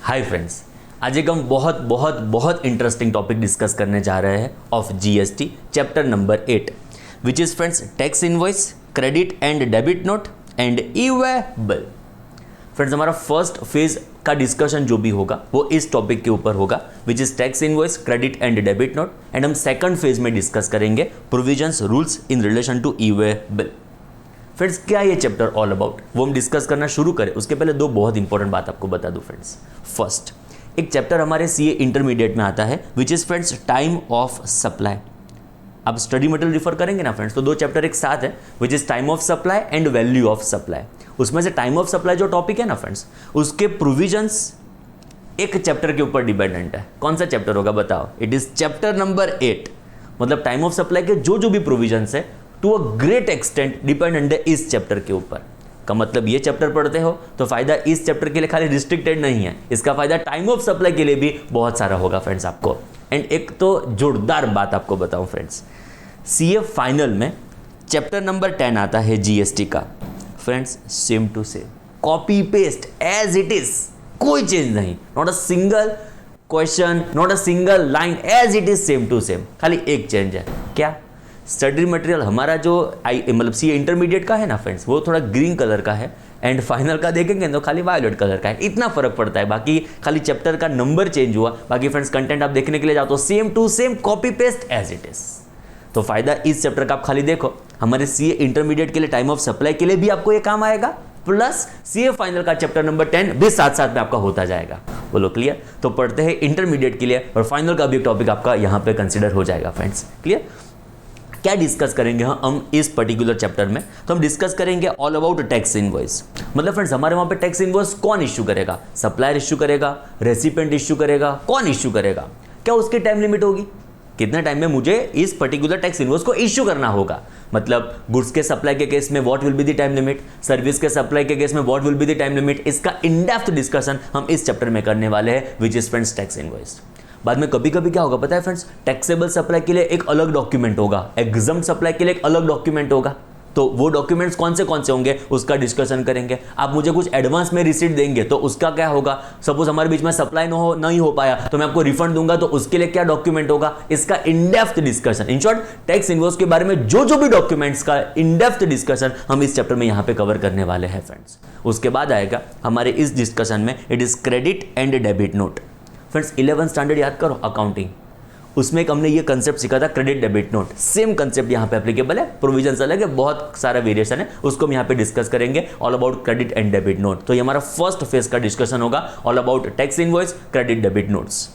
Hi friends, आज एक हम बहुत बहुत बहुत इंटरेस्टिंग टॉपिक डिस्कस करने जा रहे हैं of GST chapter number 8 which is friends tax invoice, credit and debit note and e way bill. Friends, हमारा फर्स्ट फेज का डिस्कशन जो भी होगा वो इस टॉपिक के ऊपर होगा which is tax invoice, credit and debit note. And हम सेकंड फेज में डिस्कस करेंगे provisions rules in relation to e way bill. Friends, क्या ये चैप्टर ऑल अबाउट वो हम डिस्कस करना शुरू करें उसके पहले दो बहुत इंपॉर्टेंट बात आपको बता दूं फ्रेंड्स। फर्स्ट, एक चैप्टर हमारे सीए इंटरमीडिएट में आता है which is friends time of supply. आप स्टडी मटेरियल रिफर करेंगे ना फ्रेंड्स, तो दो चैप्टर एक साथ है which is time of supply and value of supply. उसमें से टाइम ऑफ सप्लाई जो टॉपिक है ना फ्रेंड्स, उसके प्रोविजंस एक चैप्टर के ऊपर डिपेंडेंट है। कौन सा चैप्टर होगा बताओ? It is chapter number 8। मतलब टाइम ऑफ सप्लाई के जो भी प्रोविजंस है to a great extent dependent है इस चैप्टर के ऊपर। का मतलब ये चैप्टर पढ़ते हो तो फायदा इस चैप्टर के लिए खाली रिस्ट्रिक्टेड नहीं है, इसका फायदा टाइम ऑफ सप्लाई के लिए भी बहुत सारा होगा फ्रेंड्स आपको। एंड एक तो जोरदार बात आपको बताऊं फ्रेंड्स, सीए फाइनल में चैप्टर नंबर 10 आता है जीएसटी का। Friends, same to same, copy paste as it is, कोई चेंज नहीं, not a single question, not a single line, as it is same to same. खाली एक चेंज है, क्या? स्टडी मटेरियल हमारा जो मतलब सीए इंटरमीडिएट का है ना फ्रेंड्स, वो थोड़ा ग्रीन कलर का है एंड फाइनल का देखेंगे तो खाली वायलेट कलर का है। इतना फर्क पड़ता है, बाकी खाली चैप्टर का नंबर चेंज हुआ। बाकी फ्रेंड्स कंटेंट आप देखने के लिए जाओ तो same to same, copy paste as it is. तो फायदा इस चैप्टर का आप खाली देखो, हमारे सीए इंटरमीडिएट के लिए टाइम ऑफ सप्लाई के लिए भी आपको ये काम आएगा, प्लस सीए फाइनल का चैप्टर नंबर 10 भी साथ साथ में आपका होता जाएगा। बोलो क्लियर? तो पढ़ते हैं इंटरमीडिएट के लिए और फाइनल का भी एक टॉपिक आपका यहाँ पे कंसिडर हो जाएगा फ्रेंड्स। क्लियर? क्या डिस्कस करेंगे हम इस पर्टिकुलर चैप्टर में? तो हम डिस्कस करेंगे ऑल अबाउट टैक्स इनवॉइस। मतलब फ्रेंड्स, हमारे वहां पे टैक्स इनवॉइस कौन इश्यू करेगा? सप्लायर इश्यू करेगा, रेसिपिएंट इश्यू करेगा, कौन इश्यू करेगा? क्या उसकी टाइम लिमिट होगी? कितने टाइम में मुझे इस पर्टिकुलर टैक्स इनवॉइस को इश्यू करना होगा? मतलब गुड्स के सप्लाई के केस में what will be the time limit, service के सप्लाई के केस में what will be the time limit. इसका इन डेप्थ डिस्कशन हम इस चैप्टर में करने वाले हैं विच इज फ्रेंड्स टैक्स इनवॉइस। बाद में कभी कभी क्या होगा पता है फ्रेंड्स, टैक्सेबल सप्लाई के लिए एक अलग डॉक्यूमेंट होगा, एग्जम्प्ट सप्लाई के लिए एक अलग डॉक्यूमेंट होगा। तो वो डॉक्यूमेंट्स कौन से होंगे उसका डिस्कशन करेंगे। आप मुझे कुछ एडवांस में रिसीट देंगे तो उसका क्या होगा? सपोज हमारे बीच में सप्लाई नहीं हो पाया तो मैं आपको रिफंड दूंगा, तो उसके लिए क्या डॉक्यूमेंट होगा? इसका in depth discussion. In short, tax invoice के बारे में जो भी डॉक्यूमेंट्स का इन डेप्थ डिस्कशन हम इस चैप्टर में यहां पे कवर करने वाले हैं फ्रेंड्स। उसके बाद आएगा हमारे इस डिस्कशन में it is credit and debit note. Friends, 11th standard याद करो, अकाउंटिंग, उसमें एक हमने ये कंसेप्ट सीखा था credit debit note. Same concept यहाँ पे एप्लीकेबल है, प्रोविजंस अलग है, बहुत सारा वेरिएशन है, उसको हम यहाँ पे डिस्कस करेंगे all about credit and debit note. तो ये हमारा फर्स्ट फेज का डिस्कशन होगा all about tax invoice, credit debit notes.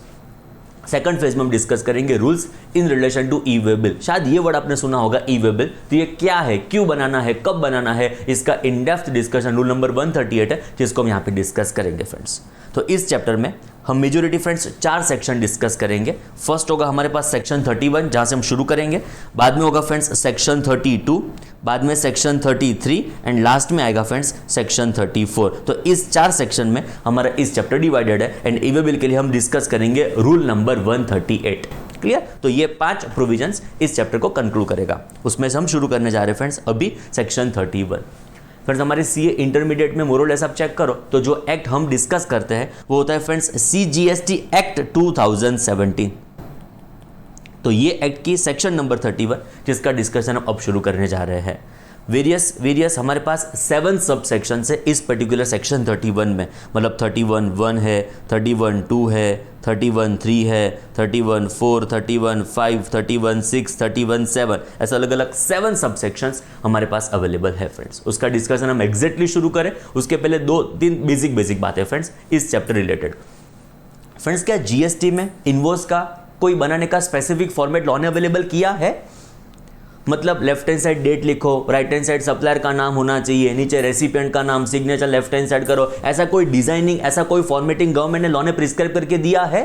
Second phase में हम डिस्कस करेंगे रूल्स इन रिलेशन टू ई-वे-बिल। शायद ये वर्ड आपने सुना होगा, ई-वे-बिल। तो ये क्या है, क्यों बनाना है, कब बनाना है, इसका in depth discussion rule number 138 है जिसको हम यहाँ पे डिस्कस करेंगे फ्रेंड्स। तो इस चैप्टर में हम मेजोरिटी फ्रेंड्स 4 सेक्शन डिस्कस करेंगे। फर्स्ट होगा हमारे पास सेक्शन 31 जहां से हम शुरू करेंगे, बाद में होगा फ्रेंड्स सेक्शन 32, बाद में सेक्शन 33 एंड लास्ट में आएगा फ्रेंड्स सेक्शन 34। तो इस 4 सेक्शन में हमारा इस चैप्टर डिवाइडेड है एंड ई-वे-बिल के लिए हम डिस्कस करेंगे रूल नंबर 138। क्लियर? तो ये 5 प्रोविजंस इस चैप्टर को कंक्लूड करेगा। उसमें से हम शुरू करने जा रहे हैं फ्रेंड्स अभी सेक्शन 31। फ्रेंड्स, हमारे सीए इंटरमीडिएट में मोर और लेस आप चेक करो तो जो एक्ट हम डिस्कस करते हैं वो होता है फ्रेंड्स सीजीएसटी एक्ट 2017। तो ये एक्ट की सेक्शन नंबर 31 जिसका डिस्कशन हम अब शुरू करने जा रहे हैं। वेरियस हमारे पास 7 सब सेक्शन है इस पर्टिकुलर सेक्शन 31 में। मतलब 31(1) है, 31(2) है, 31(3) है, 31(4), 31(5), 31(6), 31(7), ऐसा अलग अलग 7 सब सेक्शंस हमारे पास अवेलेबल है फ्रेंड्स। उसका डिस्कशन हम एग्जैक्टली शुरू करें उसके पहले 2-3 बेसिक बातें फ्रेंड्स इस चैप्टर रिलेटेड। फ्रेंड्स, क्या जीएसटी में इनवॉइस का कोई बनाने का स्पेसिफिक फॉर्मेट लॉ ने अवेलेबल किया है? मतलब लेफ्ट हैंड साइड डेट लिखो, राइट हैंड साइड सप्लायर का नाम होना चाहिए, नीचे रेसिपिएंट का नाम, सिग्नेचर लेफ्ट हैंड साइड करो, ऐसा कोई डिजाइनिंग, ऐसा कोई फॉर्मेटिंग गवर्नमेंट ने लॉ ने प्रिस्क्राइब करके दिया है?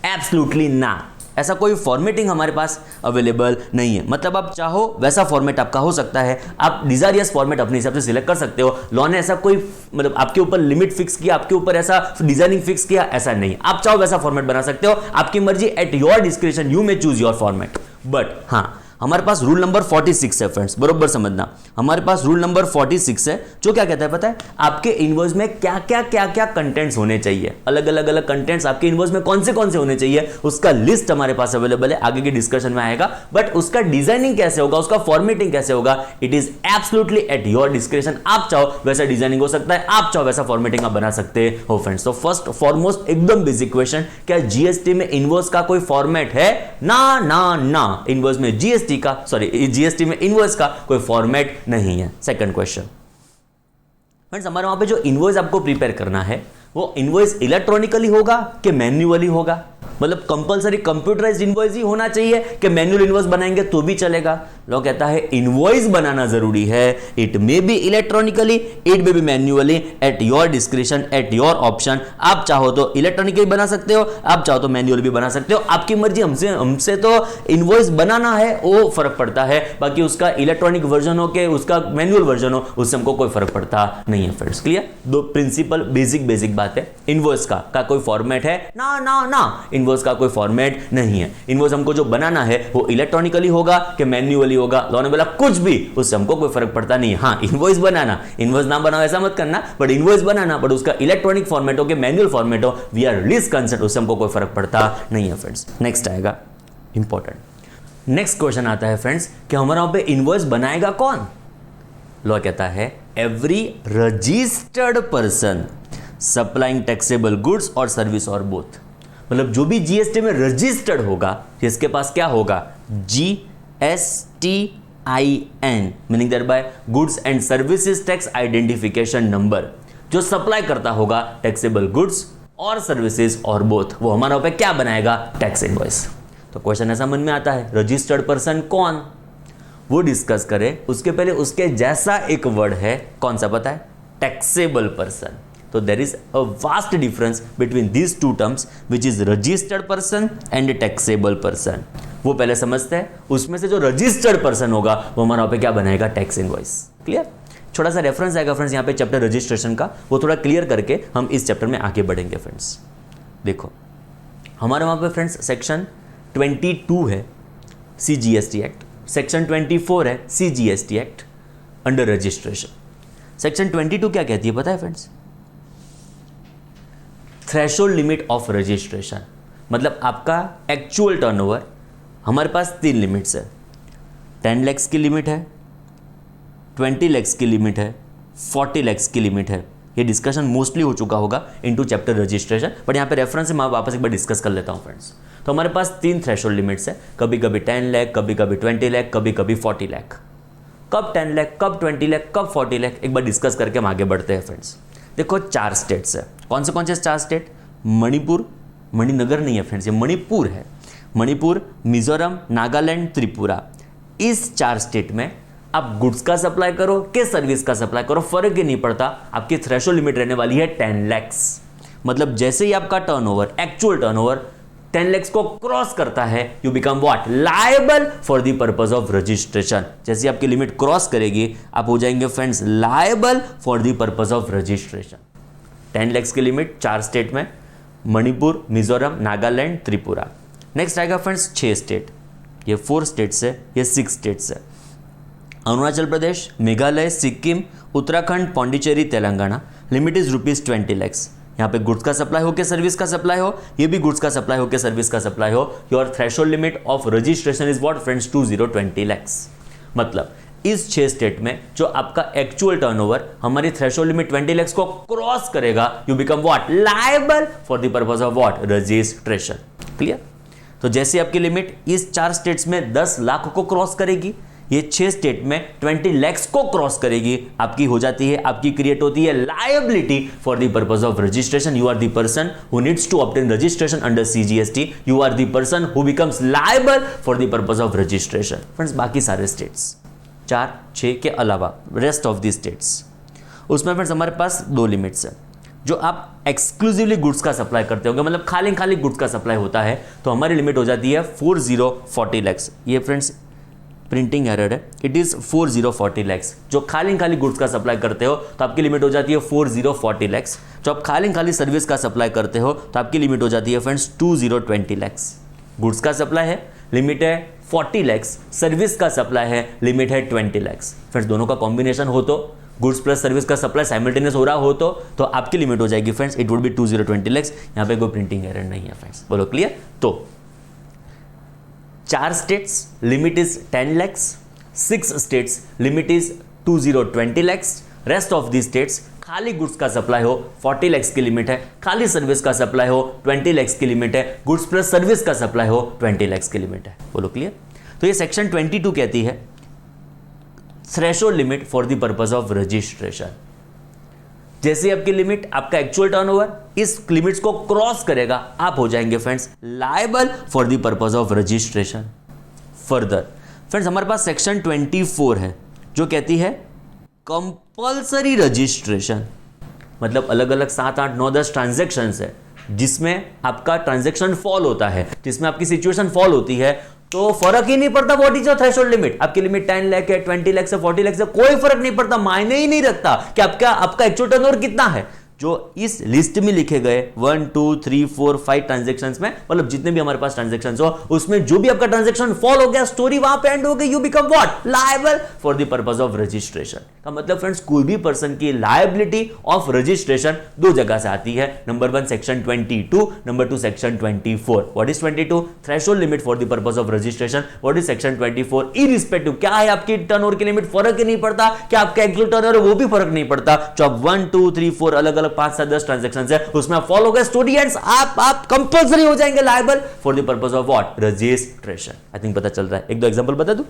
एब्सोल्युटली ना, ऐसा कोई फॉर्मेटिंग हमारे पास अवेलेबल नहीं है। मतलब आप चाहो वैसा फॉर्मेट आपका हो सकता है, आप डिजायरियस फॉर्मेट अपने हिसाब से सिलेक्ट कर सकते हो। लॉ ने ऐसा कोई मतलब आपके ऊपर लिमिट फिक्स किया, आपके ऊपर ऐसा डिजाइनिंग फिक्स किया, ऐसा नहीं। आप चाहो वैसा फॉर्मेट बना सकते हो, आपकी मर्जी, at your description you may choose your format. But हाँ, हमारे पास रूल नंबर 46 है फ्रेंड्स, बरोबर समझना। हमारे पास रूल नंबर 46 है जो क्या कहता है पता है, आपके इनवॉइस में क्या क्या कंटेंट्स होने चाहिए, अलग अलग कंटेंट्स आपके इनवॉइस में कौन से होने चाहिए, उसका लिस्ट हमारे पास अवेलेबल है, आगे के डिस्कशन में आएगा। बट उसका डिजाइनिंग कैसे होगा, उसका फॉर्मेटिंग कैसे होगा, it is absolutely at your description. आप चाहो वैसा डिजाइनिंग हो सकता है, आप चाहो वैसा फॉर्मेटिंग आप बना सकते हो फ्रेंड्स। तो फर्स्ट फॉरमोस्ट एकदम बेसिक क्वेश्चन, क्या जीएसटी में इनवॉइस का कोई फॉर्मेट है? ना ना ना, इनवॉइस में जीएसटी का, सॉरी जीएसटी में इनवॉइस का कोई फॉर्मेट नहीं है। सेकंड क्वेश्चन फ्रेंड्स, हमारे वहां पे जो इनवॉइस आपको प्रिपेयर करना है वो इनवॉइस इलेक्ट्रॉनिकली होगा कि मैन्युअली होगा? मतलब कंपलसरी कंप्यूटराइज्ड इनवॉइस ही होना चाहिए कि मैन्युअल इनवॉइस बनाएंगे तो भी चलेगा? लोग कहता है इनवॉइस बनाना जरूरी है, it may be electronically, it may be manually, at your description, at your option. आप चाहो तो इलेक्ट्रॉनिकली बना सकते हो, आप चाहो तो मैन्युअल भी बना सकते हो, आपकी मर्जी। हमसे तो इनवॉइस बनाना है वो फर्क पड़ता है, बाकी उसका इलेक्ट्रॉनिक वर्जन हो के उसका मैन्युअल वर्जन हो उससे हमको कोई फर्क पड़ता नहीं है फ्रेंड्स। क्लियर? दो प्रिंसिपल बेसिक बात है। इनवॉइस का कोई फॉर्मेट है? ना ना ना, इनवॉइस का कोई फॉर्मेट नहीं है। इनवॉइस हमको जो बनाना है वो इलेक्ट्रॉनिकली होगा कि मैन्युअली होगा? लोगों ने बोला कुछ भी, उससे हमको कोई फर्क पड़ता नहीं है। हाँ, इनवॉइस बनाना, इनवॉइस ना बनाओ ऐसा मत करना, बट इनवॉइस बनाना, बट उसका इलेक्ट्रॉनिक फॉर्मेट हो कि मैन्युअल फॉर्मेट हो, वी आर लीस्ट कंसर्न, उससे हमको कोई फर्क पड़ता नहीं है फ्रेंड्स। नेक्स्ट आएगा इंपॉर्टेंट, नेक्स्ट क्वेश्चन आता है फ्रेंड्स कि हमारे वहां पे इनवॉइस बनाएगा कौन? लॉ कहता है every registered person supplying taxable goods और सर्विस और बोथ। मतलब जो भी जीएसटी में रजिस्टर्ड होगा, जिसके पास क्या होगा? GSTIN, meaning that bye goods and services tax identification number, जो सप्लाई करता होगा टैक्सेबल गुड्स और सर्विसेज और बोथ, वो हमारा पे क्या बनाएगा? Tax invoice. तो क्वेश्चन ऐसा मन में आता है, रजिस्टर्ड पर्सन कौन, वो डिस्कस करें। उसके पहले उसके जैसा एक वर्ड है, कौन सा पता है? Taxable person. तो there is a vast difference between these two terms which is registered person and taxable person. वो पहले समझते हैं, उसमें से जो रजिस्टर्ड पर्सन होगा वो हमारा पे क्या बनाएगा? Tax invoice. क्लियर? छोटा सा रेफरेंस आएगा फ्रेंड्स यहाँ पे चैप्टर रजिस्ट्रेशन का, वो थोड़ा क्लियर करके हम इस चैप्टर में आगे बढ़ेंगे फ्रेंड्स। देखो हमारे वहाँ पे फ्रेंड्स सेक्शन 22 है CGST एक्ट, सेक्शन 24 है CGST act under registration. Section 22 क्या कहती है पता है friends? Threshold limit of registration. मतलब आपका एक्चुअल टर्नओवर, हमारे पास 3 लिमिट्स है, 10 lakhs की लिमिट है, 20 lakhs की लिमिट है, 40 lakhs की लिमिट है। ये डिस्कशन मोस्टली हो चुका होगा इनटू चैप्टर रजिस्ट्रेशन, बट यहाँ पे रेफरेंस से मैं वापस एक बार डिस्कस कर लेता हूँ फ्रेंड्स। तो हमारे पास 3 थ्रेशोल्ड लिमिट्स है, कभी कभी 10 लाख, कभी कभी 20 लाख, कभी कभी 40 लाख। कब 10 लाख, कब 20 लाख, कब 40 लाख, एक बार डिस्कस करके हम आगे बढ़ते हैं फ्रेंड्स। देखो 4 स्टेट्स है, कौन से 4 स्टेट? मणिपुर, मणिनगर नहीं है फ्रेंड्स, ये मणिपुर है। मणिपुर, मिजोरम, नागालैंड, त्रिपुरा। इस 4 स्टेट में आप गुड्स का सप्लाई करो कि सर्विस का सप्लाई करो, फर्क ही नहीं पड़ता, आपकी थ्रेशोल्ड लिमिट रहने वाली है 10 lakhs। मतलब जैसे ही आपका टर्नओवर, एक्चुअल टर्नओवर 10 lakhs को क्रॉस करता है, you become what? Liable for the purpose of registration. जैसे आपकी लिमिट क्रॉस करेगी, आप हो जाएंगे friends liable for the purpose of registration. 10 lakhs की लिमिट 4 स्टेट में, मणिपुर, मिजोरम, नागालैंड, त्रिपुरा। नेक्स्ट आएगा फ्रेंड्स 6 स्टेट, ये 4 स्टेट्स है, ये 6 स्टेट्स है। Arunachal Pradesh, Meghalaya, Sikkim, Uttarakhand, Pondicherry, Telangana. Limit is ₹20 lakhs। यहाँ पे गुड्स का सप्लाई हो के सर्विस का सप्लाई हो, ये भी गुड्स का सप्लाई हो के सर्विस का सप्लाई हो। Your threshold limit of registration is what friends? 20 lakhs। मतलब इस 6 स्टेट में जो आपका एक्चुअल टर्नओवर हमारी थ्रेशोल्ड लिमिट 20 lakhs को क्रॉस करेगा, you become what? Liable for the purpose of what? Registration. Clear? तो जैसे आपकी लिमिट इस 4 स्टेट्स में 10 लाख को क्रॉस करेगी, ये 6 स्टेट में 20 lakhs को क्रॉस करेगी, आपकी हो जाती है, आपकी क्रिएट होती है liability for the purpose of registration. You are the person who needs to obtain registration under CGST। You are the person who becomes liable for the purpose of registration. Friends बाकी सारे states 4, 6 के अलावा rest of the states, उसमें friends हमारे पास 2 limits है। जो आप एक्सक्लूसिवली गुड्स का सप्लाई करते होंगे, मतलब खाली गुड्स का सप्लाई होता है, तो हमारी लिमिट हो जाती है 40 lakhs। ये फ्रेंड्स प्रिंटिंग एरर है, इट इज 40 lakhs। जो खाली गुड्स का सप्लाई करते हो तो आपकी लिमिट हो जाती है 40 lakhs। जो आप खाली सर्विस का सप्लाई करते हो तो आपकी लिमिट हो जाती है फ्रेंड्स 20 lakhs। गुड्स का सप्लाई है, लिमिट है 40 लैक्स, सर्विस का सप्लाई है, लिमिट है 20 लैक्स। फ्रेंड्स दोनों का कॉम्बिनेशन हो तो गुड्स प्लस सर्विस का सप्लाई साइमल्टेनियस हो रहा हो तो आपकी लिमिट हो जाएगी friends, it would B 20 lakhs. यहाँ पे कोई प्रिंटिंग एरर नहीं है फ्रेंड्स, बोलो क्लियर। तो 4 states limit is 10 lakhs, 6 states limit is 20 lakhs, rest of the states खाली गुड्स का सप्लाई हो 40 लैक्स की लिमिट है, खाली सर्विस का सप्लाई हो 20 लैक्स की लिमिट है, गुड्स प्लस सर्विस का सप्लाई हो 20 लैक्स की लिमिट है। बोलो क्लियर। तो ये सेक्शन 22 कहती है threshold limit for the purpose of registration. जैसे आपकी लिमिट, आपका एक्चुअल टर्नओवर इस लिमिट्स को क्रॉस करेगा, आप हो जाएंगे friends liable for the purpose of registration. Further friends हमारे पास सेक्शन 24 है जो कहती है कंपल्सरी रजिस्ट्रेशन, मतलब अलग अलग 7, 8, 9, 10 ट्रांजैक्शंस है जिसमें आपका ट्रांजैक्शन फॉल होता है, जिसमें आपकी सिचुएशन फॉल होती है, तो फर्क ही नहीं पड़ता what is your threshold limit. आपकी लिमिट 10 लाख है, 20 लाख है, 40 लाख है, कोई फर्क नहीं पड़ता, मायने ही नहीं रखता कि आपका एक्चुअल टर्नओवर कितना है। जो इस लिस्ट में लिखे गए 1, 2, 3, 4, 5 ट्रांजैक्शंस में, मतलब जितने भी हमारे पास ट्रांजैक्शंस हो उसमें जो भी आपका ट्रांजैक्शन फॉल हो गया, स्टोरी वहां पे एंड हो गई, you become what liable for the purpose of registration. का मतलब फ्रेंड्स कोई भी पर्सन की लायबिलिटी ऑफ रजिस्ट्रेशन 2 जगह से आती है। Number 1 section 22, number 2 section 24। What is 22? Threshold limit for the purpose of registration. What is section 24? Irrespective क्या है आपकी टर्नओवर की लिमिट, फर्क ही नहीं पड़ता, क्या आपका एक्चुअल टर्नओवर वो भी फर्क नहीं पड़ता। जो आप 1, 2, 3, 4 अलग अलग 5, 7, 10 ट्रांजैक्शंस है उसमें आप फॉलो गए स्टूडेंट्स, आप कंपल्सरी हो जाएंगे liable for the purpose of what registration. I think पता चल रहा है। 1-2 एग्जांपल बता दूं।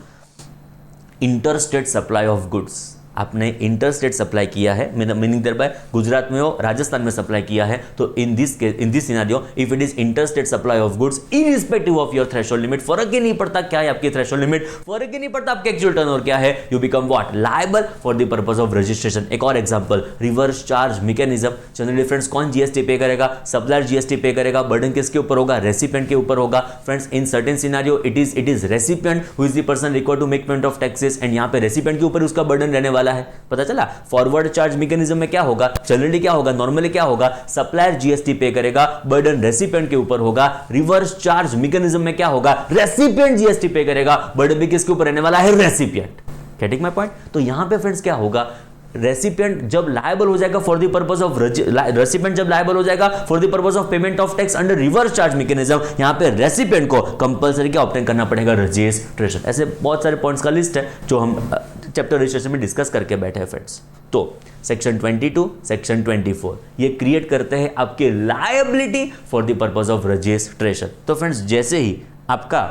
इंटरस्टेट सप्लाई ऑफ गुड्स, आपने इंटरस्टेट सप्लाई किया है, मीनिंग देयर बाय गुजरात में हो, राजस्थान में सप्लाई किया है, तो in this scenario if it is interstate supply of goods irrespective of your threshold limit, फर्क ही नहीं पड़ता क्या है आपकी थ्रेशोल्ड लिमिट, फर्क ही नहीं पड़ता आपके एक्चुअल टर्नओवर क्या है, you become what liable for the purpose of registration. एक और example, reverse charge mechanism. Generally friends कौन जीएसटी पे करेगा? सप्लायर जीएसटी पे करेगा। बर्डन किसके ऊपर होगा? रेसिपिएंट के ऊपर होगा। Friends in certain scenario it is recipient who is the person required to make payment of taxes, and यहां पे रेसिपिएंट के ऊपर उसका बर्डन रहने वाला है। पता चला? फॉरवर्ड चार्ज मैकेनिज्म में क्या होगा? जनरली क्या होगा, नॉर्मली क्या होगा, सप्लायर जीएसटी पे करेगा, बर्डन रेसिपिएंट के ऊपर होगा। रिवर्स चार्ज मैकेनिज्म में क्या होगा, रेसिपिएंट जीएसटी पे करेगा, बर्डन भी किसके ऊपर रहने वाला है? रेसिपिएंट। Getting my point? तो यहां पे फ्रेंड्स क्या होगा, रेसिपिएंट जब लायबल हो जाएगा for the purpose of recipient जब लायबल हो जाएगा for the purpose of payment of tax under reverse charge mechanism, यहां पे रेसिपिएंट को कंपलसरी क्या ऑब्टेन करना पड़ेगा? रजिस्ट्रेशन। ऐसे बहुत सारे पॉइंट्स का लिस्ट है जो हम चैप्टर रजिस्ट्रेशन में डिस्कस करके बैठे हैं फ्रेंड्स। तो सेक्शन 22, सेक्शन 24 ये क्रिएट करते हैं आपके liability for the purpose of registration. तो फ्रेंड्स जैसे ही आपका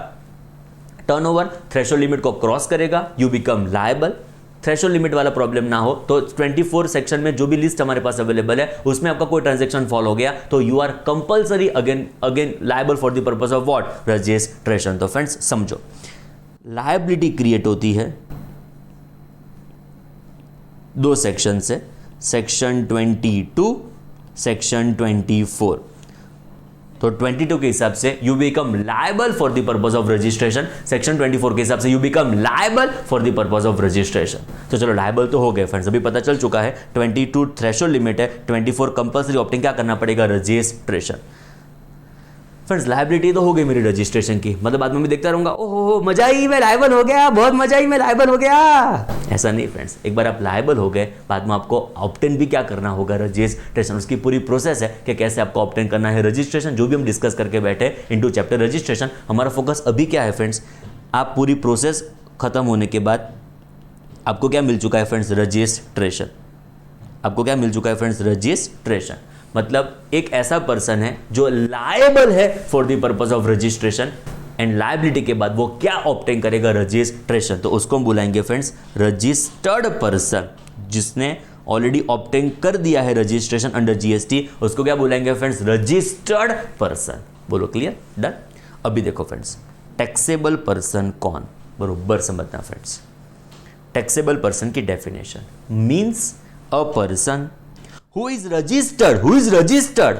टर्नओवर थ्रेशोल्ड लिमिट को क्रॉस करेगा, you become liable. Threshold limit वाला प्रॉब्लम ना हो तो 24 सेक्शन में जो भी लिस्ट हमारे पास अवेलेबल है उसमें आपका कोई ट्रांजैक्शन फॉल हो गया तो you are compulsory again liable for the purpose of what registration. तो फ्रेंड्स समझो, लायबिलिटी क्रिएट होती है 2 सेक्शन से, सेक्शन 22, सेक्शन 24। तो 22 के हिसाब से you become liable for the purpose of registration, section 24 के हिसाब से you become liable for the purpose of registration. तो चलो लायबल तो हो गए फ्रेंड्स, अभी पता चल चुका है 22 थ्रेशोल्ड लिमिट है, 24 कंपल्सरी ऑप्टिंग क्या करना पड़ेगा? रजिस्ट्रेशन। फ्रेंड्स लायबिलिटी तो हो गई मेरी रजिस्ट्रेशन की, मतलब बाद में मैं देखता रहूंगा ओहो मजा ही मैं लायबल हो गया, बहुत मजा ही मैं लायबल हो गया। ऐसा नहीं फ्रेंड्स, एक बार आप लायबल हो गए बाद में आपको ऑब्टेन भी क्या करना होगा? रजिस्ट्रेशन। उसकी पूरी प्रोसेस है कि कैसे आपको ऑब्टेन करना है रजिस्ट्रेशन, जो भी हम डिस्कस करके बैठे इनटू चैप्टर रजिस्ट्रेशन। हमारा फोकस अभी क्या है फ्रेंड्स, आप पूरी प्रोसेस खत्म होने के बाद आपको क्या मिल चुका है फ्रेंड्स? रजिस्ट्रेशन। आपको क्या मिल चुका है फ्रेंड्स? रजिस्ट्रेशन। मतलब एक ऐसा पर्सन है जो लायबल है for the purpose of registration, and liability के बाद वो क्या ऑब्टेन करेगा? रजिस्ट्रेशन। तो उसको हम बुलाएंगे फ्रेंड्स रजिस्टर्ड पर्सन, जिसने ऑलरेडी ऑब्टेन कर दिया है रजिस्ट्रेशन अंडर जीएसटी, उसको क्या बुलाएंगे फ्रेंड्स? Registered person. बोलो क्लियर? डन। अभी देखो फ्रेंड्स, टैक्सेबल पर्सन कौन, बरोबर समझना फ्रेंड्स। टैक्सेबल पर्सन की definition means a person who is registered,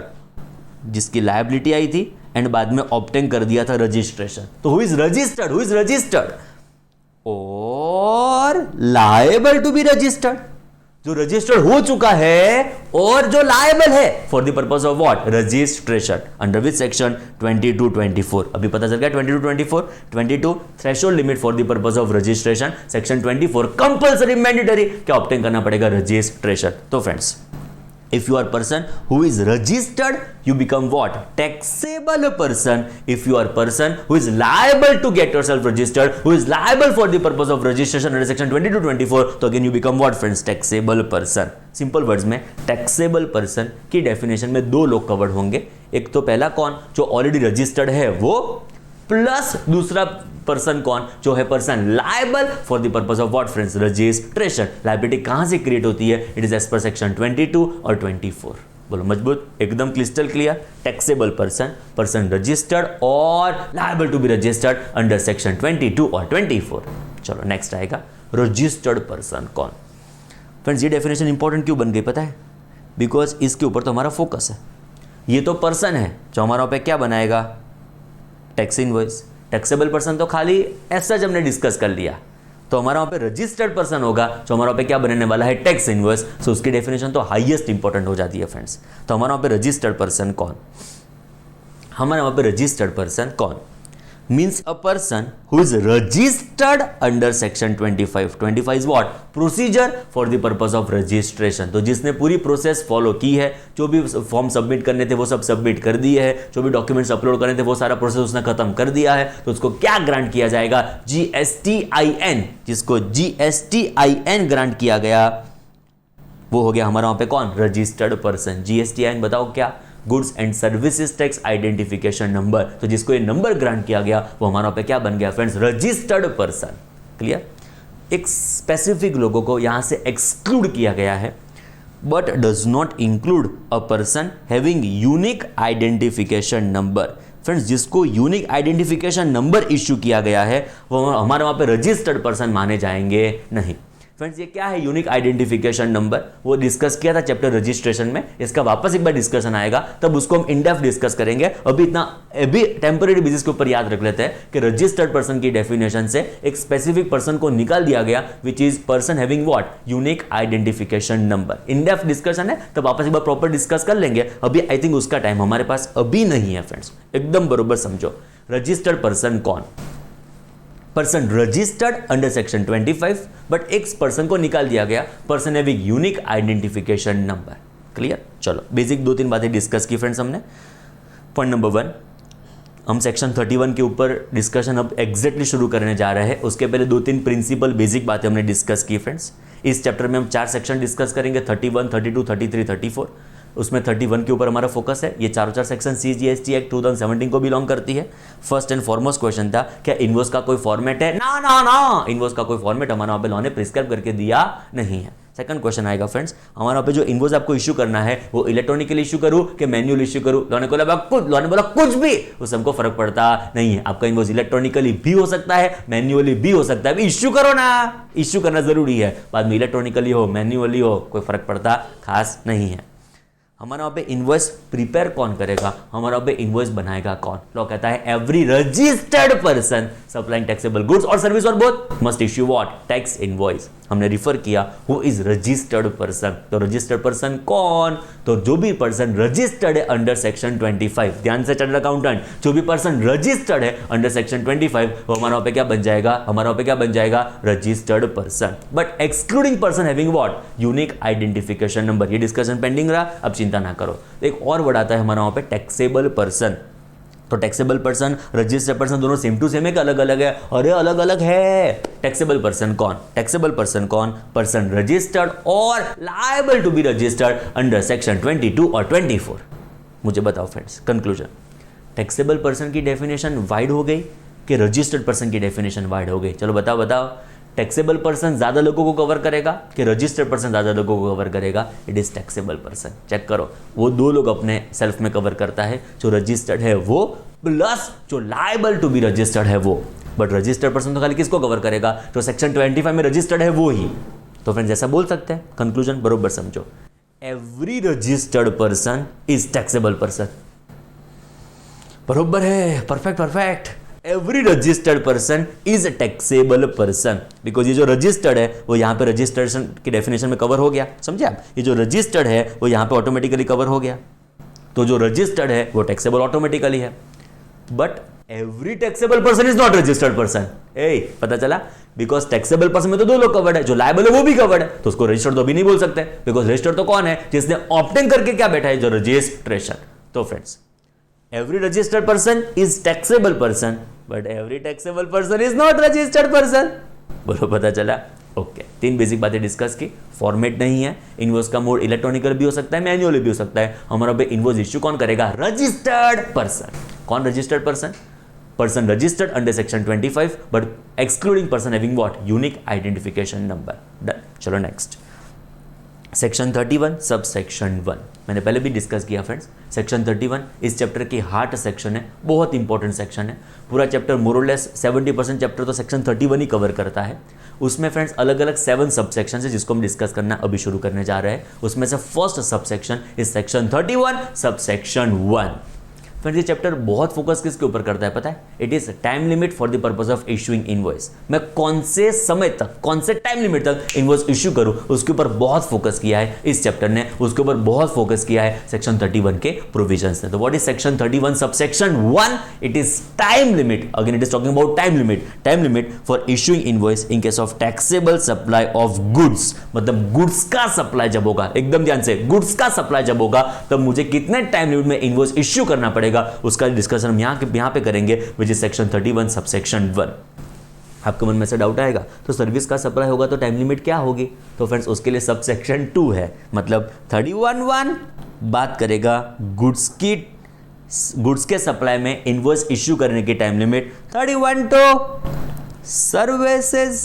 जिसकी लायबिलिटी आई थी एंड बाद में ऑब्टेन कर दिया था रजिस्ट्रेशन। तो हु इज रजिस्टर्ड और लायबल टू बी रजिस्टर्ड। जो रजिस्टर्ड हो चुका है और जो लायबल है for the purpose of what, registration, under which section 22 24। अभी पता चल गया 22 24, 22 threshold limit for the purpose of registration, section 24 compulsory mandatory क्या ऑब्टेन करना पड़ेगा, रजिस्ट्रेशन। तो friends, if you are person who is registered, you become what, taxable person. If you are person who is liable to get yourself registered, who is liable for the purpose of registration under section 22 24, तो again you become what friends, taxable person. Simple words में taxable person की definition में दो लोग covered होंगे, एक तो पहला कौन, जो ऑलरेडी रजिस्टर्ड है वो, प्लस दूसरा पर्सन कौन, जो है person liable for the purpose of what friends, registration. Liability कहां से क्रिएट होती है, it is as per section 22 और 24। बोलो मजबूत, एकदम crystal clear. Taxable person, person registered और liable to be registered under section 22 और 24। चलो नेक्स्ट आएगा रजिस्टर्ड पर्सन कौन। फ्रेंड्स, ये डेफिनेशन इंपॉर्टेंट क्यों बन गई पता है, बिकॉज इसके ऊपर तो हमारा फोकस है। ये तो पर्सन है जो हमारा पे क्या बनाएगा, टैक्स इनवॉइस। टैक्सेबल पर्सन तो खाली ऐसा जब हमने डिस्कस कर लिया, तो हमारा वहां पे रजिस्टर्ड पर्सन होगा जो हमारा पे क्या बनने वाला है, टैक्स इनवॉइस। सो उसकी डेफिनेशन तो हाईएस्ट इंपॉर्टेंट हो जाती है फ्रेंड्स। तो हमारा वहां पे रजिस्टर्ड पर्सन कौन, हमारा वहां पे रजिस्टर्ड पर्सन कौन, means a person who is registered under section 25. 25 is what, procedure for the purpose of registration। तो जिसने पूरी प्रोसेस फॉलो की है, जो भी फॉर्म सबमिट करने थे वो सब सबमिट कर दिए हैं, जो भी डॉक्यूमेंट्स अपलोड करने थे वो सारा प्रोसेस उसने खत्म कर दिया है, तो उसको क्या ग्रांट किया जाएगा, GSTIN। जिसको GSTIN ग्रांट किया गया वो हो गया हमारा वहां पे कौन, रजिस्टर्ड पर्सन। GSTIN बताओ क्या, goods and services tax identification number. तो जिसको ये नंबर ग्रांट किया गया वो हमारा पे क्या बन गया फ्रेंड्स, रजिस्टर्ड पर्सन। क्लियर। एक स्पेसिफिक लोगों को यहां से एक्सक्लूड किया गया है, but does not include a person having unique identification number. Friends, जिसको यूनिक आइडेंटिफिकेशन नंबर इश्यू किया गया है वो हमारे वहां पे रजिस्टर्ड पर्सन माने जाएंगे नहीं। फ्रेंड्स, ये क्या है यूनिक आइडेंटिफिकेशन नंबर, वो डिस्कस किया था चैप्टर रजिस्ट्रेशन में। इसका वापस एक बार डिस्कशन आएगा, तब उसको हम इन डेप्थ डिस्कस करेंगे। अभी टेम्पररी बेसिस के ऊपर याद रख लेते हैं कि रजिस्टर्ड पर्सन की डेफिनेशन से एक स्पेसिफिक पर्सन को निकाल दिया गया, which is person having what, unique identification number. In depth discussion है, तब वापस एक बार प्रॉपर डिस्कस कर लेंगे। अभी आई थिंक उसका टाइम हमारे पास अभी नहीं है फ्रेंड्स, एकदम बरोबर समझो। रजिस्टर्ड पर्सन कौन, person registered under section 25, but एक पर्सन को निकाल दिया गया, person having unique identification number. Clear. चलो बेसिक दो तीन बातें डिस्कस की फ्रेंड्स हमने। पॉइंट नंबर 1, हम सेक्शन 31 के ऊपर डिस्कशन अब एग्जैक्टली शुरू करने जा रहे हैं। उसके पहले दो तीन प्रिंसिपल बेसिक बातें हमने डिस्कस की फ्रेंड्स। इस चैप्टर में हम 4 सेक्शन डिस्कस करेंगे, 31, 32, 33, 34। उसमें 31 के ऊपर हमारा फोकस है। ये चारों सेक्शन CGST एक्ट 2017 को बिलोंग करती है। फर्स्ट एंड फॉरमोस्ट क्वेश्चन था, क्या इनवॉइस का कोई फॉर्मेट है, ना ना ना, इनवॉइस का कोई फॉर्मेट हमारा वहाँ पे लॉ ने प्रिस्क्राइब करके दिया नहीं है। सेकंड क्वेश्चन आएगा फ्रेंड्स, हमारा पे जो इनवॉइस आपको इश्यू करना है वो इलेक्ट्रॉनिकली इश्यू करूं कि मैन्युअल इश्यू करूं। लॉ ने बोला कुछ भी, उस हमको फर्क पड़ता नहीं है। आपका इनवॉइस इलेक्ट्रॉनिकली भी हो सकता है, मैन्युअली भी हो सकता है, इश्यू करो ना, इश्यू करना जरूरी है। बाद में इलेक्ट्रॉनिकली हो मैन्युअली हो कोई फर्क पड़ता खास नहीं है। हमारा वहां पे इनवॉइस प्रिपेयर कौन करेगा, हमारा वहां पे इनवॉइस बनाएगा कौन। लॉ कहता है every registered person supplying taxable goods और सर्विस और both must issue what, tax invoice. हमने रिफर किया हु इज रजिस्टर्ड पर्सन। तो रजिस्टर्ड पर्सन कौन, तो जो भी पर्सन रजिस्टर्ड है अंडर सेक्शन 25, ध्यान से चार्टर्ड अकाउंटेंट, जो भी पर्सन रजिस्टर्ड है अंडर सेक्शन 25 वो हमारा वहां पे क्या बन जाएगा, हमारा वहां पे क्या बन जाएगा, registered person. But excluding person having what, unique identification number. ये डिस्कशन पेंडिंग रहा, अब चिंता ना करो। एक और वर्ड आता है हमारा वहां पे टैक्सेबल पर्सन। तो टैक्सेबल पर्सन, रजिस्टर्ड पर्सन दोनों सेम टू सेम है कि अलग अलग है? अरे अलग अलग है। टैक्सेबल पर्सन कौन, टैक्सेबल पर्सन कौन, पर्सन रजिस्टर्ड और liable to be registered under section 22 और 24। मुझे बताओ फ्रेंड्स, कंक्लूजन, टैक्सेबल पर्सन की डेफिनेशन वाइड हो गई कि रजिस्टर्ड पर्सन की डेफिनेशन वाइड हो गई? चलो बताओ बताओ, टैक्सेबल पर्सन ज्यादा लोगों को कवर करेगा कि रजिस्टर्ड पर्सन ज्यादा लोगों को कवर करेगा? It is taxable person. Check करो, वो दो लोग अपने सेल्फ में कवर करता है, जो रजिस्टर्ड है वो प्लस जो लायबल टू बी रजिस्टर्ड है वो। बट रजिस्टर्ड पर्सन तो खाली किसको कवर करेगा, जो सेक्शन 25 में रजिस्टर्ड है वो ही। तो फ्रेंड्स ऐसा बोल सकते हैं, कंक्लूजन बरोबर समझो, every registered person is taxable person. बरोबर है, perfect perfect. Every registered person is taxable person, because ये जो रजिस्टर्ड है वो यहाँ पे रजिस्ट्रेशन की डेफिनेशन में कवर हो गया, समझे आप? ये जो रजिस्टर्ड है वो यहाँ पे ऑटोमेटिकली कवर हो गया, तो जो रजिस्टर्ड है वो टैक्सेबल ऑटोमेटिकली है। But every taxable person is not registered person. पता चला? बिकॉज टैक्सेबल पर्सन में तो दो लोग कवर्ड है, जो लायबल है वो भी कवर्ड है, तो उसको रजिस्टर्ड तो भी नहीं बोल सकते, बिकॉज रजिस्टर्ड तो कौन है? जिसने ऑप्टेन करके क्या बैठा है, जो रजिस्ट्रेशन। तो friends, every registered person is taxable person, but every taxable person is not registered person. बोलो, पता चला? ओके, तीन बेसिक बातें डिस्कस की। फॉर्मेट नहीं है, इनवॉइस का मोड इलेक्ट्रॉनिकल भी हो सकता है, मैन्युअल भी हो सकता है। हमारा पे इनवॉइस इश्यू कौन करेगा? Registered person. कौन registered person? Person registered under section 25 but excluding person having what? Unique identification number. Done. चलो नेक्स्ट, सेक्शन 31 सब सेक्शन 1 मैंने पहले भी डिस्कस किया फ्रेंड्स। सेक्शन 31 इस चैप्टर की हार्ट सेक्शन है, बहुत इंपॉर्टेंट सेक्शन है। पूरा चैप्टर मोरलेस 70% चैप्टर तो सेक्शन 31 ही कवर करता है। उसमें फ्रेंड्स अलग अलग 7 सब सेक्शन है जिसको हम डिस्कस करना अभी शुरू करने जा रहे हैं। उसमें से first sub section is section 31 sub section 1। Friends, ये चैप्टर बहुत फोकस किसके ऊपर करता है पता है? It is time limit for the purpose of issuing invoice. मैं कौन से समय तक, कौन से टाइम लिमिट तक इनवॉइस इश्यू करूं, उसके ऊपर बहुत फोकस किया है इस चैप्टर ने। उसके ऊपर बहुत फोकस किया है सेक्शन 31 के प्रोविजंस ने। तो what is section 31 sub section 1? It is time limit. Again it is talking about time limit. Time limit for issuing invoice in case of taxable supply of goods. मतलब goods का supply जब होगा, एकदम ध्यान से, goods का supply जब होगा तब मुझे कितने टाइम लिमिट में इनवॉइस इश्यू करना पड़ेगा, उसका डिस्कशन हम यहां पे करेंगे, विच इज सेक्शन 31 सबसेक्शन 1। आपके मन में से डाउट आएगा, तो सर्विस का सप्लाई होगा तो टाइम लिमिट क्या होगी? तो फ्रेंड्स, उसके लिए सबसेक्शन 2 है। मतलब 31(1) बात करेगा गुड्स के सप्लाई में इनवॉइस इश्यू करने की टाइम लिमिट। 31(2) सर्विसेज,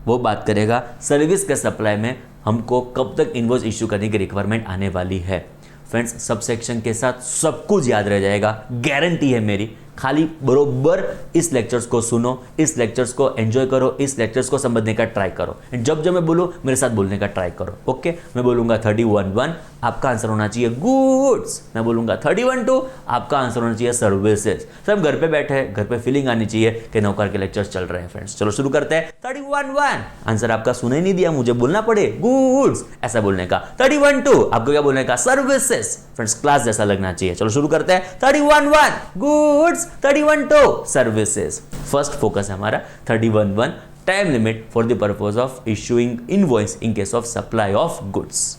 वो बात करेगा सर्विस के सप्लाई में हमको कब तक इनवॉइस इश्यू करने की रिक्वायरमेंट आने वाली है। फ्रेंड्स, सब सेक्शन के साथ सब कुछ याद रह जाएगा, गारंटी है मेरी। खाली बरोबर इस लेक्चर्स को सुनो, इस लेक्चर्स को एंजॉय करो, इस लेक्चर्स को समझने का ट्राई करो। जब जब मैं बोलूं मेरे साथ बोलने का ट्राई करो। ओके, मैं बोलूंगा 31(1) आपका आंसर होना चाहिए गुड्स। मैं बोलूंगा 31(2) आपका आंसर होना चाहिए सर्विसेज। सब घर पे बैठे हैं, घर पे फीलिंग आनी चाहिए कि नौकर के लेक्चर्स चल रहे हैं। फ्रेंड्स, चलो शुरू करते हैं। 31(1) आंसर आपका सुनाई नहीं दिया, मुझे बोलना पड़े गुड्स ऐसा बोलने का। 31(2) आपको क्या बोलने का? सर्विसेज। फ्रेंड्स, क्लास जैसा लगना चाहिए। चलो शुरू करते हैं। 31(1) गुड्स, 31(2) सर्विसेज। फर्स्ट फोकस है हमारा 31(1) time limit for the purpose of issuing invoice in case of supply of goods.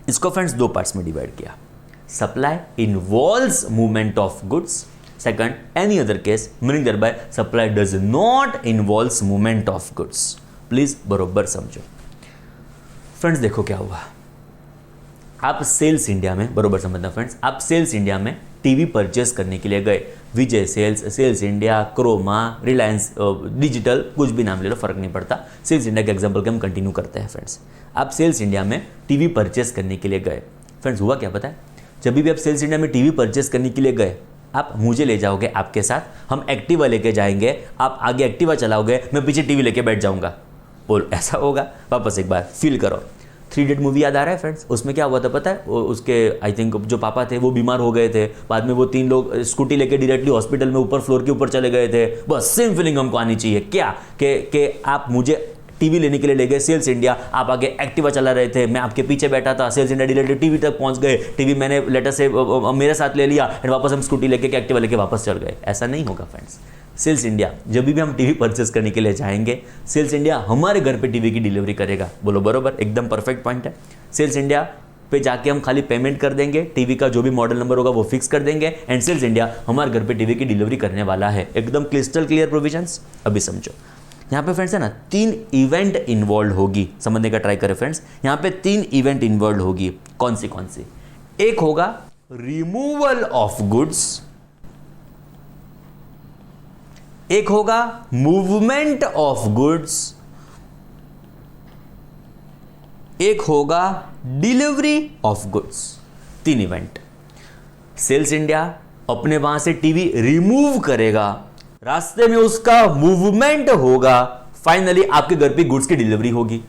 इसको फ्रेंड्स दो पार्ट्स में डिवाइड किया। Supply involves movement of goods. Second, any other case meaning thereby supply does not involves movement of goods. Please बरोबर समझो। Friends, देखो क्या हुआ। आप सेल्स इंडिया में, बरोबर समझना फ्रेंड्स, आप सेल्स इंडिया में टीवी परचेस करने के लिए गए। Vijay Sales, Sales India, Croma, Reliance Digital, कुछ भी नाम ले लो, फर्क नहीं पड़ता। सेल्स इंडिया के एग्जांपल के हम कंटिन्यू करते हैं। फ्रेंड्स, आप सेल्स इंडिया में टीवी परचेस करने के लिए गए। फ्रेंड्स, हुआ क्या पता है? जब भी आप सेल्स इंडिया में टीवी परचेस करने के लिए गए, आप मुझे ले जाओगे आपके साथ, हम एक्टिवा लेके जाएंगे, आप आगे एक्टिवा चलाओगे, मैं पीछे टीवी लेके बैठ जाऊंगा। बोल, ऐसा होगा? वापस एक बार फील करो। 3 इडियट मूवी याद आ रहा है फ्रेंड्स? उसमें क्या हुआ था पता है? उसके आई थिंक जो पापा थे वो बीमार हो गए थे, बाद में वो 3 लोग स्कूटी लेके डायरेक्टली हॉस्पिटल में ऊपर फ्लोर के ऊपर चले गए थे। बस सेम फीलिंग हमको आनी चाहिए। क्या कि आप मुझे टीवी लेने के लिए ले गए सेल्स इंडिया, आप आगे एक्टिवा चला रहे थे, मैं आपके पीछे बैठा था, सेल्स इंडिया डायरेक्टली टीवी तक पहुंच गए, टीवी मैंने लेटर से मेरे साथ ले लिया एंड वापस हम स्कूटी लेके एक्टिवा लेके वापस चल गए। ऐसा नहीं होगा फ्रेंड्स। सेल्स इंडिया जब भी हम टीवी परचेस करने के लिए जाएंगे, सेल्स इंडिया हमारे घर पे टीवी की डिलीवरी करेगा। बोलो बरोबर, एकदम परफेक्ट पॉइंट है। सेल्स इंडिया पे जाके हम खाली पेमेंट कर देंगे, टीवी का जो भी मॉडल नंबर होगा वो फिक्स कर देंगे एंड सेल्स इंडिया हमारे घर पे टीवी की डिलीवरी करने वाला है। एकदम क्रिस्टल क्लियर प्रोविजंस। अभी समझो, यहाँ पे फ्रेंड्स है ना 3 इवेंट इन्वॉल्व होगी, समझने का ट्राई करें फ्रेंड्स। यहाँ पे 3 इवेंट इन्वॉल्व होगी। कौन सी? एक होगा रिमूवल ऑफ गुड्स, एक होगा मूवमेंट ऑफ गुड्स, एक होगा delivery of goods. 3 event. Sales India अपने वहां से टीवी रिमूव करेगा, रास्ते में उसका मूवमेंट होगा, फाइनली आपके घर पे गुड्स की डिलीवरी होगी।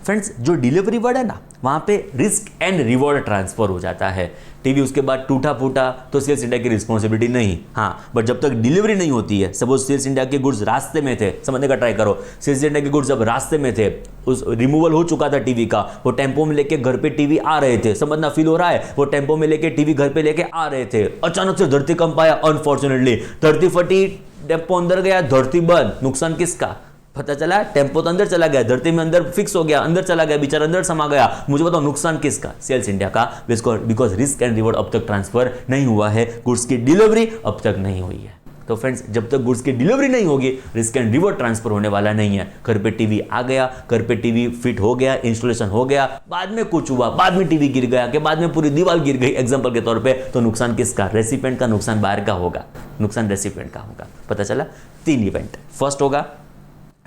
फ्रेंड्स, जो डिलीवरी वर्ड है ना, वहां पे रिस्क एंड रिवॉर्ड ट्रांसफर हो जाता है। टीवी उसके बाद टूटा फूटा तो सेल्स इंडिया की रिस्पॉन्सिबिलिटी नहीं, हाँ, बट जब तक डिलीवरी नहीं होती है, सपोज सेल्स इंडिया के गुड्स रास्ते में थे, समझने का ट्राई करो, सेल्स इंडिया के गुड्स जब रास्ते में थे, उस रिमूवल हो चुका था टीवी का, वो टेम्पो में लेके घर पे टीवी आ रहे थे, समझना फील हो रहा है, वो टेम्पो में लेके टीवी घर पे लेके आ रहे थे, अचानक से धरती कंप आया, अनफॉर्चुनेटली धरती फटी, टेम्पो अंदर गया, धरती बंद, नुकसान किसका? पता चला, टेम्पो तो अंदर चला गया, धरती में अंदर फिक्स हो गया, अंदर चला गया, बेचारा अंदर समा गया, मुझे बताओ नुकसान किसका? सेल्स इंडिया का, बिकॉज रिस्क एंड रिवॉर्ड अब तक ट्रांसफर नहीं हुआ है, गुड्स की डिलीवरी अब तक नहीं हुई है। तो फ्रेंड्स, जब तक गुड्स की डिलीवरी नहीं होगी, रिस्क एंड रिवॉर्ड ट्रांसफर होने वाला नहीं है। घर पे टीवी आ गया, घर पे टीवी फिट हो गया, इंस्टॉलेशन हो गया, बाद में कुछ हुआ, बाद में टीवी गिर गया, कि बाद में पूरी दीवार गिर गई एग्जांपल के तौर पे, तो नुकसान किसका? रेसिपिएंट का नुकसान बाहर का होगा, नुकसान रेसिपिएंट का होगा। पता चला? 3 इवेंट, फर्स्ट होगा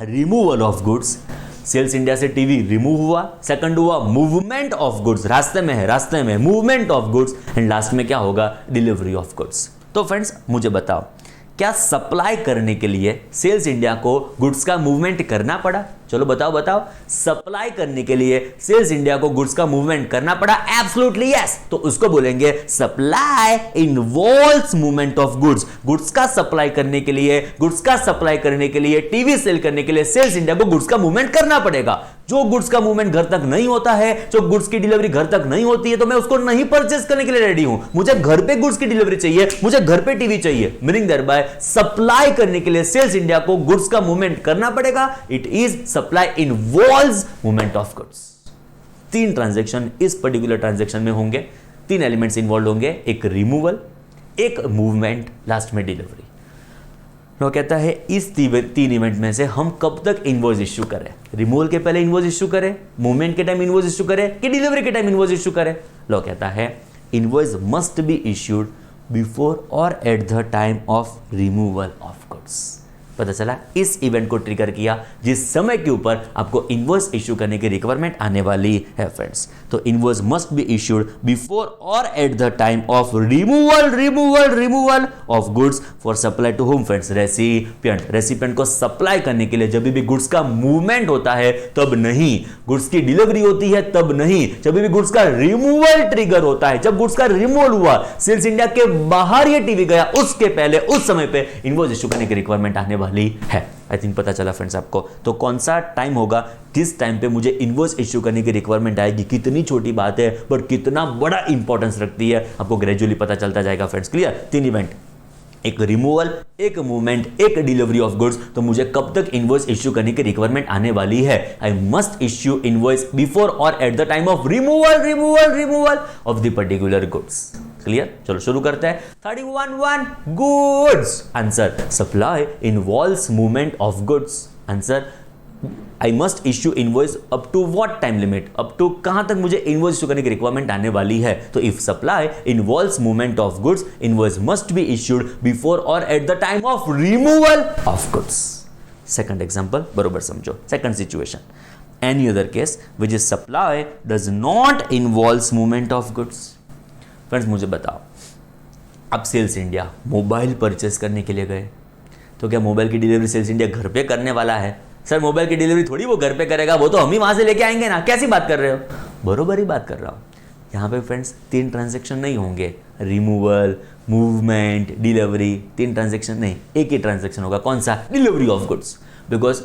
removal of goods, Sales India से टीवी रिमूव हुआ, सेकंड हुआ मूवमेंट ऑफ गुड्स, रास्ते में है, रास्ते में movement of goods, and last में क्या होगा? Delivery of goods. तो फ्रेंड्स, मुझे बताओ, क्या सप्लाई करने के लिए सेल्स इंडिया को गुड्स का मूवमेंट करना पड़ा? चलो बताओ बताओ, सप्लाई करने के लिए सेल्स इंडिया को गुड्स का मूवमेंट करना पड़ा? Absolutely yes. तो उसको बोलेंगे supply involves movement of goods. Goods का सप्लाई करने के लिए, गुड्स का सप्लाई करने के लिए, टीवी सेल करने के लिए सेल्स इंडिया को गुड्स का मूवमेंट करना पड़ेगा। जो गुड्स का मूवमेंट घर तक नहीं होता है, जो गुड्स की डिलीवरी घर तक नहीं होती है, तो मैं उसको नहीं परचेस करने के लिए रेडी हूं। मुझे घर पे गुड्स की डिलीवरी चाहिए, मुझे घर पे टीवी चाहिए। मीनिंग देयर बाय सप्लाई करने के लिए सेल्स इंडिया को गुड्स का मूवमेंट करना पड़ेगा। It is supply involves movement of goods. 3 transaction इस पर्टिकुलर ट्रांजैक्शन में होंगे, 3 एलिमेंट्स इन्वॉल्व होंगे, एक रिमूवल, एक मूवमेंट, लास्ट में डिलीवरी। वो कहता है इस 3 इवेंट में से हम कब तक इनवॉइस इश्यू करें? रिमूवल के पहले इनवॉइस इश्यू करें, मूवमेंट के टाइम इनवॉइस इश्यू करें, कि डिलीवरी के टाइम इनवॉइस इश्यू करें? लो कहता है invoice must be issued before और at the time of removal of goods. पता चला, इस इवेंट को ट्रिगर किया जिस समय के ऊपर आपको इनवॉइस इश्यू करने की रिक्वायरमेंट आने वाली है फ्रेंड्स। तो invoice must be issued before और at the time of removal of goods for supply to whom friends? Recipient को सप्लाई करने के लिए जब भी गुड्स का मूवमेंट होता है तब नहीं, गुड्स की डिलीवरी होती है तब नहीं, जब भी गुड्स का रिमूवल ट्रिगर होता है, जब गुड्स का रिमूवल हुआ, सेल्स इंडिया के बाहर ये टीवी गया, उसके पहले उस समय पे इनवॉइस इश्यू करने की रिक्वायरमेंट आने वाली है। आई थिंक पता चला फ्रेंड्स आपको। तो कौन सा टाइम होगा किस टाइम पे मुझे इनवॉइस इश्यू करने की रिक्वायरमेंट आएगी? कितनी छोटी बात है बट कितना बड़ा इंपॉर्टेंस रखती है, आपको ग्रेजुअली पता चलता जाएगा फ्रेंड्स। क्लियर? 3 इवेंट, एक रिमूवल, एक मूवमेंट, एक डिलीवरी ऑफ गुड्स। तो मुझे कब तक इनवॉइस इश्यू करने की रिक्वायरमेंट आने वाली है? I must issue invoice before और at the time of removal of the particular goods. Clear? चलो शुरू करते हैं। 31 goods. Answer supply involves movement of goods. Answer I must issue invoice up to what time limit? Up to कहां तक मुझे invoice issue करने की requirement आने वाली है? तो if supply involves movement of goods, invoice must be issued before और at the time of removal of goods. Second example बरोबर समझो, second situation, any other case which is supply does not involves movement of goods. Friends मुझे बताओ, अब sales India mobile purchase करने के लिए गए, तो क्या मोबाइल की डिलीवरी सेल्स इंडिया घर पे करने वाला है? सर मोबाइल की डिलीवरी थोड़ी वो घर पे करेगा, वो तो हम ही वहां से लेके आएंगे ना। कैसी बात कर रहे हो? बरोबर ही बात कर रहा हूं। यहाँ पे फ्रेंड्स 3 ट्रांजैक्शन नहीं होंगे, रिमूवल, मूवमेंट, डिलीवरी, 3 ट्रांजैक्शन नहीं, एक ही ट्रांजैक्शन होगा। कौन सा? Delivery of goods. Because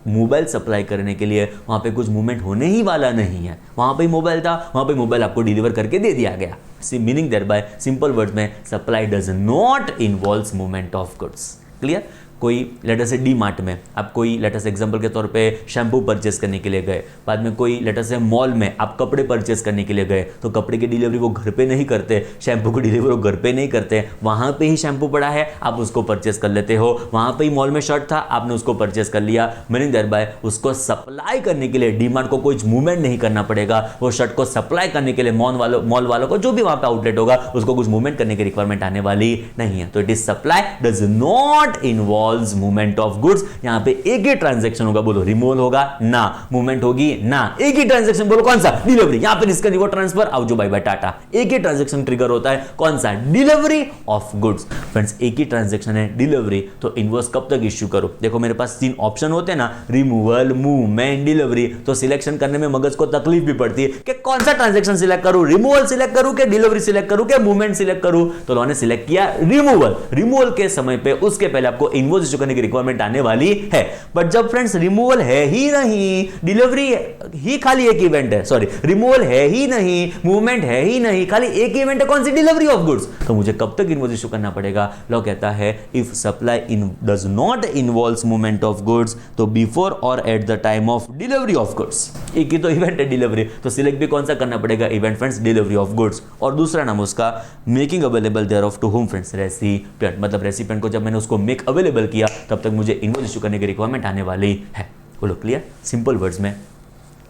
mobile supply करने के लिए वहाँ पे कुछ मूवमेंट होने ही वाला नहीं है। वहाँ पे मोबाइल था, वहाँ पे मोबाइल आपको डिलीवर करके दे दिया गया। Meaning there by simple words में supply does not involves movement of goods. Clear? कोई लेटर से डी मार्ट में आप कोई लेटर से एग्जांपल के तौर पे शैम्पू परचेस करने के लिए गए, बाद में कोई लेटर से मॉल में आप कपड़े परचेस करने के लिए गए, तो कपड़े की डिलीवरी वो घर पे नहीं करते, शैम्पू की डिलीवरी वो घर पे नहीं करते, वहाँ पे ही शैम्पू पड़ा है आप उसको परचेस कर लेते हो, वहाँ पे ही मॉल में शर्ट था आपने उसको परचेस कर लिया। मीनिंग देयर बाय उसको सप्लाई करने के लिए डी मार्ट को कोई मूवमेंट नहीं करना पड़ेगा, वो शर्ट को सप्लाई करने के लिए मॉल वालों को जो भी वहाँ पे आउटलेट होगा उसको कुछ मूवमेंट करने की रिक्वायरमेंट आने वाली नहीं है। तो it is supply does not involve involves movement of goods. यहां पे एक ही ट्रांजैक्शन होगा, बोलो रिमूवल होगा ना, मूवमेंट होगी ना, एक ही ट्रांजैक्शन, बोलो कौन सा, डिलीवरी। यहां पे इसका रिवॉर्ड ट्रांसफर, आओ जो बाय बाय टाटा, एक ही ट्रांजैक्शन ट्रिगर होता है, कौन सा, डिलीवरी ऑफ गुड्स। फ्रेंड्स एक ही ट्रांजैक्शन है डिलीवरी, तो इनवॉइस कब तक इश्यू करो, देखो मेरे पास 3 ऑप्शन होते हैं ना, रिमूवल, मूवमेंट, डिलीवरी, तो सिलेक्शन करने में मगज को तकलीफ भी पड़ती है कि कौन सा ट्रांजैक्शन सिलेक्ट करूं, रिमूवल सिलेक्ट करूं कि डिलीवरी सिलेक्ट करूं कि मूवमेंट सिलेक्ट करूं। तो उन्होंने सिलेक्ट किया रिमूवल। रिमूवल के समय पे उसके पहले आपको इनवॉइस इश्यू करने की रिक्वायरमेंट आने वाली है, बट जब फ्रेंड्स रिमूवल है ही नहीं, डिलीवरी ही खाली एक इवेंट है, सॉरी रिमूवल है ही नहीं, मूवमेंट है ही नहीं, खाली एक इवेंट है, कौन सी, डिलीवरी ऑफ गुड्स, तो मुझे कब तक इनवॉइस इश्यू करना पड़ेगा। लॉ कहता है if supply in does not involves movement of goods, तो बिफोर और at the time of delivery of goods. एक ही तो इवेंट है डिलीवरी, तो सिलेक्ट भी कौन सा करना पड़ेगा, event friends delivery of goods. और दूसरा नाम उसका making available thereof to whom friends, recipient, मतलब रेसिपिएंट को जब मैंने उसको मेक अवेलेबल किया तब तक मुझे इनवॉइस इश्यू करने की रिक्वायरमेंट आने वाली है। बोलो क्लियर, सिंपल वर्ड्स में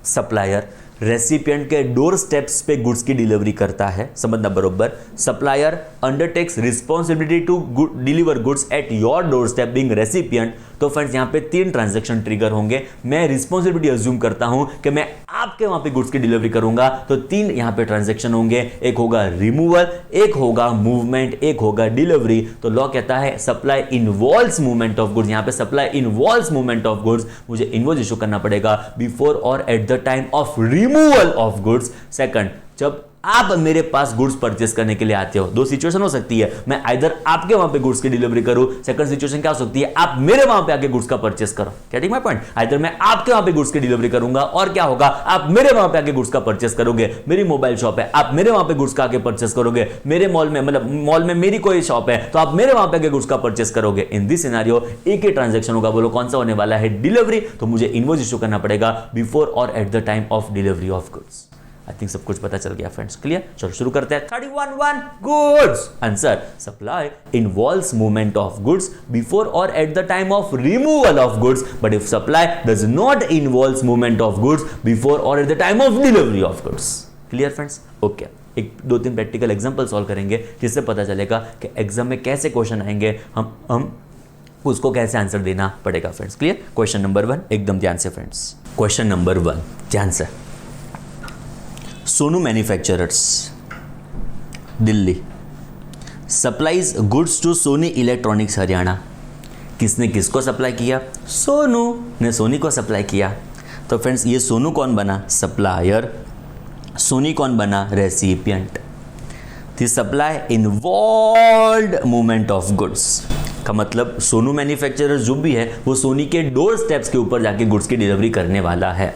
सप्लायर रेसिपिएंट के डोर स्टेप्स पे गुड्स की डिलीवरी करता है, समझना बरोबर। Supplier undertakes responsibility to deliver goods at your door step being recipient. तो फ्रेंड्स यहां पे 3 ट्रांजैक्शन ट्रिगर होंगे, मैं रिस्पॉन्सिबिलिटी अज्यूम करता हूं कि मैं आपके वहां पे गुड्स की डिलीवरी करूंगा, तो 3 यहां पे ट्रांजैक्शन होंगे, एक होगा रिमूवल, एक होगा मूवमेंट, एक होगा डिलीवरी। तो लॉ कहता है supply involves movement of goods, यहां पे supply involves movement of goods, मुझे इनवॉइस इशू करना पड़ेगा बिफोर और at the time of removal of goods. Second, जब आप मेरे पास गुड्स परचेस करने के लिए आते हो, 2 सिचुएशन हो सकती है, मैं आइदर आपके वहां पे गुड्स की डिलीवरी करूं, सेकंड सिचुएशन क्या हो सकती है, आप मेरे वहां पे आके गुड्स का परचेस करो। गेटिंग माय पॉइंट, आइदर मैं आपके वहां पे गुड्स की डिलीवरी करूंगा और क्या होगा, आप मेरे वहां पे आके गुड्स का परचेस करोगे। मेरी मोबाइल शॉप है, आप मेरे वहां पे गुड्स का आके परचेस करोगे। मेरे मॉल में, मतलब मॉल में मेरी कोई शॉप है, तो आप मेरे वहां पे आके गुड्स का परचेस करोगे। इन दिस सिनेरियो एक ही ट्रांजैक्शन होगा, बोलो कौन सा होने वाला है, डिलीवरी। तो मुझे इनवॉइस इशू करना पड़ेगा बिफोर और at the time of delivery of goods. I think सब कुछ पता चल गया फ्रेंड्स, क्लियर। चलो शुरू करते हैं। 31 goods answer, supply involves movement of goods before और at the time of removal of goods, but if supply does not involves movement of goods before और at the time of delivery of goods. Clear friends, okay. एक 2-3 practical example solve करेंगे जिससे पता चलेगा कि exam में कैसे question आएंगे, हम उसको कैसे आंसर देना पड़ेगा फ्रेंड्स। क्लियर। क्वेश्चन नंबर 1 एकदम ध्यान से फ्रेंड्स, क्वेश्चन नंबर 1 ध्यान से। Sonu Manufacturers Delhi supplies goods to Sony Electronics Haryana. किसने किसको सप्लाई किया, सोनू ने सोनी को सप्लाई किया। तो फ्रेंड्स ये सोनू कौन बना, सप्लायर, सोनी कौन बना, recipient. The supply involved movement of goods का मतलब सोनू मैन्युफैक्चरर जो भी है वो सोनी के डोर स्टेप्स के ऊपर जाके गुड्स की डिलीवरी करने वाला है।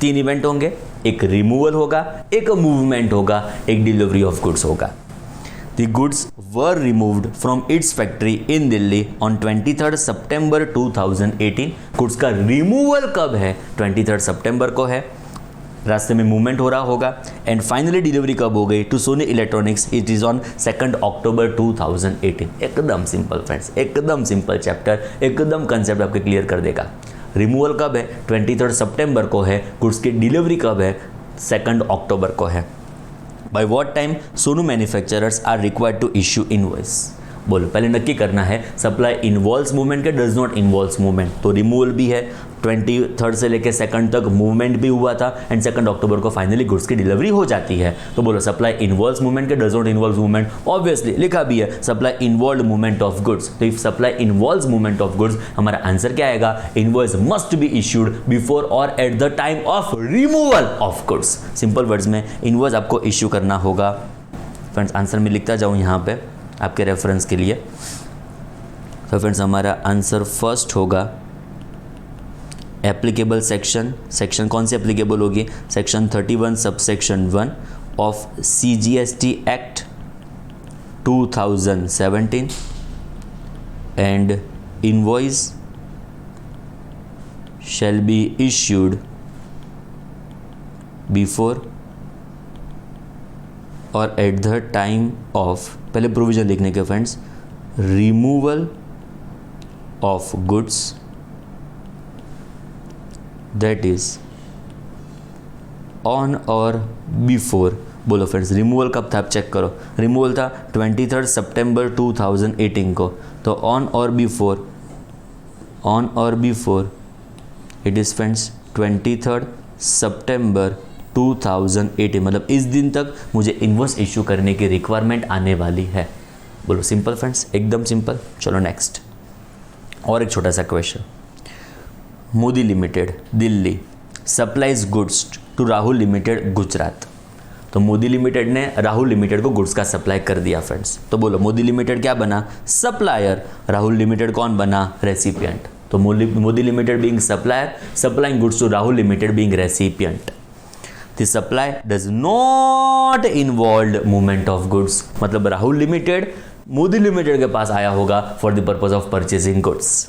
3 इवेंट होंगे, एक रिमूवल होगा, एक मूवमेंट होगा, एक डिलीवरी ऑफ गुड्स होगा। The goods were removed from its factory in Delhi on 23 September 2018। Goods का रिमूवल कब है, 23 सितंबर को है, रास्ते में मूवमेंट हो रहा होगा, एंड फाइनली डिलीवरी कब हो गई to Sony Electronics, it is on 2 October 2018। एकदम सिंपल फ्रेंड्स, एकदम सिंपल चैप्टर, एकदम कंसेप्ट आपके क्लियर कर देगा। रिमूवल कब है, 23 सितंबर को है, गुड्स की डिलीवरी कब है, 2 अक्टूबर को है। By what time Sonu Manufacturers are required to issue invoice. बोलो पहले नक्की करना है, सप्लाई इन्वॉल्व्स मूवमेंट के डज नॉट इन्वॉल्व्स मूवमेंट। तो रिमूवल भी है, 23 से लेकर 2 तक मूवमेंट भी हुआ था, एंड 2 अक्टूबर को फाइनली गुड्स की डिलीवरी हो जाती है। तो बोलो सप्लाई इन्वॉल्व्स मूवमेंट के does not involves movement, obviously लिखा भी है supply involved movement of goods. तो if supply involves movement of goods, हमारा आंसर क्या आएगा, invoice must be issued before और at the time of removal of goods. Simple words में invoice आपको इश्यू करना होगा। फ्रेंड्स आंसर में लिखता जाऊँ यहाँ पे आपके रेफरेंस के लिए। तो फ्रेंड्स हमारा आंसर फर्स्ट होगा एप्लीकेबल सेक्शन कौन सी एप्लीकेबल होगी, section 31 subsection 1 of CGST act 2017 and invoice shell be issued before और एट द टाइम ऑफ, पहले प्रोविजन लिखने के friends, removal of goods that is on और बिफोर। बोलो फ्रेंड्स रिमूवल कब था, आप चेक करो, रिमूवल था 23 सितंबर 2018 को, तो ऑन और बिफोर ऑन और बिफोर इट इज़ फ्रेंड्स 23 सितंबर 2018, मतलब इस दिन तक मुझे इन्वॉइस इशू करने की रिक्वायरमेंट आने वाली है। बोलो सिंपल फ्रेंड्स, एकदम सिंपल। चलो नेक्स्ट, और एक छोटा सा question. Modi Limited Delhi supplies goods to Rahul Limited Gujarat. तो मोदी लिमिटेड ने राहुल लिमिटेड को गुड्स का सप्लाई कर दिया फ्रेंड्स। तो बोलो मोदी लिमिटेड क्या बना? सप्लायर। राहुल लिमिटेड कौन बना? रेसिपिएंट। तो Modi Limited being supplier, supplying goods to Rahul Limited being recipient. The supply does not involve movement of goods, मतलब राहुल लिमिटेड मोदी लिमिटेड के पास आया होगा for the purpose of purchasing goods.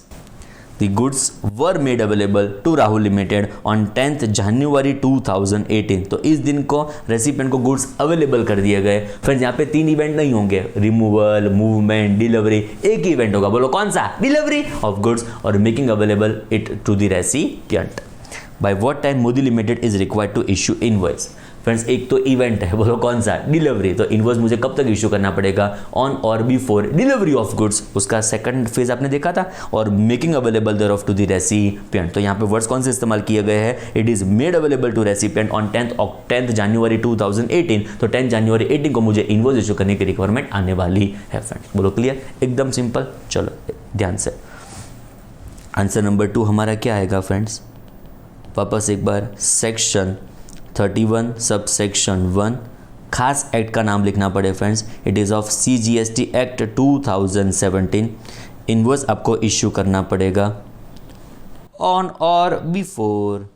The goods were made available to Rahul Limited on 10th January 2018। तो इस दिन को recipient को गुड्स अवेलेबल कर दिए गए। फ्रेंड्स यहाँ पे 3 इवेंट नहीं होंगे, रिमूवल, मूवमेंट, डिलीवरी, एक ही इवेंट होगा। बोलो कौन सा? डिलीवरी ऑफ गुड्स और making available it to the recipient. By what time Modi Limited is required to issue invoice? Friends एक तो इवेंट है, बोलो कौन सा? डिलीवरी। तो इनवॉइस मुझे कब तक इशू करना पड़ेगा? ऑन और बिफोर डिलीवरी ऑफ गुड्स, उसका सेकंड फेज आपने देखा था। और making available thereof to the recipient, तो यहाँ पे वर्ड्स कौन से इस्तेमाल किए गए हैं? It is made available to recipient on 10th January 2018। तो 10 जनवरी 18 को मुझे इनवॉइस इशू करने की रिक्वायरमेंट आने वाली है फ्रेंड्स। बोलो क्लियर, एकदम सिंपल। चलो ध्यान से, आंसर नंबर 2 हमारा क्या आएगा फ्रेंड्स? वापस एक बार, सेक्शन 31 सब सेक्शन 1 खास एक्ट का नाम लिखना पड़े friends. It is of CGST act 2017। Invoice आपको इश्यू करना पड़ेगा ऑन और before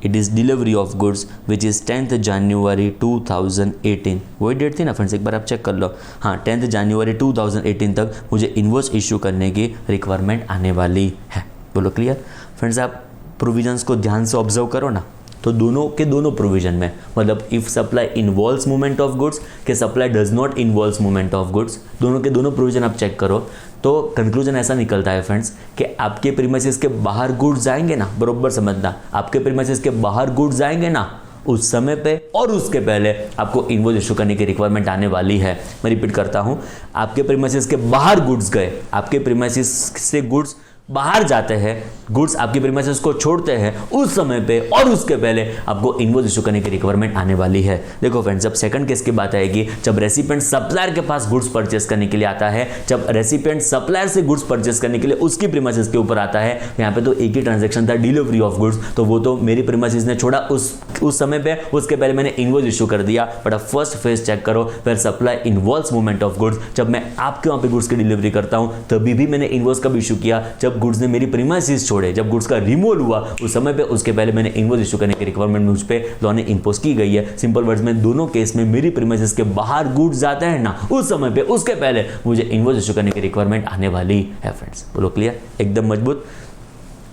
it is delivery of goods which is 10th January 2018। वही डेट थी ना फ्रेंड्स, एक बार आप चेक कर लो। हाँ, 10th जनवरी 2018 तक मुझे इनवॉइस इश्यू करने की रिक्वायरमेंट आने वाली है। बोलो क्लियर फ्रेंड्स। आप प्रोविजंस को ध्यान से ऑब्जर्व करो ना, तो दोनों के दोनों प्रोविजन में, मतलब if supply involves movement of goods के supply does not involves movement of goods, दोनों के दोनों प्रोविजन आप चेक करो तो कंक्लूजन ऐसा निकलता है फ्रेंड्स कि आपके प्रीमाइसेस के बाहर गुड्स जाएंगे ना, बरोबर समझना, आपके प्रीमाइसेस के बाहर गुड्स जाएंगे ना, उस समय पे और उसके पहले आपको इनवॉइस इशू करने की रिक्वायरमेंट आने वाली है। मैं रिपीट करता हूं, आपके प्रीमाइसेस के बाहर गुड्स गए, आपके प्रीमाइसेस से गुड्स बाहर जाते हैं, गुड्स आपकी प्रीमाइसेस को छोड़ते हैं, उस समय पे और उसके पहले आपको इनवॉइस इशू करने की रिक्वायरमेंट आने वाली है। देखो फ्रेंड्स, जब सेकंड केस की बात आएगी, जब रेसिपिएंट सप्लायर के पास गुड्स परचेस करने के लिए आता है, जब रेसिपिएंट सप्लायर से गुड्स परचेस करने के लिए उसकी प्रीमाइसेस के ऊपर आता है, यहाँ पे तो एक ही ट्रांजैक्शन था, डिलीवरी ऑफ गुड्स, तो वो तो मेरी प्रीमाइसेस ने छोड़ा उस समय पे, उसके पहले मैंने इनवॉइस इशू कर दिया। बट अब फर्स्ट फेज चेक करो, फिर supply involves movement of goods, जब मैं आपके वहां पे गुड्स की डिलीवरी करता हूं तभी भी मैंने इनवॉइस कब इशू किया? जब गुड्स ने मेरी प्रीमाइसेस छोड़े, जब गुड्स का रिमूवल हुआ उस समय पे, उसके पहले मैंने इनवॉइस इशू करने की रिक्वायरमेंट मुझ पे लॉ ने इंपोज की गई है। सिंपल वर्ड्स में दोनों केस में मेरी प्रीमाइसेस के बाहर गुड्स जाते हैं ना, उस समय पे उसके पहले मुझे इनवॉइस इशू करने की रिक्वायरमेंट आने वाली है फ्रेंड्स। बोलो क्लियर, एकदम मजबूत।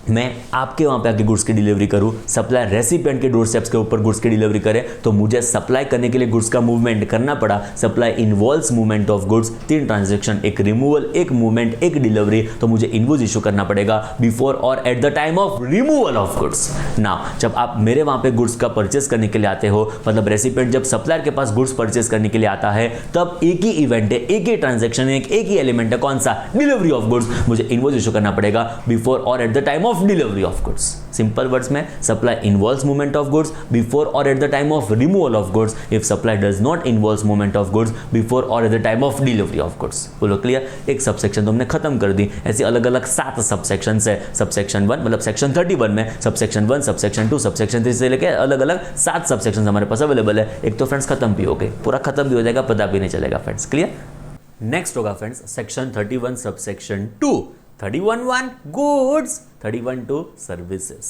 मैं आपके वहां पे आके गुड्स की डिलीवरी करूं, सप्लाई रेसिपिएंट के डोर स्टेप्स के ऊपर गुड्स की डिलीवरी करे, तो मुझे सप्लाई करने के लिए गुड्स का मूवमेंट करना पड़ा। Supply involves movement of goods, 3 transaction, एक रिमूवल, एक मूवमेंट, एक डिलीवरी, तो मुझे इनवॉइस इशू करना पड़ेगा बिफोर और at the time of removal of goods. Now जब आप मेरे वहां पे गुड्स का परचेस करने के लिए आते हो, मतलब रेसिपिएंट जब सप्लायर के पास गुड्स परचेस करने के लिए आता है, तब एक ही इवेंट है, एक ही ट्रांजैक्शन है, एक ही एलिमेंट है, कौन सा? Delivery of goods. मुझे इनवॉइस इशू करना पड़ेगा बिफोर और at the time of delivery of goods. Simple words में, supply involves movement of goods before और at the time of removal of goods, if supply does not involves movement of goods before और at the time of delivery of goods. बोलो clear. एक subsection तो हमने खत्म कर दी, ऐसी अलग अलग 7 सबसेक्शंस है। सबसेक्शन 1 मतलब सेक्शन 31 में सबसेक्शन 1, सबसेक्शन 2, सबसेक्शन 3 से लेके अलग अलग 7 सबसेक्शंस हमारे पास अवेलेबल है। एक तो फ्रेंड्स खत्म भी हो गई, पूरा खत्म भी हो जाएगा, पता भी नहीं चलेगा फ्रेंड्स। क्लियर। नेक्स्ट होगा friends section 31 subsection 2, 31(1) goods, 31(2) services.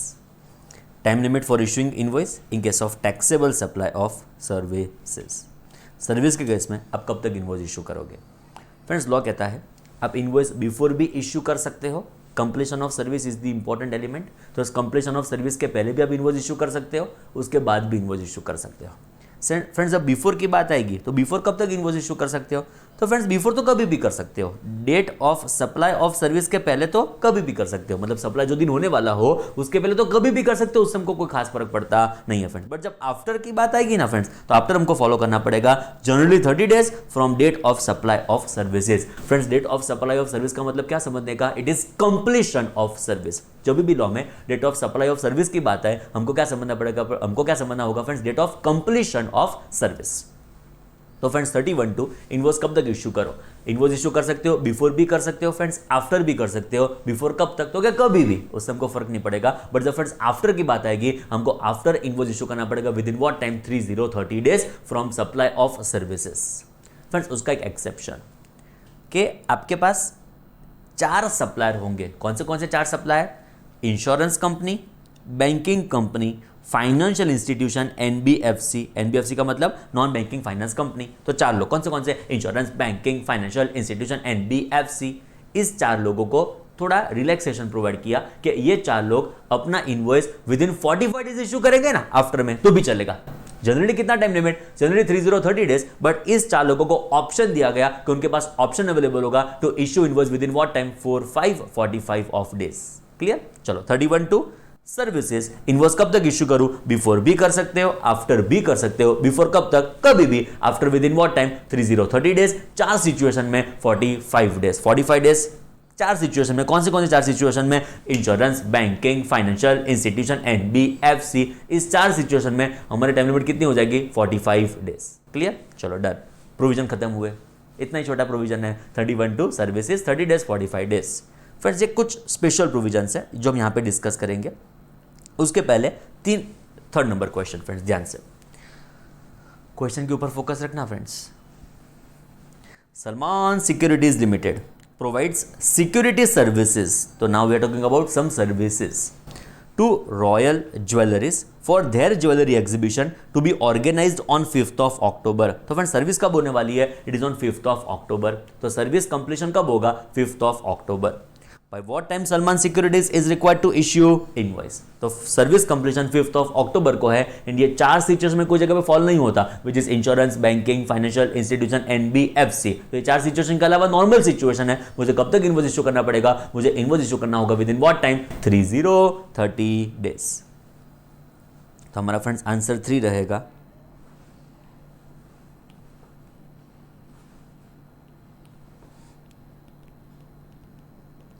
Time limit for issuing invoice in case of taxable supply of services. Service के केस में आप कब तक इनवॉइस इशू करोगे? फ्रेंड्स लॉ कहता है आप इनवॉइस बिफोर भी इशू कर सकते हो, completion of service is the important element, तो इस कंप्लीशन ऑफ सर्विस के पहले भी आप इनवॉइस इशू कर सकते हो, उसके बाद भी इनवॉइस इशू कर सकते हो। फ्रेंड्स जब बिफोर की बात आएगी तो बिफोर कब तक इनवॉइस इशू कर सकते हो? तो फ्रेंड्स बिफोर तो कभी भी कर सकते हो, date of supply of service के पहले तो कभी भी कर सकते हो, मतलब सप्लाई जो दिन होने वाला हो उसके पहले तो कभी भी कर सकते हो, उससे हमको कोई खास फर्क पड़ता नहीं है फ्रेंड्स। बट जब आफ्टर की बात आएगी ना फ्रेंड्स, तो आफ्टर हमको फॉलो करना पड़ेगा generally 30 days from date of supply of services. Friends date of supply of service का मतलब क्या समझने का, it is completion of service. जब भी लॉ में date of supply of service की बात है, हमको क्या समझना पड़ेगा, हमको क्या समझना होगा friends, date of completion of service. तो फ्रेंड्स 31 इनवॉइस कब तक इश्यू करो, इनवॉइस इश्यू कर सकते हो बिफोर भी कर सकते हो फ्रेंड्स, आफ्टर भी कर सकते हो। बिफोर कब तक, तो क्या कभी भी, उससे हमको फर्क नहीं पड़ेगा। बट जब फ्रेंड्स आफ्टर की बात आएगी, हमको आफ्टर इनवॉइस इश्यू करना पड़ेगा within what time, 30 days from supply of services. Friends उसका एक एक्सेप्शन कि आपके पास 4 सप्लायर होंगे। कौन से 4 supplier? Insurance company, banking company, financial institution, NBFC. NBFC का मतलब नॉन बैंकिंग फाइनेंस कंपनी। तो 4 लोग कौन से? Insurance, banking, financial institution, NBFC. इस 4 लोगों को थोड़ा रिलैक्सेशन प्रोवाइड किया कि ये 4 लोग अपना invoice within 45 days issue करेंगे ना आफ्टर में, तो भी चलेगा। जनरली कितना time limit? Generally 30 days. But इस 4 लोगों को ऑप्शन दिया गया कि उनके पास ऑप्शन अवेलेबल होगा to issue invoice within what time, 45 of days. Clear? चलो 31 सर्विसेज, इनवॉइस कब तक इश्यू करूं? बिफोर भी कर सकते हो, आफ्टर भी कर सकते हो। बिफोर कब तक? कभी भी। After within what time, 30 days. 4 situation में 45 डेज। 45 डेज 4 सिचुएशन में। कौन से 4 सिचुएशन में? Insurance, banking, financial institution, NBFC. इस 4 सिचुएशन में हमारी टाइम लिमिट कितनी हो जाएगी? 45 डेज। क्लियर? चलो डन, प्रोविजन खत्म हुए। इतना ही छोटा प्रोविजन है 31 सर्विसेज, 30 डेज, 45 डेज। फ्रेंड्स ये कुछ स्पेशल प्रोविजंस है जो हम यहाँ पे डिस्कस करेंगे। उसके पहले 3 नंबर क्वेश्चन फ्रेंड्स, ध्यान से क्वेश्चन के ऊपर फोकस रखना friends. Salman Securities Limited provides security services, तो now we are talking about some services to Royal Jewelleries for their jewellery exhibition to be organised on 5th of October. तो friends service कब होने वाली है? It is on 5th of October. तो service completion कब होगा? 5th of October. By what time Salman Securities is required to issue invoice? तो service completion 5th of अक्टूबर को है। एंड ये 4 सिचुएशन में कोई जगह पे फॉलो नहीं होता, which is insurance, banking, financial institution, NBFC. तो ये 4 सिचुएशन के अलावा नॉर्मल सिचुएशन है। मुझे कब तक इनवॉइस इशू करना पड़ेगा? मुझे इनवॉइस इशू करना होगा within what time? 30 days. तो हमारा फ्रेंड्स आंसर 3 रहेगा।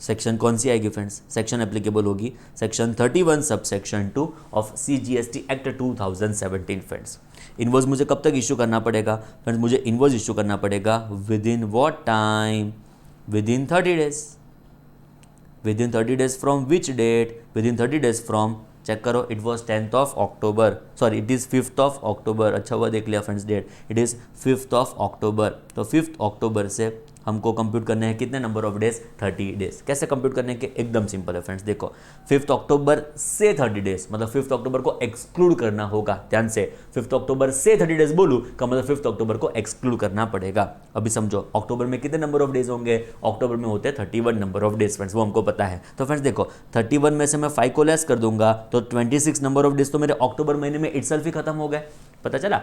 सेक्शन कौन सी आएगी फ्रेंड्स? सेक्शन एप्लीकेबल होगी section 31 sub section 2 of CGST act 2017 friends. Invoice मुझे कब तक इशू करना पड़ेगा फ्रेंड्स? मुझे इनवॉइस इशू करना पड़ेगा within what time? Within 30 days. Within 30 days from which date? Within 30 days from, check करो, it was 10th of October, sorry it is 5th of October. अच्छा हुआ देख लिया friends date, it is 5th of October. तो 5th अक्टूबर से हमको compute करने हैं कितने नंबर ऑफ डेज? 30 डेज। कैसे कंप्यूट करने के? एकदम सिंपल है फ्रेंड्स। देखो 5th अक्टूबर से 30 डेज, मतलब 5th अक्टूबर को एक्सक्लूड करना होगा। ध्यान से, 5th अक्टूबर से 30 डेज बोलूँ का मतलब 5th अक्टूबर को एक्सक्लूड करना पड़ेगा। अभी समझो, अक्टूबर में कितने नंबर ऑफ डेज होंगे? अक्टूबर में होते हैं 31 नंबर ऑफ डेज फ्रेंड्स, वो हमको पता है। तो फ्रेंड्स देखो 31 में से मैं 5 को लेस कर दूंगा तो 26 नंबर ऑफ डेज तो मेरे अक्टूबर महीने में इटसेल्फ ही खत्म हो गए। पता चला?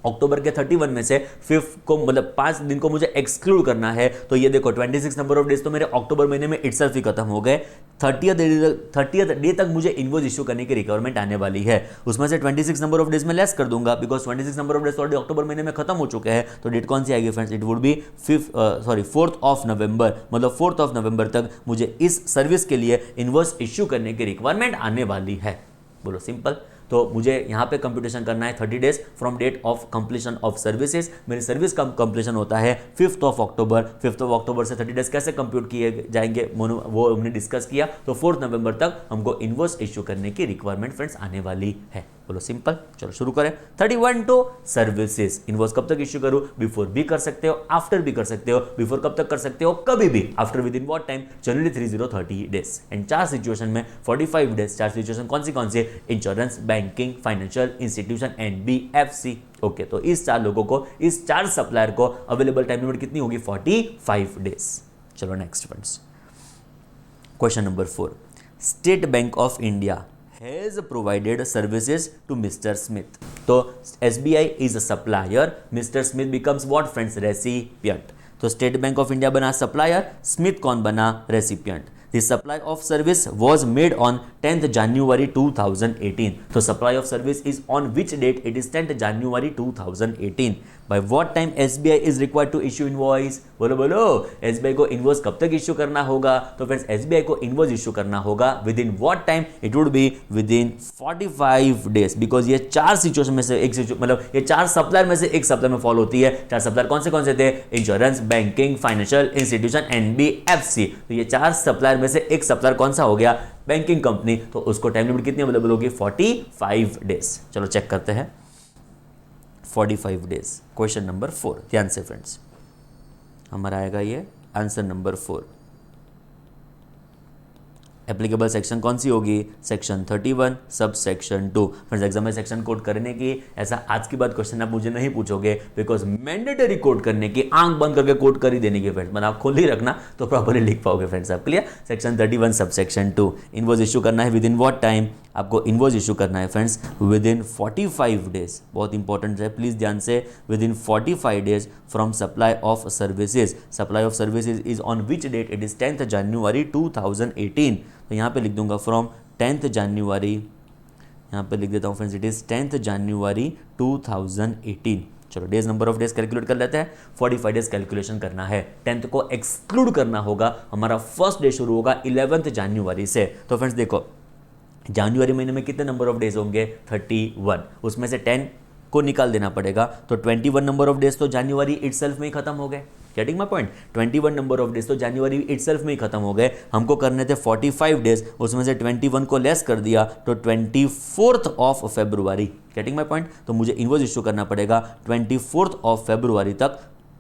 अक्टूबर के 31 में से 5 को, मतलब 5 दिन को मुझे एक्सक्लूड करना है। तो ये देखो 26 नंबर ऑफ डेज तो मेरे अक्टूबर महीने में इटसेल्फ ही खत्म हो गए। 30th डे तक मुझे इनवॉइस इशू करने की रिक्वायरमेंट आने वाली है। उसमें से 26 नंबर ऑफ डेज में लेस कर दूंगा, because 26 number of days already अक्टूबर महीने में खत्म हो चुके हैं। तो डेट कौन सी आएगी friends? It would B 4th of November, मतलब 4th ऑफ नवंबर तक मुझे इस सर्विस के लिए इनवॉइस इशू करने की रिक्वायरमेंट आने वाली है। बोलो सिंपल। तो मुझे यहाँ पे कंप्यूटेशन करना है 30 days from date of completion of services. मेरी सर्विस का कंप्लीशन होता है 5th of October. 5th of अक्टूबर से 30 डेज कैसे कंप्यूट किए जाएंगे वो हमने डिस्कस किया। तो 4th नवंबर तक हमको इनवॉइस इश्यू करने की रिक्वायरमेंट फ्रेंड्स आने वाली है। बोलो सिंपल। चलो शुरू करें। 31 सर्विसेज, इनवॉइस कब तक इश्यू करूं? बिफोर भी कर सकते हो, आफ्टर भी कर सकते हो। बिफोर कब तक कर सकते हो? कभी भी। After within what time? Generally 30 days. And 4 situation में 45 डेज। 4 सिचुएशन कौन सी? Insurance, banking, financial institution, NBFC. Okay, तो इस 4 लोगों को, इस 4 सप्लायर को अवेलेबल टाइम लिमिट कितनी होगी? 45 डेज। चलो next friends, question number 4। State Bank of India has provided services to Mister Smith. तो SBI is a supplier, Mister Smith becomes what friends, recipient. तो स्टेट बैंक ऑफ इंडिया बना supplier, स्मिथ कौन बना, recipient. The supply of service was made on 10th January 2018. So supply of service is on which date? It is 10th January 2018. By what time SBI is required to issue invoice? बोलो बोलो, SBI को invoice कब तक issue करना होगा? तो friends SBI को invoice issue करना होगा within what time? It would be with in 45 days, because ये चार सिचुएशन में से एक मतलब ये चार सप्लायर में से एक सप्लायर में फॉलो होती है। चार सप्लायर कौन से थे? Insurance, banking, financial institution, NBFC। तो ये चार सप्लायर में से एक सप्लायर कौन सा हो गया? Banking company. तो उसको टाइम लिमिट कितनी अवेलेबल होगी? 45 डेज। चलो चेक करते हैं 45 डेज। क्वेश्चन नंबर 4, ध्यान से फ्रेंड्स, हमारा आएगा ये आंसर नंबर 4। एप्लीकेबल सेक्शन कौन सी होगी? Section 31 sub section 2। Friends exam में सेक्शन कोड करने की ऐसा आज की बात क्वेश्चन आप मुझे नहीं पूछोगे, बिकॉज मैंडेटरी कोड करने की, आंख बंद करके कोड कर ही देने की फ्रेंड्स, मतलब आप खोल ही रखना तो प्रॉपर्ली लिख पाओगे फ्रेंड्स आप। Clear? Section 31 sub section 2। Invoice issue करना है विद इन व्हाट टाइम? आपको इनवॉइस इशू करना है फ्रेंड्स विद इन 45 डेज। बहुत इंपॉर्टेंट है, प्लीज ध्यान से, within 45 days from supply of services. Supply of services is on which date? It is 10th January 2018। तो यहाँ पे लिख दूंगा फ्रॉम 10th January, यहाँ पे लिख देता हूँ friends, it is 10th January 2018। चलो days, number of days calculate कर लेते हैं। 45 डेज कैलकुलेशन करना है, 10th को एक्सक्लूड करना होगा। हमारा फर्स्ट डे शुरू होगा 11th January से। तो फ्रेंड्स देखो, जनवरी महीने में कितने नंबर ऑफ डेज होंगे? 31। उसमें से 10 को निकाल देना पड़ेगा, तो 21 नंबर ऑफ डेज तो जनवरी इटसेल्फ में ही खत्म हो गए। Getting my point? 21 number of days तो जनवरी इटसेल्फ में ही खत्म हो गए। हमको करने थे 45 डेज, उसमें से 21 को लेस कर दिया तो 24th of February। Getting my point? तो मुझे इनवॉइस इशू करना पड़ेगा 24th of February तक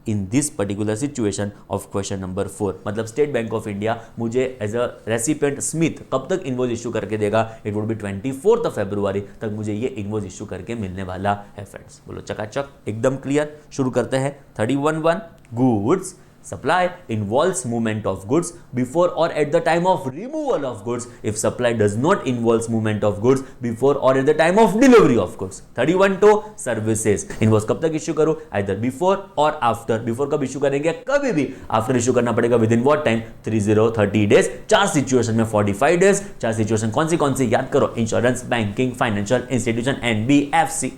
in this particular situation of question number 4। मतलब स्टेट बैंक ऑफ इंडिया मुझे एज अ रेसिपिएंट स्मिथ कब तक इनवॉइस इशू करके देगा? It would B 24th of February तक मुझे ये इनवॉइस इशू करके मिलने वाला है फ्रेंड्स। बोलो चकाचक, एकदम क्लियर। शुरू करते हैं 31(1). Goods supply involves movement of goods before or at the time of removal of goods if supply does not involves movement of goods before or at the time of delivery of goods। 31(2) services. Invoice कब तक issue करूं? Either before और after. Before कब issue करेंगे? कभी भी। After issue करना पड़ेगा within what time? 30 days. चार सिचुएशन में 45 डेज। चार सिचुएशन कौन सी याद करो? Insurance, banking, financial institution, NBFC।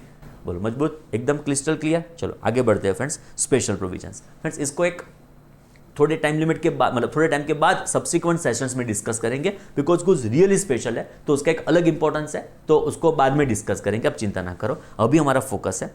बोलो मजबूत, एकदम क्रिस्टल क्लियर। चलो आगे बढ़ते हैं फ्रेंड्स। स्पेशल प्रोविजंस फ्रेंड्स, इसको एक थोड़े टाइम लिमिट के बाद, मतलब थोड़े टाइम के बाद सब्सिक्वेंट सेशंस में डिस्कस करेंगे, बिकॉज कुछ रियली स्पेशल है तो उसका एक अलग इंपॉर्टेंस है, तो उसको बाद में डिस्कस करेंगे, आप चिंता ना करो। अभी हमारा फोकस है,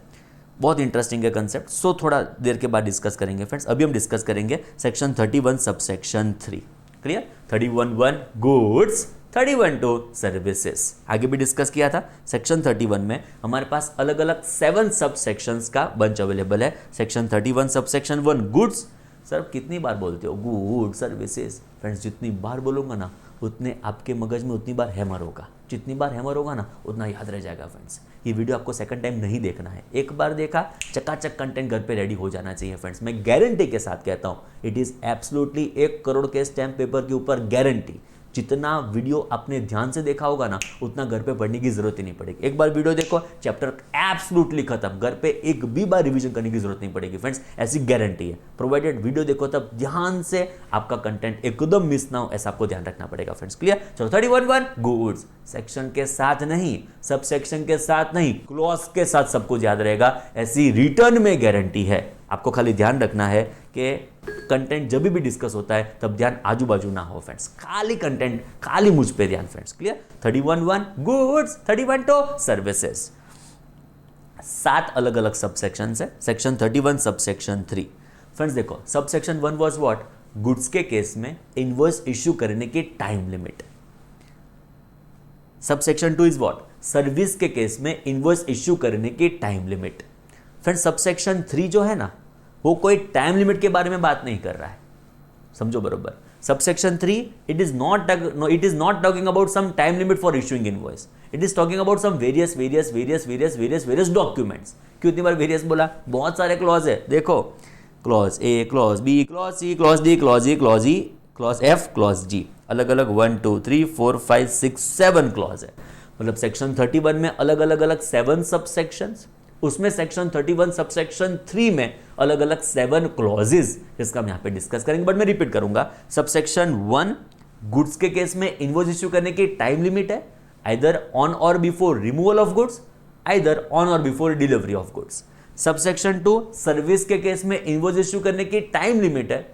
बहुत इंटरेस्टिंग है कंसेप्ट, सो थोड़ा देर के बाद डिस्कस करेंगे फ्रेंड्स। अभी हम डिस्कस करेंगे section 31 subsection 3। Clear? 31(1) goods, 31(2) services. आगे भी डिस्कस किया था। सेक्शन 31 में हमारे पास अलग अलग 7 सब सेक्शंस का बंच अवेलेबल है। Section 31 subsection 1 goods. सर कितनी बार बोलते हो गुड सर्विसेज? फ्रेंड्स जितनी बार बोलूँगा ना उतने आपके मगज में उतनी बार हैमर होगा, जितनी बार हैमर होगा ना उतना याद रह जाएगा फ्रेंड्स। ये वीडियो आपको सेकंड टाइम नहीं देखना है, एक बार देखा चकाचक कंटेंट घर पे रेडी हो जाना चाहिए फ्रेंड्स। मैं गारंटी के साथ कहता हूँ, इट इज़ एब्सोल्युटली 1 करोड़ के स्टैम्प पेपर के ऊपर गारंटी। जितना वीडियो आपने ध्यान से देखा होगा ना उतना घर पे पढ़ने की जरूरत ही नहीं पड़ेगी। एक बार वीडियो देखो, चैप्टर एब्सोल्युटली खत्म, घर पे एक भी बार रिवीजन करने की जरूरत नहीं पड़ेगी फ्रेंड्स, ऐसी गारंटी है। प्रोवाइडेड वीडियो देखो तब ध्यान से आपका कंटेंट एकदम मिस ना हो, ऐसा आपको ध्यान रखना पड़ेगा फ्रेंड्स। क्लियर? चलो 31(1) गुड्स सेक्शन के साथ नहीं, सब सेक्शन के साथ नहीं, क्लॉज के साथ सब कुछ याद रहेगा, ऐसी रिटर्न में गारंटी है। आपको खाली ध्यान रखना है कि कंटेंट जब भी डिस्कस होता है तब ध्यान आजू बाजू ना हो फ्रेंड्स, खाली कंटेंट, खाली मुझ पे ध्यान फ्रेंड्स। क्लियर? 31(1) goods, 31(2) services. 7 अलग अलग सबसेक्शन है। Section 31 subsection 3। फ्रेंड्स देखो, सबसेक्शन 1 वाज व्हाट? गुड्स के केस में इनवॉइस इश्यू करने की time limit. Subsection 2 is what? Service के केस में इनवॉइस इश्यू करने की टाइम लिमिट। फ्रेंड्स सबसेक्शन 3 जो है ना वो कोई टाइम लिमिट के बारे में बात नहीं कर रहा है, समझो बरोबर। Subsection 3 it is not talking about some time limit for issuing invoice, it is talking about some various documents. कितनी बार वेरियस बोला? बहुत सारे क्लॉज है, देखो clause A, clause B, clause C, clause D, clause E, clause E, clause F, clause G, अलग अलग 1 2 3 4 5 6 7 clause है। मतलब सेक्शन 31 में अलग अलग अलग 7 सब सेक्शंस, उसमें सेक्शन 31 सब सेक्शन 3 में अलग अलग 7 क्लॉजेज, जिसका हम यहाँ पे डिस्कस करेंगे, बट मैं रिपीट करूंगा। सब सेक्शन 1 गुड्स के केस में इनवॉइस इश्यू करने की टाइम लिमिट है, आइदर ऑन और before removal of goods, either on और before delivery of goods. Subsection 2 service के केस में इनवॉइस इश्यू करने की टाइम लिमिट है,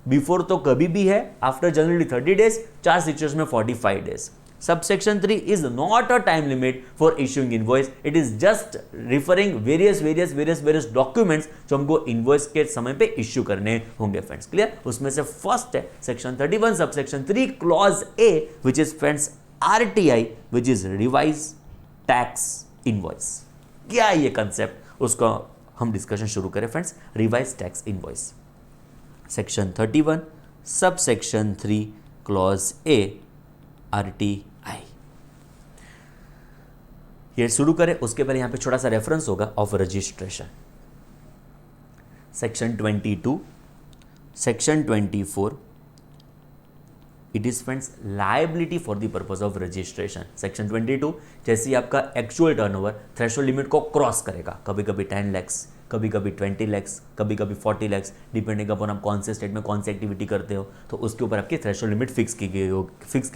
बिफोर तो कभी भी है, आफ्टर जनरली 30 डेज, 4 सिचुएशन में 45 days. Subsection 3 is not a time limit for issuing invoice. It is just referring various documents जो हमको invoice के समय पे issue करने होंगे फ्रेंड्स। क्लियर? उसमें से फर्स्ट है section 31 subsection 3 clause A which is friends RTI which is revised tax invoice। क्या है ये कंसेप्ट, उसका हम डिस्कशन शुरू करें friends. Revise tax invoice section 31 subsection 3 clause ए RTI, ये शुरू करें। उसके पहले यहां पे छोटा सा रेफरेंस होगा of registration. Section 22 section 24 it is friends liability for the purpose of registration. Section 22 जैसे ही आपका एक्चुअल टर्नओवर थ्रेशोल्ड लिमिट को क्रॉस करेगा, कभी कभी 10 lakhs, कभी कभी 20 lakhs, कभी कभी 40 lakhs, डिपेंडिंग अपॉन आप कौन से स्टेट में कौन सी एक्टिविटी करते हो, तो उसके ऊपर आपकी थ्रेशोल्ड लिमिट फिक्स की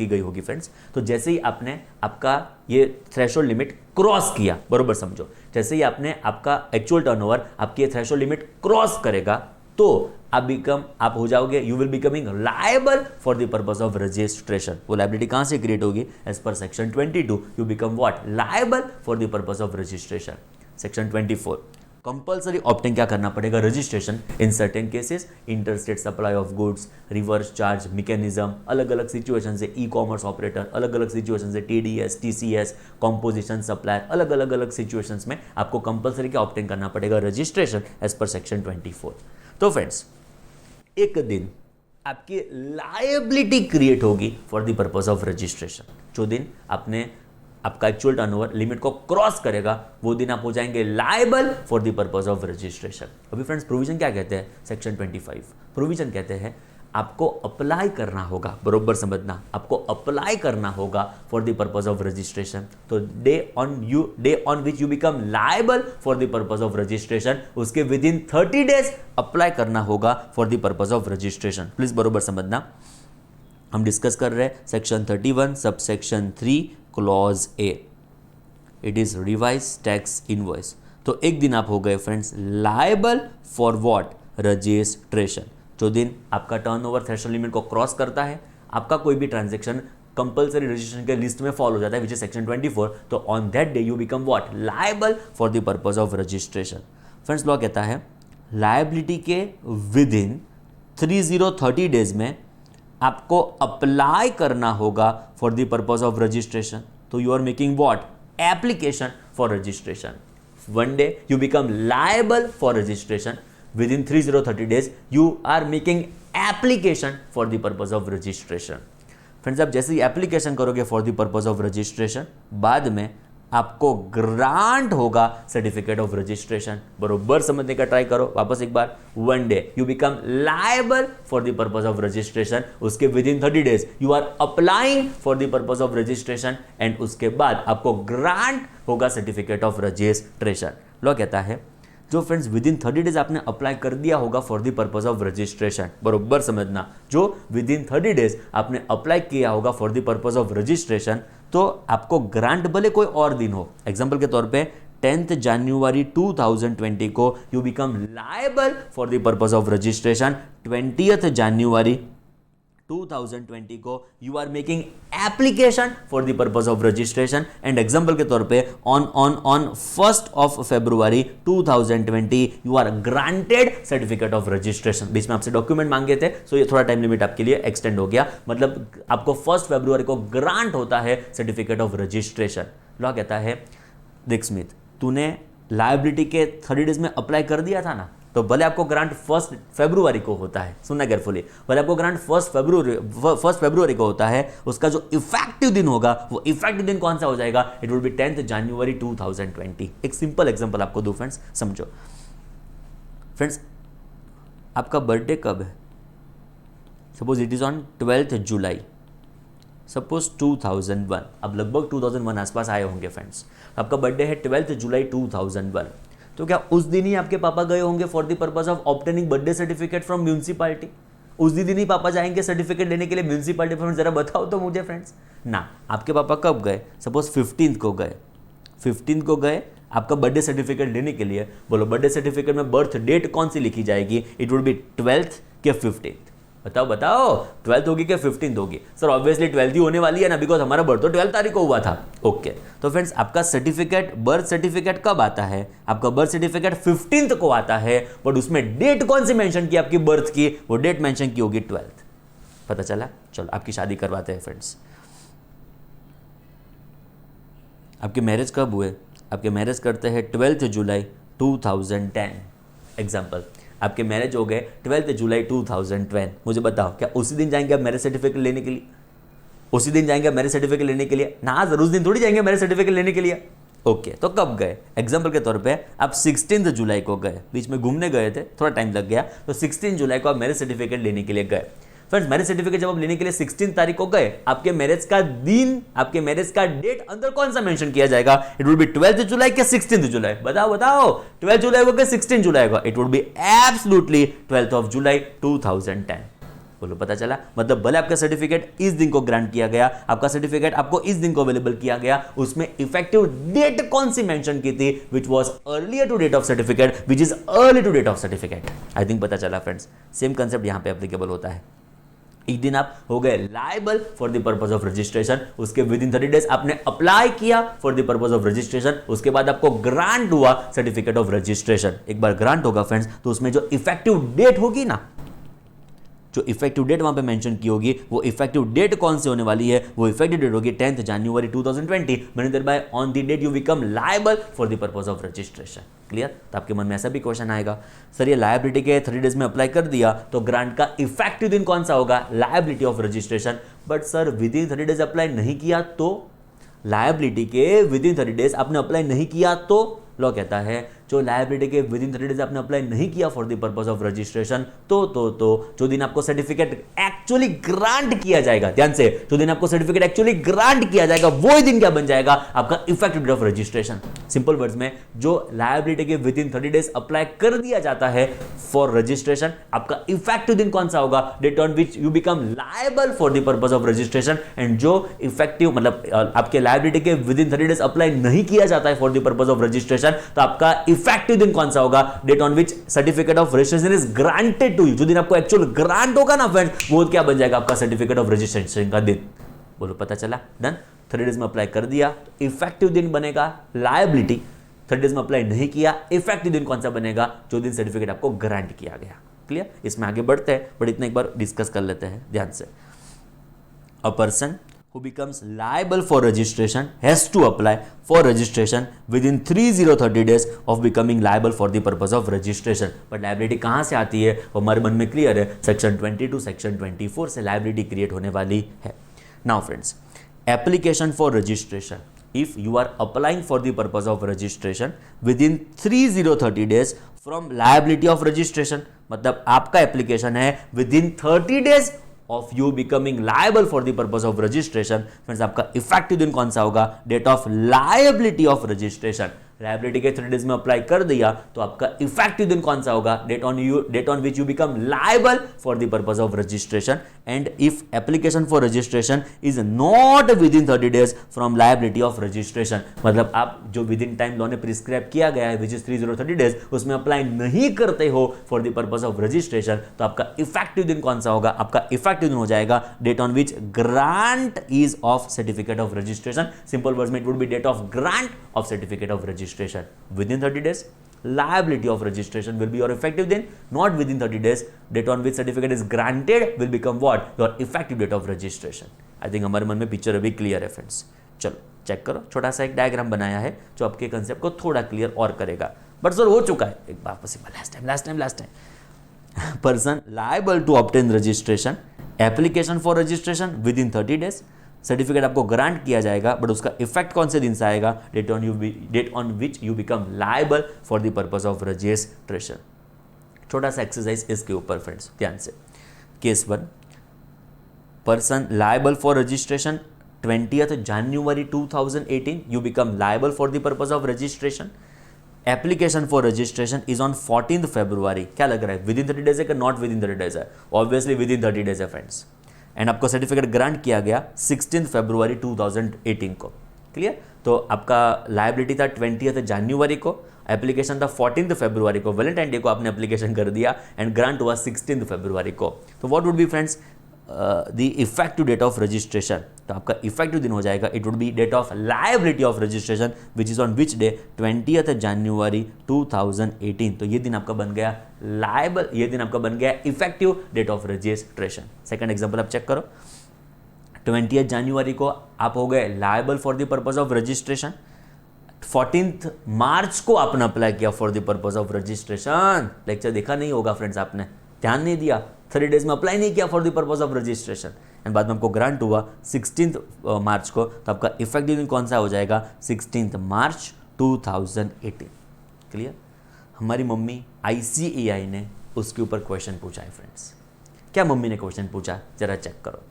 गई होगी फ्रेंड्स। तो जैसे ही आपने आपका ये थ्रेशोल्ड लिमिट क्रॉस किया, बरोबर समझो, जैसे ही आपने आपका एक्चुअल टर्नओवर आपकी ये थ्रेशोल्ड लिमिट क्रॉस करेगा, तो आप हो जाओगे, you will becoming liable for the purpose of registration. वो लायबिलिटी कहां से क्रिएट होगी? As per section 22 you become what? Liable for the purpose of registration. Section 24 compulsory opting क्या करना पड़ेगा? Registration in certain cases, interstate supply of goods, reverse charge mechanism, अलग अलग situation से ई कॉमर्स ऑपरेटर, अलग अलग situation से TDS, TCS, composition supplier, अलग अलग सिचुएशंस में आपको कंपल्सरी क्या ऑप्टिंग करना पड़ेगा? Registration as per section 24। तो फ्रेंड्स एक दिन आपकी लायबिलिटी क्रिएट होगी for the purpose of registration. जो दिन आपने आपका एक्चुअल टर्नओवर लिमिट को क्रॉस करेगा, वो दिन आप हो जाएंगे liable for the purpose of registration. अभी फ्रेंड्स प्रोविजन क्या कहते हैं? सेक्शन 25 प्रोविजन कहते हैं आपको अप्लाई करना होगा, बरोबर समझना, आपको अप्लाई करना होगा for the purpose of registration. तो day on which you become liable for the purpose of registration, उसके विद इन 30 डेज अप्लाई करना होगा for the purpose of registration. Please बरोबर समझना, हम डिस्कस कर रहे हैं section 31 subsection 3 clause A, it is revise tax invoice. तो एक दिन आप हो गए friends liable for what? Registration. जो दिन आपका टर्नओवर थ्रेशोल्ड लिमिट को क्रॉस करता है, आपका कोई भी ट्रांजैक्शन कंपल्सरी रजिस्ट्रेशन के लिस्ट में फॉलो हो जाता है विच इज सेक्शन 24, तो on that day you become what? Liable for the purpose of registration. Friends law कहता है लायबिलिटी के विद इन 30 डेज में आपको अप्लाई करना होगा for the purpose of registration. तो you are making what? Application for registration. One day you become liable for registration, within 30 days you are making application for the purpose of registration। Friends आप जैसे ही application करोगे for the purpose of registration, बाद में आपको grant होगा certificate of registration. बरोबर समझने का ट्राई करो वापस एक बार। One day you become liable for the purpose of registration, उसके within 30 days you are applying for the purpose of registration, and उसके बाद आपको ग्रांट होगा सर्टिफिकेट ऑफ रजिस्ट्रेशन। लॉ कहता है जो फ्रेंड्स विद इन 30 डेज आपने apply कर दिया होगा for the purpose of registration, बरोबर समझना, जो विद इन 30 डेज आपने अप्लाई किया होगा for the purpose of registration, तो आपको ग्रांट भले कोई और दिन हो, एग्जांपल के तौर पे 10th जनवरी 2020 को you become liable for the purpose of registration, 20th जनवरी 2020 को you are making application for the purpose of registration, and example के तौर पे on 1st of February 2020 you are granted certificate of registration. बीच में आपसे डॉक्यूमेंट मांगे थे, सो ये थोड़ा टाइम लिमिट आपके लिए एक्सटेंड हो गया, मतलब आपको 1st February को ग्रांट होता है सर्टिफिकेट ऑफ रजिस्ट्रेशन। लॉ कहता है देख स्मिथ, तूने लायबिलिटी के 30 डेज में अप्लाई कर दिया था ना, तो भले आपको ग्रांट 1st February को होता है, सुनना केयरफुली, भले आपको ग्रांट 1st February को होता है, उसका जो इफेक्टिव दिन होगा वो इफेक्टिव दिन कौन सा हो जाएगा? इट विल बी 10th जनवरी 2020। एक सिंपल एग्जांपल आपको दो फ्रेंड्स, समझो। फ्रेंड्स आपका बर्थडे कब है? Suppose it is on 12th July, suppose 2001, अब लगभग 2001 आसपास आए होंगे फ्रेंड्स, आपका बर्थडे है 12 जुलाई 2001, तो क्या उस दिन ही आपके पापा गए होंगे for the purpose of obtaining birthday certificate from municipality? उस दिन ही पापा जाएंगे सर्टिफिकेट लेने के लिए म्यूनसिपालिटी? फ्रेंड्स जरा बताओ तो मुझे फ्रेंड्स ना, आपके पापा कब गए? सपोज 15 को गए, 15 को गए आपका बर्थडे सर्टिफिकेट लेने के लिए। बोलो बर्थडे सर्टिफिकेट में बर्थ डेट कौन सी लिखी जाएगी? इट वुड बी 12th के 15th। बताओ बताओ, 12th होगी क्या 15th होगी? सर ऑब्वियसली 12th ही होने वाली है ना, बिकॉज हमारा बर्थ तो 12 तारीख को हुआ था। ओके तो फ्रेंड्स आपका सर्टिफिकेट, बर्थ सर्टिफिकेट कब आता है? आपका बर्थ सर्टिफिकेट 15th को आता है, बट उसमें डेट कौन सी मेंशन की आपकी बर्थ की? वो डेट मेंशन की होगी 12th। पता चला? चलो आपकी शादी करवाते हैं फ्रेंड्स। आपके मैरिज कब हुए? आपके मैरिज करते हैं 12 जुलाई 2010। एग्जाम्पल, आपके मैरिज हो गए 12 जुलाई 2010। मुझे बताओ क्या उसी दिन जाएंगे आप मैरिज सर्टिफिकेट लेने के लिए? उसी दिन जाएंगे आप मैरिज सर्टिफिकेट लेने के लिए? ना सर, उस दिन थोड़ी जाएंगे मैरिज सर्टिफिकेट लेने के लिए। ओके तो कब गए? एग्जाम्पल के तौर पे आप 16 जुलाई को गए, बीच में घूमने गए थे, थोड़ा टाइम लग गया, तो 16 जुलाई को आप मैरिज सर्टिफिकेट लेने के लिए गए। फ्रेंड्स मैरिज सर्टिफिकेट जब आप लेने के लिए 16 तारीख को गए, आपके मैरिज का दिन, आपके मैरिज का डेट अंदर कौन सा मेंशन किया जाएगा? इट वुड बी 12 जुलाई क्या 16 जुलाई? बताओ बताओ, 12 जुलाई को क्या 16 जुलाई को? It would be absolutely 12th of July 2010। बोलो पता चला? मतलब भले आपका सर्टिफिकेट इस दिन को ग्रांट किया गया, आपका सर्टिफिकेट आपको इस दिन को अवेलेबल किया गया, उसमें इफेक्टिव डेट कौन सी मेंशन की थी? Which was earlier to date of certificate, which is early to date of certificate. I think पता चला फ्रेंड्स। सेम कंसेप्ट यहां पे एप्लीकेबल होता है। एक दिन आप हो गए liable for the purpose of registration, उसके विद इन 30 डेज आपने अप्लाई किया for the purpose of registration, उसके बाद आपको ग्रांट हुआ सर्टिफिकेट ऑफ रजिस्ट्रेशन। एक बार ग्रांट होगा फ्रेंड्स तो उसमें जो इफेक्टिव डेट होगी ना, जो इफेक्टिव डेट वहां पे मेंशन की होगी, वो इफेक्टिव डेट कौन सी होने वाली है? वो इफेक्टिव डेट होगी 10th जनवरी 2020, meaning by on the date you become liable for the purpose of registration. Clear? तो आपके मन में ऐसा भी क्वेश्चन आएगा, सर ये लायबिलिटी के 30 डेज में अप्लाई कर दिया तो ग्रांट का इफेक्टिव दिन कौन सा होगा? Liability of registration. But sir with in 30 days apply नहीं किया तो? लायबिलिटी के विद इन 30 डेज आपने अप्लाई नहीं किया तो लॉ कहता है जो लायबिलिटी के विद इन 30 डेज आपने अप्लाई नहीं किया for the purpose of registration, तो जो दिन आपको सर्टिफिकेट एक्चुअली ग्रांट किया जाएगा, ध्यान से, जो दिन आपको सर्टिफिकेट एक्चुअली ग्रांट किया जाएगा वो दिन क्या बन जाएगा? आपका effective date of registration. Simple words में, जो लायबिलिटी के विद इन 30 डेज अप्लाई कर दिया जाता है फॉर रजिस्ट्रेशन, आपका इफेक्टिव दिन कौन सा होगा? Date on which you become liable for the purpose of registration. And जो इफेक्टिव मतलब आपके लायबिलिटी के विद इन 30 डेज अप्लाई नहीं किया जाता है for the purpose of registration, तो आपका इफेक्टिव दिन कौन सा होगा? Date on which certificate of registration is granted to you. जो दिन आपको एक्चुअल ग्रांट होगा ना फ्रेंड्स, वो क्या बन जाएगा? आपका सर्टिफिकेट ऑफ रजिस्ट्रेशन का दिन। बोलो पता चला? डन। 30 डेज में अप्लाई कर दिया तो इफेक्टिव दिन बनेगा लायबिलिटी, 30 डेज में अप्लाई नहीं किया, इफेक्टिव दिन कौन सा बनेगा? जो दिन सर्टिफिकेट आपको ग्रांट किया गया। क्लियर? इसमें आगे बढ़ते हैं, बट इतना एक बार डिस्कस कर लेते हैं ध्यान से। A person who becomes liable for registration has to apply for registration within 30 days of becoming liable for the purpose of registration। but liability कहाँ से आती है वो हमारे मन में क्लियर है, सेक्शन 22 सेक्शन 24 से liability क्रिएट होने वाली है। now friends, application for registration, if you are applying for the purpose of registration within 30 days from liability of registration, मतलब आपका एप्लीकेशन है within 30 days of you becoming liable for the purpose of registration। Friends आपका effective दिन कौन सा होगा? Date of liability of registration. Liability के 30 days में अप्लाई कर दिया तो आपका इफेक्टिव दिन कौन सा होगा? Date on which you become liable for the purpose of registration. And if application for registration is not within 30 days from liability of registration, मतलब आप जो विद इन टाइम लॉ ने प्रिस्क्राइब किया गया है विच इज 30 डेज, उसमें apply नहीं करते हो for the purpose of registration, तो आपका इफेक्टिव दिन कौन सा होगा? आपका इफेक्टिव दिन हो जाएगा date on which grant is of certificate of registration. Simple words में it would be date of grant of certificate of registration within 30 days। liability of registration will be your effective दिन, not within 30 days, date on which certificate is granted will become what? your effective date of registration। I think हमारे मन में picture अभी clear है friends. चलो check करो, छोटा सा एक डायग्राम बनाया है जो आपके कंसेप्ट को थोड़ा क्लियर और करेगा। बट सर हो चुका है, एक बार last time person liable to obtain registration, application for registration within 30 days, certificate आपको ग्रांट किया जाएगा बट उसका इफेक्ट कौन से दिन से आएगा? Date on which you become liable for the purpose of registration. छोटा सा एक्सरसाइज इसके ऊपर फ्रेंड्स ध्यान से। Case 1, person liable for registration 20th January 2018, you become liable for the purpose of registration. Application for registration is on 14th February. क्या लग रहा है, विद इन 30 डेज है कि नॉट विद इन 30 डेज है? ऑब्वियसली विद इन 30 डेज है friends. And आपको certificate grant किया गया 16 फरवरी 2018 को. क्लियर? तो आपका लाइबिलिटी था 20th जनवरी को, एप्लीकेशन था 14th फरवरी को, वैलेंटाइन डे को आपने एप्लीकेशन कर दिया एंड ग्रांट हुआ 16 फरवरी को. तो what would be friends the effective date of registration? तो आपका इफेक्टिव दिन हो जाएगा, it would be date of liability of registration which is on which day, 20th January 2018. तो ये दिन आपका बन गया लायबल, ये दिन आपका बन गया effective date of registration. Second example आप चेक करो. 20th जनवरी को आप हो गए liable for the purpose of registration. 14th मार्च को आपने अप्लाई किया for the purpose of registration. Lecture देखा नहीं होगा फ्रेंड्स, आपने ध्यान नहीं दिया, 30 डेज में अप्लाई नहीं किया for the purpose of registration and बाद में हमको ग्रांट हुआ 16th मार्च को. तो आपका इफेक्टिव दिन कौन सा हो जाएगा? 16th मार्च 2018. क्लियर? हमारी मम्मी ICAI ने उसके ऊपर क्वेश्चन पूछा है फ्रेंड्स. क्या मम्मी ने क्वेश्चन पूछा, जरा चेक करो.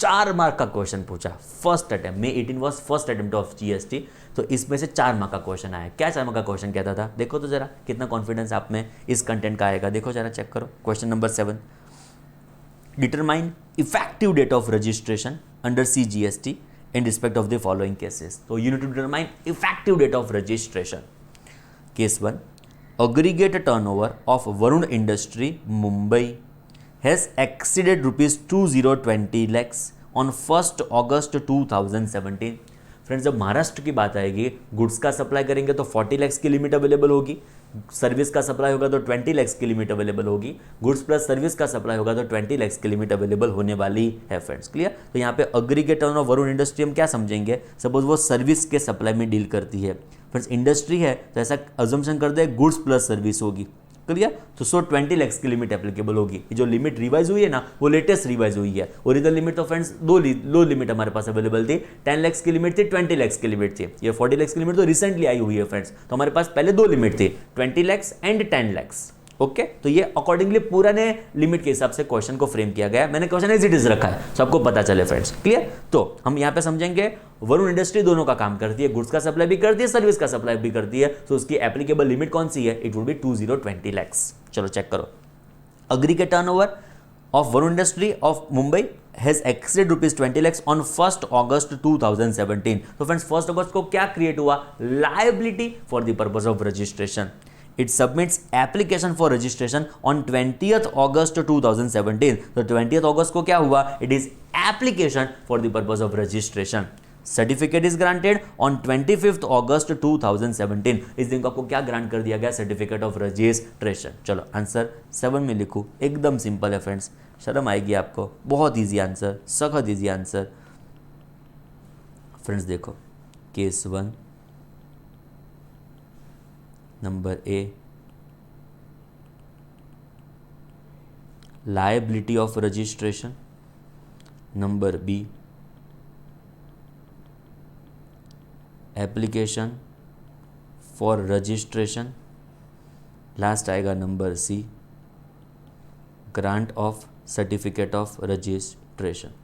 4 मार्क का क्वेश्चन पूछा, first attempt. May 18 was first attempt of GST. तो इसमें से 4 मार्क का क्वेश्चन आया. क्या 4 मार्क का क्वेश्चन कहता था? देखो तो जरा कितना कॉन्फिडेंस आप में इस कंटेंट का आएगा. देखो जरा चेक करो. Question number 7, determine effective date of registration under CGST in respect of the following cases. तो you need to determine effective date of registration. Case 1, aggregate turnover of Varun Industry Mumbai has exceeded rupees 2020 lakhs on 1st August 2017. Friends, जब महाराष्ट्र की बात आएगी, goods का supply करेंगे तो 40 लैक्स की limit available होगी, सर्विस का सप्लाई होगा तो 20 लैक्स की लिमिट अवेलेबल होगी, गुड्स प्लस सर्विस का सप्लाई होगा तो 20 लैक्स की लिमिट अवेलेबल होने वाली है फ्रेंड्स. क्लियर? तो यहाँ पे aggregate turnover of Varun industry हम क्या समझेंगे? सपोज वो सर्विस के सप्लाई में डील करती है. फ्रेंड्स, इंडस्ट्री है तो ऐसा अजम्पशन कर दे गुड्स प्लस सर्विस होगी. क्लियर? तो 20 लैक्स की लिमिट एप्लीकेबल होगी. ये जो लिमिट रिवाइज हुई है ना, वो लेटेस्ट रिवाइज हुई है. ओरिजिनल लिमिट तो फ्रेंड्स दो लिमिट हमारे पास अवेलेबल थी. 10 लैक्स की लिमिट थी, 20 लैक्स की लिमिट थी. ये 40 लैक्स की लिमिट तो रिसेंटली आई हुई है फ्रेंड्स. तो हमारे पास पहले 2 लिमिट थी, 20 लैक्स एंड 10 लैक्स. ओके, तो ये अकॉर्डिंगली पूरा ने लिमिट के हिसाब से क्वेश्चन को फ्रेम किया गया. मैंने क्वेश्चन एज इट इज रखा है, सबको पता चले फ्रेंड्स. क्लियर? तो हम यहाँ पे समझेंगे वरुण इंडस्ट्री दोनों का काम करती है, गुड्स का सप्लाई भी करती है, सर्विस का सप्लाई भी करती है. तो उसकी एप्लीकेबल लिमिट कौन सी है? It would B 2020 lakhs. चलो चेक करो. Aggregate turnover of Varun industry of Mumbai has exceeded rupees 20 lakhs on 1st August 2017. तो फ्रेंड्स, 1st अगस्त को क्या क्रिएट हुआ? Liability for the purpose of registration. It submits application for registration on 20th August 2017. तो 20th August को क्या हुआ? It is application for the purpose of registration. Certificate is granted on 25th August 2017. इस दिन को आपको क्या ग्रांट कर दिया गया? Certificate of registration. चलो आंसर 7 में लिखूँ. एकदम सिंपल है फ्रेंड्स, शर्म आएगी आपको. बहुत ईजी आंसर, सख्त ईजी आंसर. फ्रेंड्स देखो, case 1 number A, liability of registration. Number B, application for registration. Last आएगा number C, grant of certificate of registration.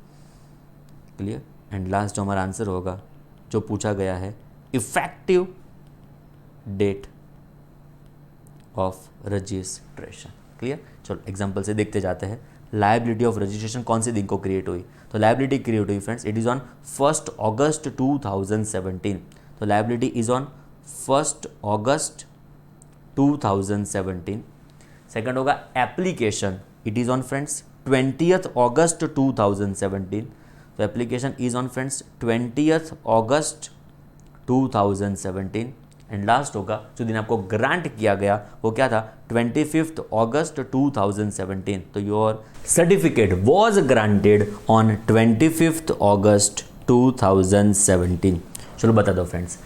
Clear? And last जो हमारा आंसर होगा, जो पूछा गया है, effective date of registration. Clear? चलो एग्जांपल से देखते जाते हैं. लायबिलिटी ऑफ रजिस्ट्रेशन कौन से दिन को क्रिएट हुई? तो लायबिलिटी क्रिएट हुई friends, it is on 1st August 2017. तो liability is on 1st August 2017. Second होगा application, it is on friends 20th August 2017. तो application is on friends 20th August 2017. And last होगा जो दिन आपको ग्रांट किया गया, वो क्या था? 25th August 2017. तो your certificate was granted on 25th August 2017. चलो बता दो फ्रेंड्स,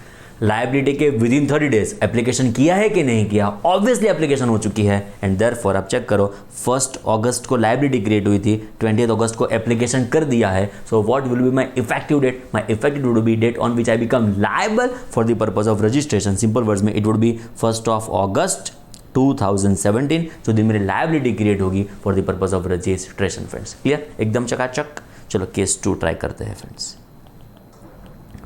लायबिलिटी के विद इन 30 डेज एप्लीकेशन किया है कि नहीं किया? ऑब्वियसली एप्लीकेशन हो चुकी है. एंड देयरफॉर आप चेक करो, 1st August को लायबिलिटी क्रिएट हुई थी, 20th August को एप्लीकेशन कर दिया है. So what will be my effective date? My effective would be date on which I become liable for the purpose of registration. Simple words में it would be 1st of August 2017 जो दिन मेरी liability create होगी for the purpose of registration friends. Clear, एकदम चकाचक। चलो case 2 try करते हैं फ्रेंड्स।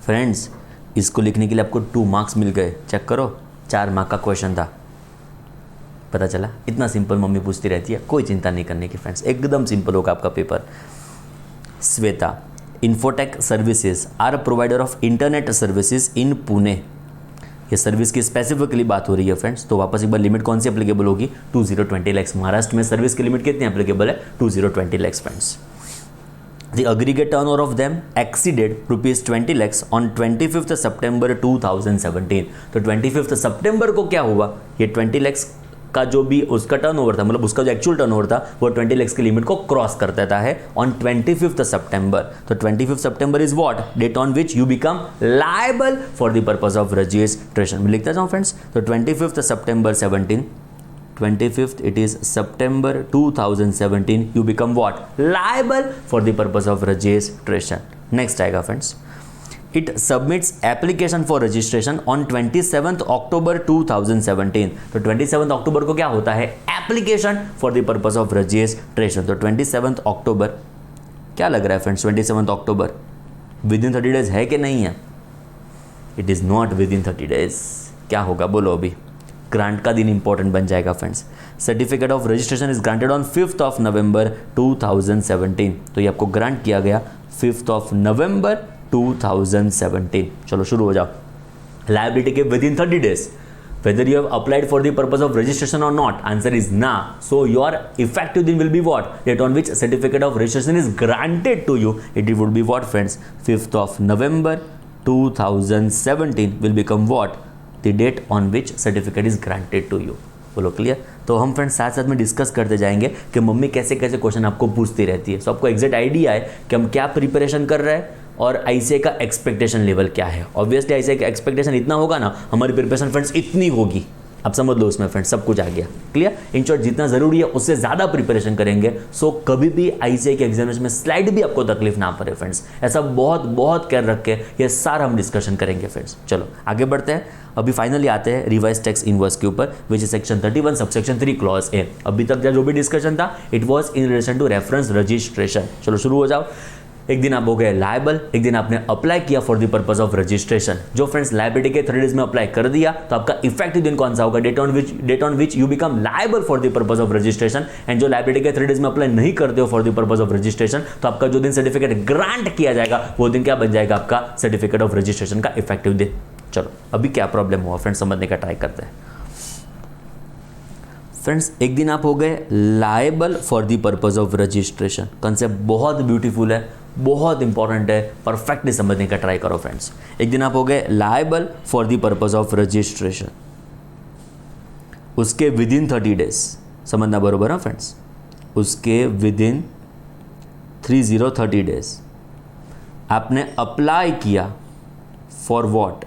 फ्रेंड्स इसको लिखने के लिए आपको 2 मार्क्स मिल गए, चेक करो। 4 मार्क का क्वेश्चन था, पता चला। इतना सिंपल मम्मी पूछती रहती है, कोई चिंता नहीं करने की फ्रेंड्स, एकदम सिंपल होगा आपका paper. Shweta, Infotech Services are provider of internet services in Pune. ये सर्विस की स्पेसिफिकली बात हो रही है फ्रेंड्स। तो वापस एक बार लिमिट कौन सी एप्लीकेबल होगी, 2020 लैक्स। महाराष्ट्र में सर्विस की लिमिट कितनी एप्लीकेबल है, 2020 lakhs friends. The aggregate turnover of them exceeded rupees 20 lakhs on 25th September 2017। तो 25th सितंबर को क्या हुआ, ये 20 lakhs का जो भी उसका टर्नओवर था, मतलब उसका जो एक्चुअल टर्नओवर था वो 20 lakhs की लिमिट को क्रॉस कर देता है ऑन 25th सितंबर। तो 25th सितंबर is what, date on which you become liable for the purpose of registration. मैं लिखता जाऊँ फ्रेंड्स, तो 25th September 17, 25th it is September 2017 you become what, liable for the purpose of registration। next आएगा friends, it submits application for registration on 27th October 2017। तो 27th अक्टूबर को क्या होता है, application for the purpose of registration। तो 27th अक्टूबर क्या लग रहा है friends, 27th October with in 30 days है कि नहीं है, it is not within 30 days. क्या होगा बोलो, अभी ग्रांट का दिन इंपॉर्टेंट बन जाएगा friends. Certificate of registration is granted on 5th नवंबर 2017। तो ये आपको ग्रांट किया गया 5th नवंबर 2017। चलो शुरू हो जाओ। लायबिलिटी के with in 30 days, whether you have applied for the purpose of registration or not, answer is na, so your effective दिन will be what, date on which certificate of registration is granted to you, it would be what friends, 5th November 2017 will become what, the date on which certificate is granted to you। बोलो clear. तो हम friends साथ साथ में discuss करते जाएंगे कि mummy कैसे कैसे क्वेश्चन आपको पूछती रहती है, सो आपको एग्जैक्ट आइडिया है कि हम क्या प्रिपरेशन कर रहे हैं और आईसीए का एक्सपेक्टेशन लेवल क्या है। ऑब्वियसली आईसीए का एक्सपेक्टेशन इतना होगा ना, हमारी प्रिपरेशन फ्रेंड्स इतनी होगी, आप समझ लो उसमें फ्रेंड्स सब कुछ आ गया। क्लियर, इन शॉर्ट जितना जरूरी है उससे ज़्यादा प्रिपरेशन करेंगे, सो कभी भी आईसीए के एग्जामिनेशन में स्लाइड भी आपको तकलीफ ना पड़े फ्रेंड्स। ऐसा बहुत बहुत केयर रख के ये सारा हम डिस्कशन करेंगे फ्रेंड्स। चलो आगे बढ़ते हैं। अभी फाइनली आते हैं रिवाइज टैक्स इनवॉइस के ऊपर, which is section 31 subsection 3 clause A. अभी तक जो भी डिस्कशन था it was in relation to reference registration. चलो शुरू हो जाओ। एक दिन आप हो गए लायबल, एक दिन आपने अप्लाई किया for the purpose of registration. जो फ्रेंड्स लायबिलिटी के 30 डेज में अप्लाई कर दिया तो आपका इफेक्टिव दिन कौन सा होगा, date on which you become liable for the purpose of registration. And जो लायबिलिटी के 30 डेज में अप्लाई नहीं करते हो for the purpose of registration, तो आपका जो दिन सर्टिफिकेट ग्रांट किया जाएगा वो दिन क्या बन जाएगा, आपका सर्टिफिकेट ऑफ रजिस्ट्रेशन का इफेक्टिव दिन। चलो अभी क्या प्रॉब्लम हुआ फ्रेंड्स समझने का ट्राई करते हैं। फ्रेंड्स एक दिन आप हो गए liable for the purpose of registration. Concept बहुत ब्यूटीफुल है, बहुत इंपॉर्टेंट है, परफेक्टली समझने का ट्राई करो फ्रेंड्स। एक दिन आप हो गए liable for the purpose of registration, उसके विद इन 30 डेज, समझना बरोबर है फ्रेंड्स, उसके विद इन 30 डेज आपने अप्लाई किया फॉर व्हाट,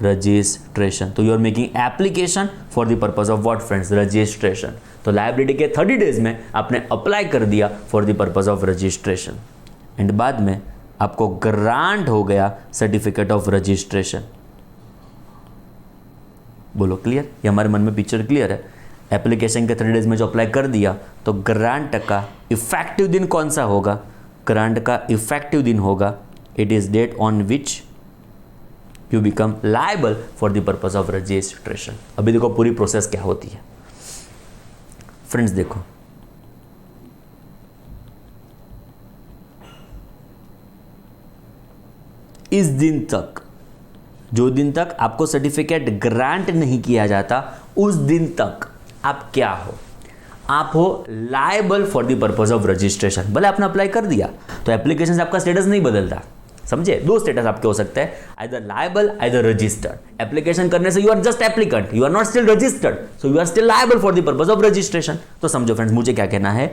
रजिस्ट्रेशन। तो you are making application for the purpose of what friends, registration. तो लायबिलिटी के 30 डेज में आपने अप्लाई कर दिया for the purpose of registration and बाद में आपको ग्रांट हो गया सर्टिफिकेट ऑफ रजिस्ट्रेशन। बोलो क्लियर, ये हमारे मन में पिक्चर क्लियर है। एप्लीकेशन के 30 डेज में जो अप्लाई कर दिया तो ग्रांट का इफेक्टिव दिन कौन सा होगा, ग्रांट का इफेक्टिव दिन होगा, it is date on which you become liable for the purpose of registration. अभी देखो पूरी प्रोसेस क्या होती है फ्रेंड्स। देखो इस दिन तक, जो दिन तक आपको सर्टिफिकेट ग्रांट नहीं किया जाता, उस दिन तक आप क्या हो, आप हो liable for the purpose of registration. भले आपने अप्लाई कर दिया तो एप्लीकेशन से आपका स्टेटस नहीं बदलता, समझे। 2 स्टेटस आपके हो सकते हैं, either liable either registered. Application करने से you are just applicant, you are not still registered, so you are still liable for the purpose of registration. तो समझो फ्रेंड्स मुझे क्या कहना है,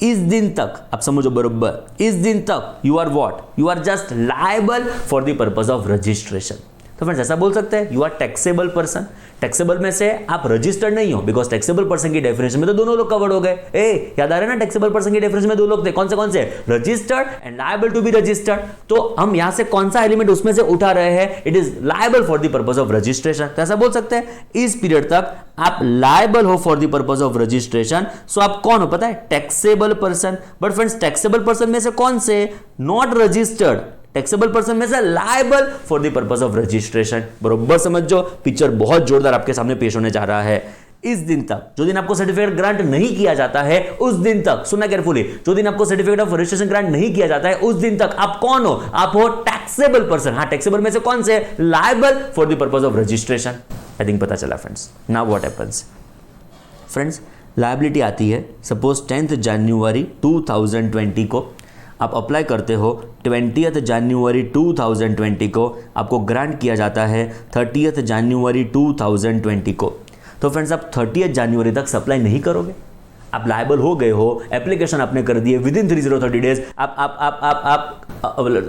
इस दिन तक आप समझो बरोबर, इस दिन तक you are what, you are just liable for the purpose of registration. तो फ्रेंड्स ऐसा बोल सकते हैं you are taxable person. Taxable में से आप रजिस्टर्ड नहीं हो, बिकॉज टैक्सेबल पर्सन की डेफिनेशन में तो दोनों लोग कवर्ड हो गए। याद आ रहा है ना, टैक्सेबल पर्सन की डेफिनेशन में दो लोग थे, कौन से registered and liable to be registered. तो हम यहां से कौन सा एलिमेंट उसमें से उठा रहे हैं, it is liable for the purpose of registration. तो ऐसा बोल सकते हैं इस पीरियड तक आप लायबल हो for the purpose of registration. So आप कौन हो पता है, taxable person. But friends taxable person में से कौन से, नॉट रजिस्टर्ड। टैक्सेबल पर्सन में से liable for the purpose of registration. बरोबर समझो, पिक्चर बहुत जोरदार आपके सामने पेश होने जा रहा है। इस दिन तक, जो दिन आपको सर्टिफिकेट ग्रांट नहीं किया जाता है, उस दिन तक, सुनना केयरफुली, जो दिन आपको सर्टिफिकेट ऑफ रजिस्ट्रेशन ग्रांट नहीं किया जाता है, उस दिन तक आप कौन हो, आप हो टैक्सेबल पर्सन। हाँ, टैक्सेबल में से कौन से, liable for the purpose of registration. I think पता चला friends. Now what happens friends, liability आती है सपोज 10 जनवरी 2020 को आप अप्लाई करते हो, 20 जनवरी 2020 को आपको ग्रांट किया जाता है 30 जनवरी 2020 को। तो फ्रेंड्स आप 30 जनवरी तक सप्लाई नहीं करोगे, आप लायबल हो गए हो, एप्लीकेशन आपने कर दिए, विद इन 30 डेज आप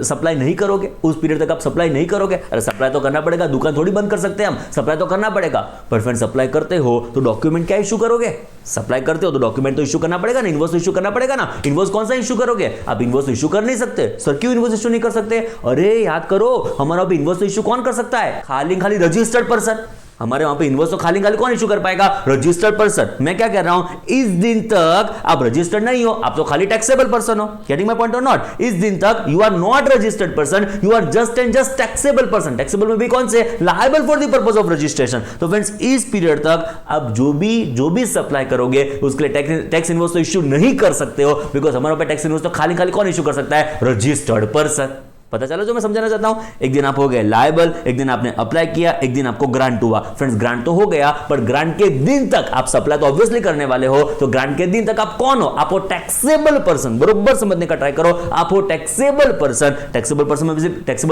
सप्लाई नहीं करोगे, उस पीरियड तक आप सप्लाई नहीं करोगे। अरे सप्लाई तो करना पड़ेगा, दुकान थोड़ी बंद कर सकते हैं हम, सप्लाई तो करना पड़ेगा। पर फ्रेंड सप्लाई करते हो तो डॉक्यूमेंट क्या इशू करोगे, सप्लाई करते हो तो डॉक्यूमेंट तो इशू करना पड़ेगा ना, इनवॉइस तो इशू करना पड़ेगा ना। इनवॉइस कौन सा इशू करोगे, आप इनवॉइस इशू कर नहीं सकते। सर क्यों इनवॉइस इशू नहीं कर सकते, अरे याद करो हमारा इनवॉइस इशू कौन कर सकता है, खाली रजिस्टर्ड पर्सन। हमारे वहां पे इनवॉइस तो खाली कौन इशू कर पाएगा, रजिस्टर्ड पर्सन। मैं क्या कह रहा हूं, इस दिन तक आप रजिस्टर्ड नहीं हो, आप तो खाली टैक्सेबल पर्सन हो। गेटिंग माय पॉइंट और नॉट, इस दिन तक you are not registered person, you are just and just taxable person. Taxable में भी कौन से, liable for the purpose of registration. तो फ्रेंड्स इस पीरियड तक आप जो भी सप्लाई करोगे उसके लिए टैक्स इनवॉइस तो इशू नहीं कर सकते हो, बिकॉज हमारे पे टैक्स इनवॉइस तो खाली कौन इशू कर सकता है, रजिस्टर्ड पर्सन। पता चला जो मैं समझाना चाहता हूं। एक दिन आप हो गए लायबल, एक दिन आपने अप्लाई किया, एक दिन आपको ग्रांट हुआ। फ्रेंड्स ग्रांट तो हो गया, पर ग्रांट के दिन तक आप सप्लाई तो ऑब्वियसली करने वाले हो, तो ग्रांट के दिन तक आप कौन हो, आप हो टैक्सेबल पर्सन। बरोबर समझने का ट्राई करो, आप हो टैक्सेबल पर्सन। टैक्सेबल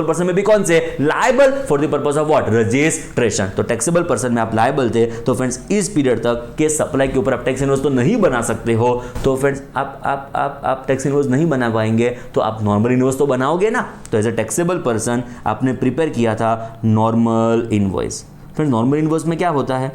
पर्सन में भी कौन से, liable for the purpose of what, registration. तो टैक्सेबल पर्सन में आप लायबल थे। तो फ्रेंड्स इस पीरियड तक के सप्लाई के ऊपर आप टैक्स इनवॉइस तो नहीं बना सकते हो। तो फ्रेंड्स आप टैक्स इनवॉइस नहीं बना पाएंगे, तो आप नॉर्मल इनवॉइस तो बनाओगे ना। तो एज अ टैक्सेबल पर्सन आपने प्रिपेयर किया था normal invoice. Friends normal invoice में क्या होता है,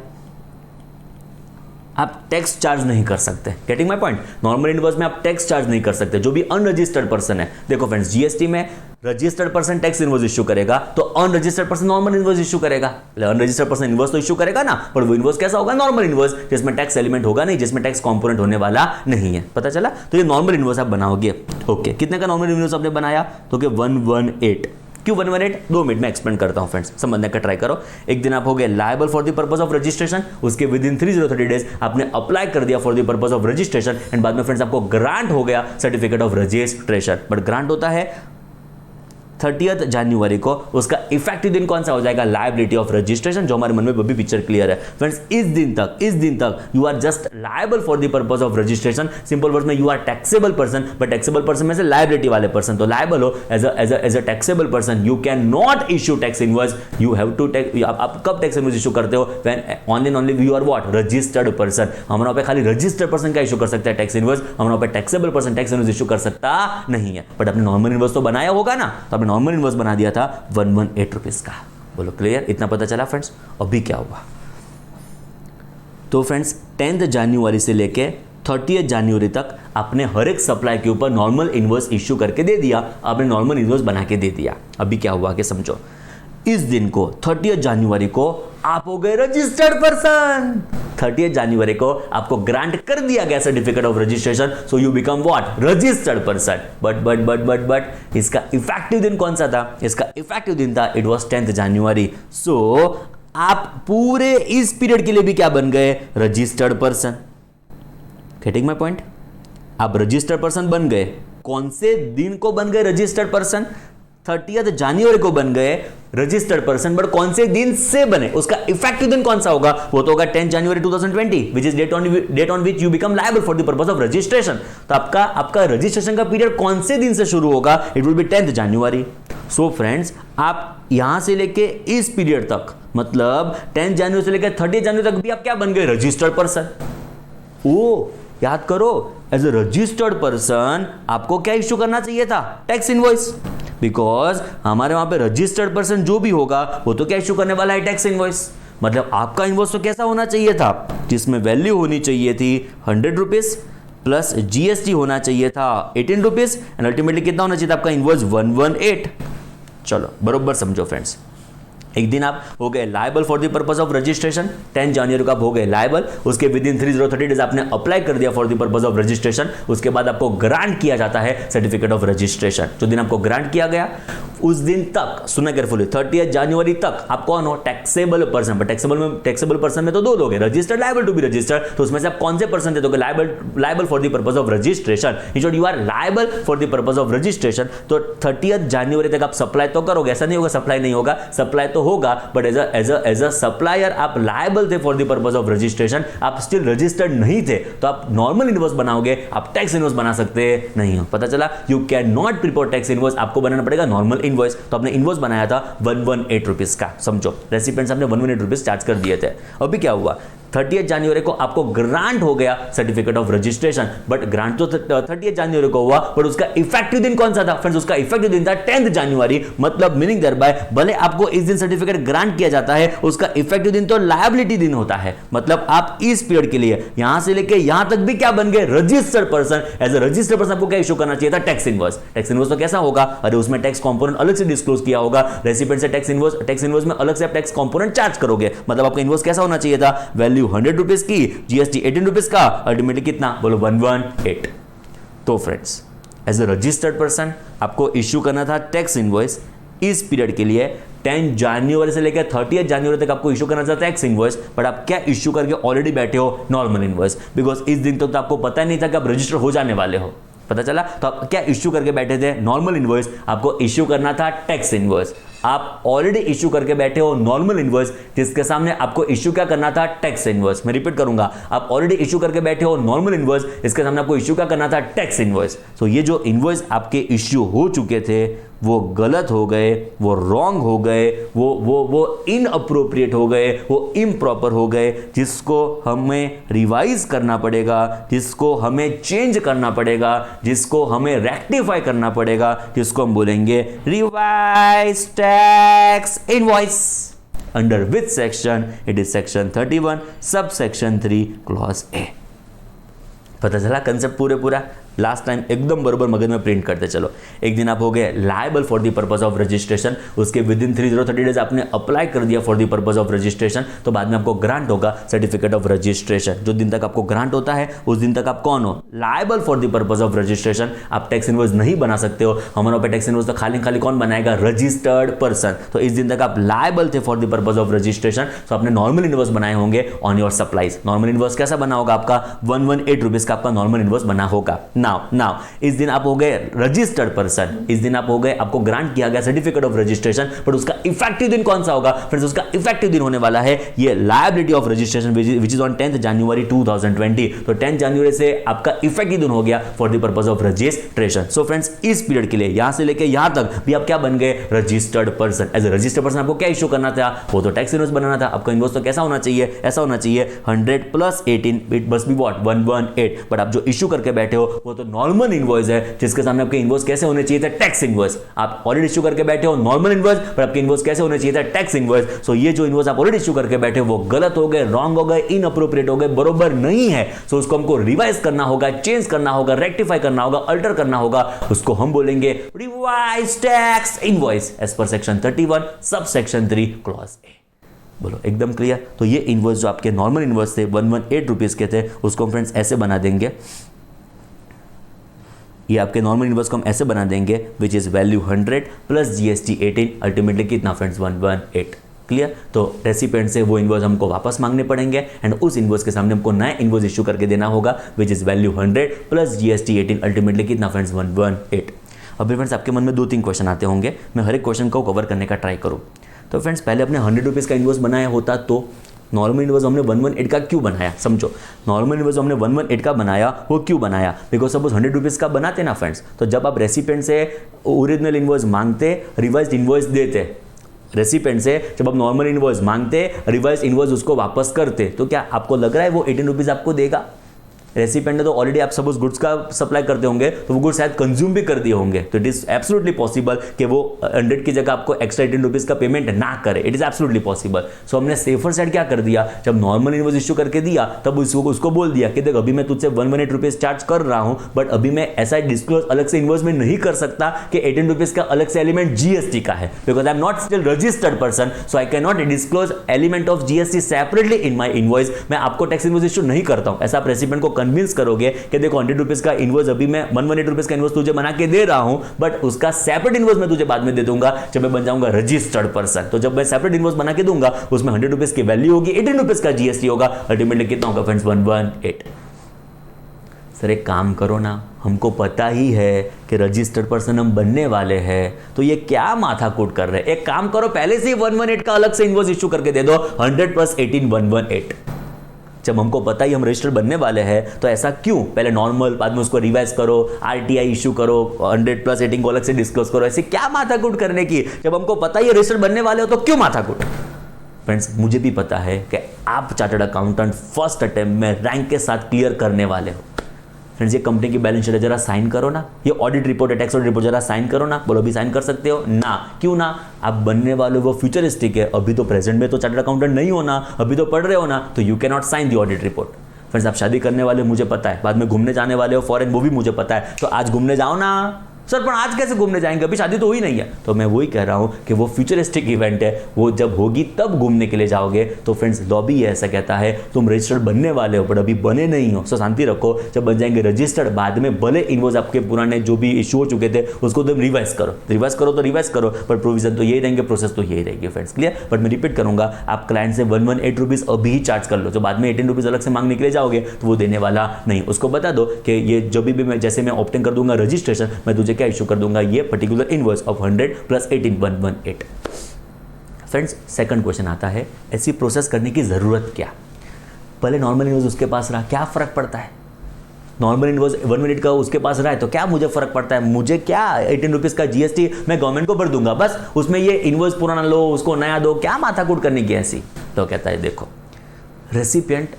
आप टैक्स चार्ज नहीं कर सकते। Getting my point, normal invoice में आप टैक्स चार्ज नहीं कर सकते, जो भी अनरजिस्टर्ड पर्सन है। देखो फ्रेंड्स जीएसटी में registered person tax invoice issue करेगा, तो unregistered person normal invoice issue करेगा। अनरजिस्टर्ड पर्सन इनवॉइस तो इशू करेगा ना, पर वो इनवॉइस कैसा होगा, नॉर्मल इनवॉइस, जिसमें टैक्स एलिमेंट होगा नहीं, जिसमें टैक्स कंपोनेंट होने वाला नहीं है। पता चला, तो ये नॉर्मल इनवॉइस आप बनाओगे। ओके, कितने का नॉर्मल इनवॉइस आपने बनाया, तो 118। क्यों 118, 2 मिनट में एक्सप्लेन करता हूं फ्रेंड्स, समझने का ट्राई करो। एक दिन आप हो गए liable for the purpose of registration, उसके विद इन 30 डेज आपने अप्लाई कर दिया for the purpose of registration, and बाद में फ्रेंड्स आपको ग्रांट हो गया certificate of registration. But grant होता है 30 जनवरी को, उसका इफेक्टिव दिन कौन सा हो जाएगा, लायबिलिटी ऑफ रजिस्ट्रेशन, जो हमारे मन में अभी पिक्चर क्लियर है। फ्रेंड्स इस दिन तक you are just liable for the purpose of registration. Simple words में you are taxable person, but taxable person में से लायबिलिटी वाले पर्सन, तो लायबल हो as a taxable person. You can not issue tax invoice, you have to आप कब tax invoice issue करते हो, when only and only you are what, registered person. हमारे पे खाली रजिस्टर्ड पर्सन का इशू कर सकता है टैक्स इनवॉइस, हमारे पे taxable person tax invoice issue कर सकता नहीं है। बट आपने नॉर्मल इनवॉइस तो बनाया होगा ना, तो नॉर्मल इनवॉइस बना दिया था 118 रुपीज का। बोलो क्लियर, इतना पता चला फ्रेंड्स। अभी क्या हुआ, तो फ्रेंड्स 10 जनवरी से लेके 30 जनवरी तक आपने हर एक सप्लाई के ऊपर नॉर्मल इनवॉइस इश्यू करके दे दिया, आपने नॉर्मल इनवॉइस बना के दे दिया। अभी क्या हुआ कि समझो, इस दिन को 30 जनवरी को आप हो गए रजिस्टर्ड पर्सन। 30 जनवरी को आपको ग्रांट कर दिया गया certificate of registration, so you become what, registered person. But इसका इफेक्टिव दिन कौन सा था, इसका इफेक्टिव दिन था, इट वाज 10 जनवरी। सो आप पूरे इस पीरियड के लिए भी क्या बन गए, registered person. Getting my point, आप रजिस्टर्ड पर्सन बन गए। कौन से दिन को बन गए रजिस्टर्ड पर्सन, 30 जनवरी को बन गए रजिस्टर्ड पर्सन। बट कौन से दिन से बने, उसका इफेक्टिव दिन कौन सा होगा, वो तो होगा 10 जनवरी 2020, which is date on which you become liable for the purpose of registration. तो आपका रजिस्ट्रेशन का पीरियड कौन से दिन से शुरू होगा, it will be 10 January. So friends आप यहां से लेके इस पीरियड तक, मतलब 10 जनवरी से लेकर 30 जनवरी तक भी आप क्या बन गए, रजिस्टर्ड पर्सन। ओ याद करो, एज ए रजिस्टर्ड पर्सन आपको क्या इश्यू करना चाहिए था, टैक्स इनवॉइस। बिकॉज हमारे वहां पे रजिस्टर्ड पर्सन जो भी होगा वो तो क्या इश्यू करने वाला है, टैक्स इनवॉइस। मतलब आपका इनवॉइस तो कैसा होना चाहिए था, जिसमें वैल्यू होनी चाहिए थी 100 रुपीज प्लस जीएसटी होना चाहिए था 18 रुपीज एंड अल्टीमेटली कितना होना चाहिए था आपका इनवॉइस 118। चलो बरोबर समझो फ्रेंड्स। एक दिन आप हो गए liable for the purpose of registration, 10 जनवरी को आप हो गए लायबल, उसके विद इन 30 डेज आपने अप्लाई कर दिया for the purpose of registration, उसके बाद आपको ग्रांट किया जाता है सर्टिफिकेट ऑफ रजिस्ट्रेशन। जो दिन आपको ग्रांट किया गया उस दिन तक, सुना केयरफुली, 30 जनवरी तक आप कौन हो, टैक्सेबल पर्सन। टैक्सेबल पर्सन में तो दो लोग हैं, registered, liable to be registered, तो उसमें से आप कौन से पर्सन दे दोगे, liable for the purpose of registration. In short you are liable for the purpose of registration. तो 30 जनवरी तक आप सप्लाई तो करोगे, ऐसा नहीं होगा सप्लाई नहीं होगा, सप्लाई तो होगा, बट एज अ सप्लायर आप लायबल थे for the purpose of registration, आप स्टिल रजिस्टर्ड नहीं थे, तो आप नॉर्मल इनवॉइस बनाओगे, आप टैक्स इनवॉइस बना सकते नहीं हो। पता चला, you can not prepare tax invoice, आपको बनाना पड़ेगा नॉर्मल इनवॉइस। तो आपने इनवॉइस बनाया था 118 रुपीज का, समझो रेसिपिएंट्स आपने 118 रुपीज चार्ज कर दिए थे। अभी क्या हुआ, 30 जनवरी को आपको ग्रांट हो गया certificate of registration, but grant तो 30 जनवरी को हुआ, बट उसका इफेक्टिव दिन कौन सा था फ्रेंड्स, उसका इफेक्टिव दिन था 10 जनवरी। मतलब मीनिंग देयरबाय भले आपको इस दिन सर्टिफिकेट ग्रांट किया जाता है, उसका इफेक्टिव दिन तो लायबिलिटी दिन होता है। मतलब आप इस पीरियड के लिए यहां से लेके यहां तक भी क्या बन गए, registered person. As a registered person आपको क्या इश्यू करना चाहिए था, टैक्स इनवॉइस। टैक्स इनवॉइस तो कैसा होगा, अरे उसमें टैक्स कंपोनेंट अलग से डिस्क्लोज किया होगा, रेसिपिएंट से टैक्स इनवॉइस में अलग से आप टैक्स कंपोनेंट चार्ज करोगे। मतलब आपका इनवॉइस कैसा होना चाहिए था, वैल्यू 100 रुपीज की, जीएसटी 18 रुपीज का, अल्टीमेटली कितना बोलो 118। तो friends as a registered person आपको इश्यू करना था टैक्स इनवॉइस इस पीरियड के लिए, 10 जनवरी से लेकर 30 जनवरी तक आपको इश्यू करना था टैक्स इनवॉइस, बट आप क्या इश्यू करके ऑलरेडी बैठे हो, नॉर्मल इनवॉइस। बिकॉज इस दिन तो आपको पता नहीं था कि आप रजिस्टर हो जाने वाले हो, पता चला, तो आप क्या इश्यू करके बैठे थे, नॉर्मल इनवॉइस। आपको इश्यू करना था टैक्स इनवॉइस, आप ऑलरेडी इश्यू करके बैठे हो नॉर्मल इनवॉइस, जिसके सामने आपको इश्यू क्या करना था, टैक्स इनवॉइस। मैं रिपीट करूंगा, आप ऑलरेडी इश्यू करके बैठे हो नॉर्मल इनवॉइस, इसके सामने आपको इश्यू क्या करना था, टैक्स इनवॉइस। तो ये जो इनवॉइस आपके इश्यू हो चुके थे वो गलत हो गए, वो रॉन्ग हो गए, वो इनअप्रोप्रिएट हो गए, वो इम्प्रॉपर हो गए, जिसको हमें रिवाइज करना पड़ेगा, जिसको हमें चेंज करना पड़ेगा, जिसको हमें रेक्टिफाई करना पड़ेगा, जिसको हम बोलेंगे revise tax invoice. Under which section, it is section 31 sub section 3 clause ए। पता चला कंसेप्ट पूरा लास्ट टाइम एकदम बरोबर मगज में प्रिंट करते चलो। एक दिन आप हो गए liable for the purpose of registration, उसके विद इन 30 डेज आपने अप्लाई कर दिया for the purpose of registration, तो बाद में आपको ग्रांट होगा सर्टिफिकेट ऑफ रजिस्ट्रेशन। जो दिन तक आपको ग्रांट होता है उस दिन तक आप कौन हो, liable for the purpose of registration. आप टैक्स इनवॉइस नहीं बना सकते हो, हमारे पे टैक्स इनवॉइस तो खाली कौन बनाएगा, रजिस्टर्ड पर्सन। तो इस दिन तक आप लायबल थे for the purpose of registration, तो आपने नॉर्मल इनवॉइस बनाए होंगे on your supplies. Normal invoice कैसा बना होगा आपका, 118 रुपीज का आपका नॉर्मल इनवॉइस बना होगा। नाउ इस दिन आप हो गए रजिस्टर्ड पर्सन, इस दिन आप हो गए, आपको ग्रांट किया गया सर्टिफिकेट ऑफ रजिस्ट्रेशन, बट उसका इफेक्टिव दिन कौन सा होगा फ्रेंड्स, उसका इफेक्टिव दिन होने वाला है ये liability of registration which is on 10 जनवरी 2020। तो 10 जनवरी से आपका इफेक्टिव दिन हो गया for the purpose of registration. So friends इस पीरियड के लिए यहां से लेके यहां तक भी आप क्या बन गए, registered person. As a registered person आपको क्या इश्यू करना था, वो तो टैक्स इनवॉइस बनाना था। आपका इनवॉइस तो कैसा होना चाहिए, ऐसा होना चाहिए 100 plus 18, it must be what 118। But आप जो इश्यू करके बैठे हो वो तो नॉर्मल इनवॉइस है, जिसके सामने आपके इनवॉइस कैसे होने चाहिए थे, टैक्स इनवॉइस। आप ऑलरेडी इश्यू करके बैठे हो नॉर्मल इनवॉइस, पर आपके इनवॉइस कैसे होने चाहिए था, टैक्स इनवॉइस। सो ये जो इनवॉइस आप ऑलरेडी इश्यू करके बैठे हो वो गलत हो गए, रॉन्ग हो गए, इनअप्रोप्रिएट हो गए, बरोबर नहीं है। सो उसको हमको रिवाइज करना होगा, चेंज करना होगा, रेक्टिफाई करना होगा, अल्टर करना होगा, उसको हम बोलेंगे revise tax invoice as per section 31 sub section 3 clause ए। बोलो एकदम क्लियर। तो ये इनवॉइस जो आपके नॉर्मल इनवॉइस थे 118 रुपीज के थे, उसको हम फ्रेंड्स ऐसे बना देंगे, ये आपके नॉर्मल इनवॉइस को हम ऐसे बना देंगे which is value 100 plus GST 18, ultimately कितना फ्रेंड्स 118। क्लियर। तो रेसिपिएंट से वो इनवॉइस हमको वापस मांगने पड़ेंगे एंड उस इनवॉइस के सामने हमको नया इनवॉइस इशू करके देना होगा which is value 100 plus GST 18, ultimately कितना फ्रेंड्स 118। अभी फ्रेंड्स आपके मन में 2-3 क्वेश्चन आते होंगे, मैं हर एक क्वेश्चन को कवर करने का ट्राई करूँ। तो फ्रेंड्स पहले अपने 100 रुपीज़ का इनवॉइस बनाया होता तो नॉर्मल इनवॉइस हमने 118 का क्यों बनाया, समझो। नॉर्मल इनवॉइस हमने 118 का बनाया, वो क्यों बनाया, बिकॉज सपोज 100 रुपीज़ का बनाते ना फ्रेंड्स, तो जब आप रेसिपिएंट से ओरिजिनल इनवॉइस मांगते, रिवाइज्ड इनवॉइस देते, रेसिपिएंट से जब आप नॉर्मल इनवॉइस मांगते, रिवाइज इनवॉइस उसको वापस करते, तो क्या आपको लग रहा है वो 18 रुपीज़ आपको देगा? रेसिपिएंट ने तो ऑलरेडी आप सपोज गुड्स का सप्लाई करते होंगे तो वो गुड्स शायद कंज्यूम भी कर दिए होंगे, तो इट इज एब्सोल्युटली पॉसिबल कि वो 100 की जगह आपको एक्स्ट्रा 18 रुपीज का पेमेंट ना करे, इट इज एब्सोल्युटली पॉसिबल। सो हमने सेफर साइड क्या कर दिया, जब नॉर्मल इनवॉइस इश्यू करके दिया तब उसको बोल दिया कि देख अभी मैं तुझसे 118 रुपीज चार्ज कर रहा हूं, बट अभी मैं ऐसा डिस्क्लोज अलग से इनवॉइस में नहीं कर सकता कि 18 रुपीज का अलग से एलिमेंट जीएसटी का है, because I am not still registered person, so I can not disclose element of GST separately in my invoice. मैं आपको टैक्स इनवॉइस इश्यू नहीं करता हूं। ऐसा आप रेसिपिएंट को कन्विंस करोगे कि देखो 100 रुपीज का इनवॉइस अभी मैं 118 रुपीज का इनवॉइस तुझे बना के दे रहा हूं, बट उसका सेपरेट इनवॉइस मैं तुझे बाद में दे दूंगा जब मैं बन जाऊंगा रजिस्टर्ड पर्सन। तो जब मैं सेपरेट इनवॉइस बना के दूंगा उसमें 100 रुपीज की वैल्यू होगी, 18 रुपीज का जीएसटी होगा, अल्टीमेटली कितना होगा फ्रेंड्स 118। सर एक काम करो ना, हमको पता ही है कि रजिस्टर्ड पर्सन हम बनने वाले हैं, तो ये क्या माथा कूट कर रहे हैं। एक काम करो पहले से ही 118 का अलग से इनवॉइस इश्यू करके दे दो, 100 + 18 118। जब हमको पता ही हम रजिस्टर्ड बनने वाले हैं तो ऐसा क्यों पहले नॉर्मल बाद में उसको रिवाइज करो, आरटीआई इशू करो, 100 + 18 को अलग से डिस्कस करो, ऐसे क्या माथाकूट करने की। जब हमको पता ही है रजिस्टर्ड बनने वाले हो तो क्यों माथाकूट। फ्रेंड्स मुझे भी पता है कि आप चार्टर्ड अकाउंटेंट फर्स्ट अटेम्प्ट में रैंक के साथ क्लियर करने वाले हो। फ्रेंड्स ये कंपनी की बैलेंस शीट है, जरा साइन करो ना। ये ऑडिट रिपोर्ट है, टैक्स ऑडिट रिपोर्ट, जरा साइन करो ना। बोलो अभी साइन कर सकते हो ना, क्यों ना। आप बनने वाले वो फ्यूचरिस्टिक है, अभी तो प्रेजेंट में तो चार्टर्ड अकाउंटेंट नहीं हो ना, अभी तो पढ़ रहे हो ना, तो you can not sign the audit report. Friends आप शादी करने वाले मुझे पता है, बाद में घूमने जाने वाले हो फॉरेन वो भी मुझे पता है, तो आज घूमने जाओ ना। सर पर आज कैसे घूमने जाएंगे, अभी शादी तो हुई नहीं है। तो मैं वही कह रहा हूं कि वो फ्यूचरिस्टिक इवेंट है, वो जब होगी तब घूमने के लिए जाओगे। तो फ्रेंड्स लॉ भी ऐसा कहता है तुम रजिस्टर्ड बनने वाले हो बट अभी बने नहीं हो, सो शांति रखो। जब बन जाएंगे रजिस्टर्ड बाद में भले इनवॉइस आपके पुराने जो भी इशू हो चुके थे उसको तुम रिवाइज करो तो रिवाइज करो, पर प्रोविजन तो यही रहेंगे, प्रोसेस तो यही रहेगी फ्रेंड्स, क्लियर। बट मैं रिपीट करूंगा, आप क्लाइंट से 118 रुपीज अभी ही चार्ज कर लो, जो बाद में 18 रुपीज अलग से मांगने के लिए जाओगे तो वो देने वाला नहीं। उसको बता दो कि ये जो भी मैं जैसे मैं ऑप्टिंग कर दूंगा रजिस्ट्रेशन, मैं तुझे क्या इशू कर दूंगा, ये particular invoice of 100 + 18 118। Friends second question आता है, ऐसी प्रोसेस करने की जरूरत क्या। पहले नॉर्मल इनवॉइस उसके पास रहा, क्या फर्क पड़ता है। नॉर्मल इनवॉइस 1 मिनट का उसके पास रहा है तो क्या मुझे फर्क पड़ता है, मुझे क्या 18 रुपीज का जीएसटी मैं गवर्नमेंट को भर दूंगा, बस उसमें ये इनवॉइस पुराना लो उसको नया दो, क्या माथाकूट करने की ऐसी। तो कहता है देखो रेसिपिएंट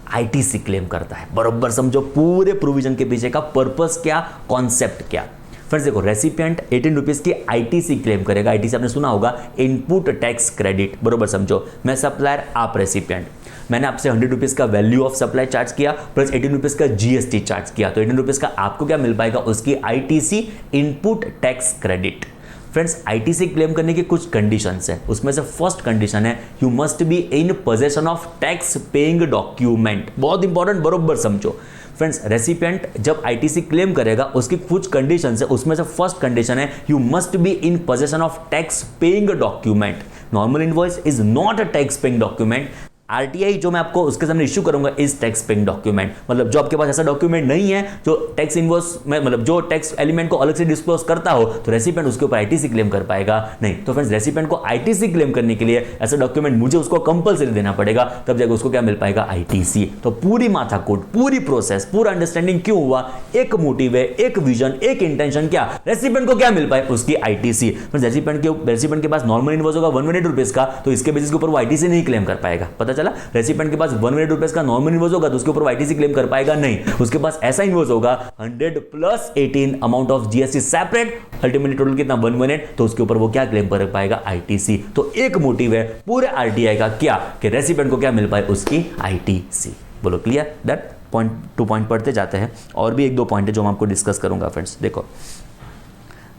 आईटीसी क्लेम करता है, बरोबर समझो पूरे प्रोविजन के पीछे का पर्पस क्या, कॉन्सेप्ट क्या। फ्रेंड्स देखो रेसिपिएंट 18 रुपीज की आईटीसी क्लेम करेगा। आईटीसी आपने सुना होगा, इनपुट टैक्स क्रेडिट, बरोबर समझो। मैं सप्लायर, आप रेसिपिएंट, मैंने आपसे 100 रुपीज का वैल्यू ऑफ सप्लाई चार्ज किया प्लस 18 रुपीज का जीएसटी चार्ज किया, तो 18 रुपीज का आपको क्या मिल पाएगा, उसकी ITC input tax credit. Friends ITC claim करने की कुछ कंडीशंस है, उसमें से फर्स्ट कंडीशन है you must be in possession of tax paying document, बहुत इंपॉर्टेंट, बरोबर समझो। फ्रेंड्स रेसिपिएंट जब आईटीसी क्लेम करेगा उसकी कुछ कंडीशंस है, उसमें से फर्स्ट कंडीशन है you must be in possession of tax paying document. Normal invoice is not a tax paying document. RTI जो मैं आपको उसके सामने इश्यू करूंगा इस टैक्स पेइंग डॉक्यूमेंट, मतलब जो आपके पास ऐसा डॉक्यूमेंट नहीं है जो टैक्स इनवॉइस में मतलब जो टैक्स एलिमेंट को अलग से डिस्क्लोज करता हो, तो रेसिपिएंट उसके ऊपर आईटीसी क्लेम कर पाएगा नहीं। तो फ्रेंड्स रेसिपिएंट को आईटीसी क्लेम करने के लिए ऐसा डॉक्यूमेंट मुझे उसको कंपलसरी देना पड़ेगा, तब जाकर उसको क्या मिल पाएगा, आईटीसी। तो पूरी माथाकूट, पूरी प्रोसेस, पूरा अंडरस्टैंडिंग क्यों हुआ, एक मोटिव है, एक विजन, एक इंटेंशन, क्या रेसिपिएंट को क्या मिल पाए, उसकी आईटीसी। रेसिपिएंट के पास नॉर्मल इनवॉइस होगा 118 रुपीज का, तो इसके बेसिस के ऊपर वो आईटीसी नहीं क्लेम कर पाएगा। पता चला, रेसिपिएंट के पास 118 रुपीज का नॉर्मल इनवॉइस होगा तो उसके ऊपर आईटीसी क्लेम कर पाएगा नहीं। उसके पास ऐसा इनवॉइस होगा 100 + 18 amount of GST separate, ultimately total कितना 118, तो उसके ऊपर वो क्या क्लेम कर पाएगा, आईटीसी। तो एक मोटिव है पूरे आरटीआई का क्या, कि रेसिपिएंट को क्या मिल पाए, उसकी आईटीसी। बोलो clear, that point two point पढ़ते जाते हैं। और भी एक दो पॉइंट है जो मैं आपको डिस्कस करूंगा फ्रेंड्स। देखो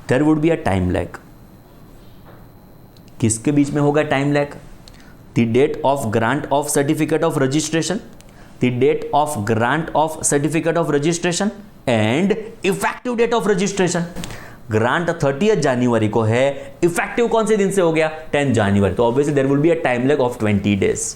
there would be a time lag, किसके बीच में होगा time lag, the date of grant of certificate of registration, the date of grant of certificate of registration and effective date of registration। Grant 30 जनवरी को है, effective कौन से दिन से हो गया, 10 जनवरी, तो obviously there will be a time lag of 20 days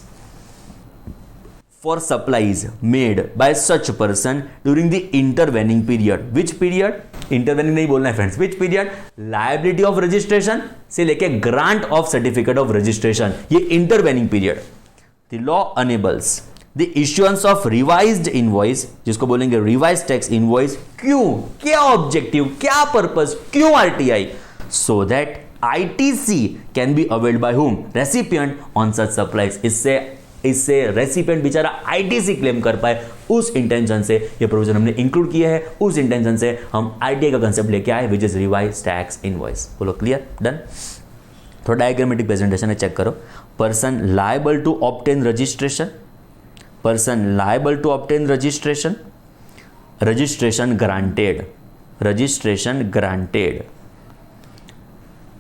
for supplies made by such person during the intervening period। which period, intervening नहीं बोलना है friends, which period, liability of registration से लेके grant of certificate of registration, ये intervening period। the law enables the issuance of revised invoice, जिसको बोलेंगे revised tax invoice, क्यों, क्या ऑब्जेक्टिव, क्या पर्पस, क्यों RTI, so that ITC can be availed by whom, recipient on such supplies। इससे इससे recipient बेचारा आईटीसी क्लेम कर पाए, उस इंटेंशन से ये प्रोविजन हमने इंक्लूड किया है, उस इंटेंशन से हम आरटीआई का कंसेप्ट लेके आए which is revise tax invoice. बोलो क्लियर, डन। थोड़ा डायग्रामेटिक प्रेजेंटेशन है, चेक करो। Person liable to obtain registration, person liable to obtain registration, registration granted, registration granted,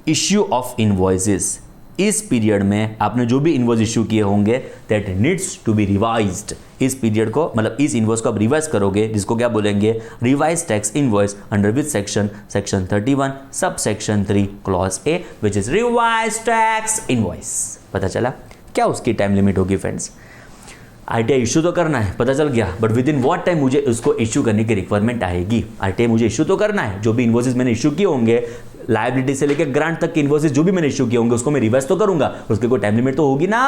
issue of invoices, इस पीरियड में आपने जो भी इनवॉइस इश्यू किए होंगे that needs to be revised, इस पीरियड को मतलब इस इनवॉइस को आप रिवाइज करोगे, जिसको क्या बोलेंगे, revise tax invoice under which section, section 31 sub section 3 clause A which is revise tax invoice. पता चला क्या उसकी टाइम लिमिट होगी फ्रेंड्स? आरटीआई इशू तो करना है, पता चल गया, but with in what time मुझे उसको इशू करने की रिक्वायरमेंट आएगी। आरटीआई मुझे इशू तो करना है, जो भी इनवॉइसेस मैंने इशू किए होंगे, लायबिलिटी से लेकर ग्रांट तक के इनवॉइसेस जो भी मैंने इशू किए होंगे उसको मैं रिवाइज तो करूंगा, उसके कोई टाइम लिमिट तो होगी ना।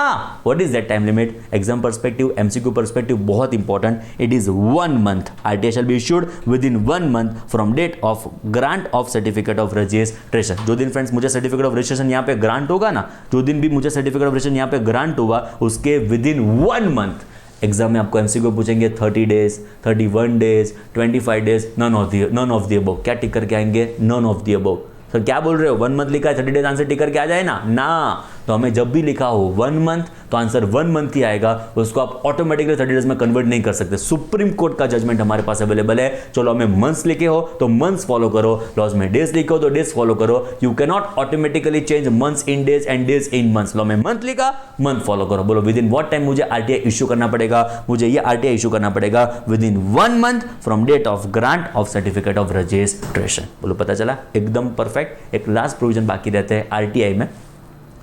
What is that time limit? Exam perspective, MCQ perspective बहुत important, it is 1 month. RTI shall be issued within 1 month from date of grant of certificate of registration. जो दिन फ्रेंड्स मुझे certificate of registration यहाँ पे grant होगा ना, जो दिन भी मुझे सर्टिफिकेट ऑफ रजिस्ट्रेशन यहाँ पे ग्रांट हुआ, उसके विद इन 1 मंथ एग्जाम में आपको एमसीक्यू पूछेंगे 30 days, 31 days, 25 days, none of the above. क्या टिक करके आएंगे? None of the above. Sir क्या बोल रहे हो, 1 मंथ लिखा है, 30 डेज आंसर टिक करके आ जाए ना। तो हमें जब भी लिखा हो 1 मंथ तो आंसर 1 मंथ ही आएगा, उसको आप ऑटोमेटिकली 30 डेज में कन्वर्ट नहीं कर सकते। सुप्रीम कोर्ट का जजमेंट हमारे पास अवेलेबल है। चलो हमें मंथ्स लिखे हो तो मंथ्स फॉलो करो, लॉज में डेज लिखे हो तो डेज फॉलो करो। You can not automatically change months in days and days in months. Law में मंथ लिखा, मंथ फॉलो करो। बोलो विद इन व्हाट टाइम मुझे आरटीआई इश्यू करना पड़ेगा? मुझे ये आरटीआई इश्यू करना पड़ेगा within 1 month from date of grant of certificate of registration. बोलो पता चला, एकदम परफेक्ट। एक लास्ट प्रोविजन बाकी रहते हैं आरटीआई में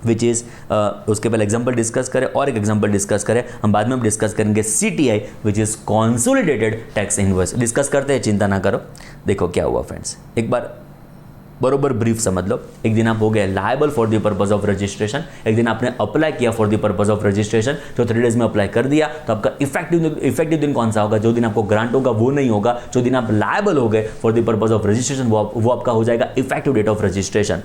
विच इज उसके पहले एग्जाम्पल डिस्कस करें और एक एग्जाम्पल डिस्कस करें, हम बाद में हम डिस्कस करेंगे CTI which is consolidated tax invoice. Discuss करते हैं, चिंता ना करो। देखो क्या हुआ फ्रेंड्स, एक बार बरोबर ब्रीफ समझ लो। एक दिन आप हो गए liable for the purpose of registration, एक दिन आपने अप्लाई किया for the purpose of registration, तो 30 डेज में अप्लाई कर दिया, तो आपका इफेक्टिव दिन कौन सा होगा? जो दिन आपको ग्रांट होगा वो नहीं होगा, जो दिन आप लायबल हो गए for the purpose of registration वो आपका हो जाएगा effective date of registration.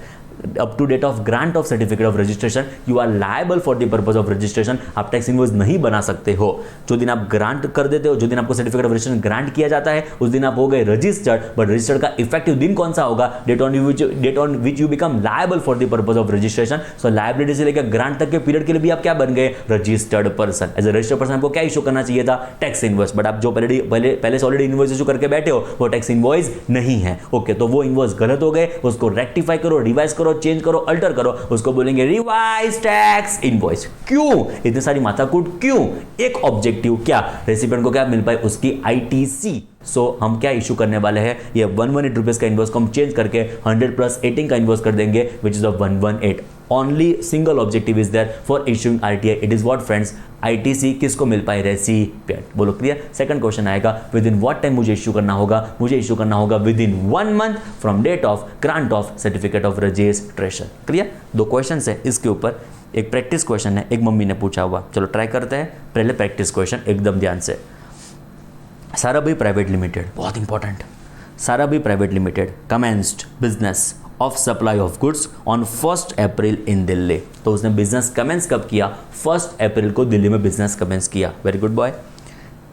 Up to date of grant of certificate of registration you are liable for the purpose of registration. आप टैक्स इनवॉइस नहीं बना सकते हो। जो दिन आप ग्रांट कर देते हो, जो दिन आपको सर्टिफिकेट ऑफ रजिस्ट्रेशन ग्रांट किया जाता है, उस दिन आप हो गए रजिस्टर्ड, बट रजिस्टर्ड का इफेक्टिव दिन कौन सा होगा? Date on which you become liable for the purpose of registration. So liability से लेकर ग्रांट तक के पीरियड के लिए भी आप क्या बन गए? Registered person. As a registered person आपको क्या इशू करना चाहिए था? Tax invoice. बट आप जो पहले से ऑलरेडी इनवॉइस इशू करके बैठे हो वो टैक्स इनवॉइस नहीं है। ओके, तो वो इनवॉइस गलत हो गए, उसको रेक्टिफाई करो, रिवाइज करो, चेंज करो, अल्टर करो, उसको बोलेंगे रिवाइज टैक्स इनवॉइस। क्यों इतनी सारी माथाकूट? क्यों? एक ऑब्जेक्टिव, क्या रेसिपिएंट को क्या मिल पाए? उसकी आईटीसी। सो हम क्या इशू करने वाले हैं? ये 118 रुपीज का इनवॉइस को हम चेंज करके 100 प्लस 18 का इनवॉइस कर देंगे which is of 118। Only single objective is there for issuing RTI, it is what friends? ITC. किसको मिल पाए? रेसिपिएंट। बोलो क्लियर। सेकंड क्वेश्चन आएगा विद इन व्हाट टाइम मुझे इशू करना होगा? मुझे इशू करना होगा within 1 month from date of grant of certificate of registration. Clear. 2 question है इसके ऊपर, एक प्रैक्टिस क्वेश्चन है, एक मम्मी ने पूछा हुआ। चलो ट्राई करते हैं। पहले प्रैक्टिस क्वेश्चन एकदम ध्यान से। साराभाई प्राइवेट लिमिटेड, बहुत important. Sarabhai private limited commenced business of supply of goods on 1 अप्रैल इन दिल्ली। तो उसने बिजनेस कमेंस कब किया? 1 अप्रैल को दिल्ली में बिजनेस कमेंस किया। Very good boy.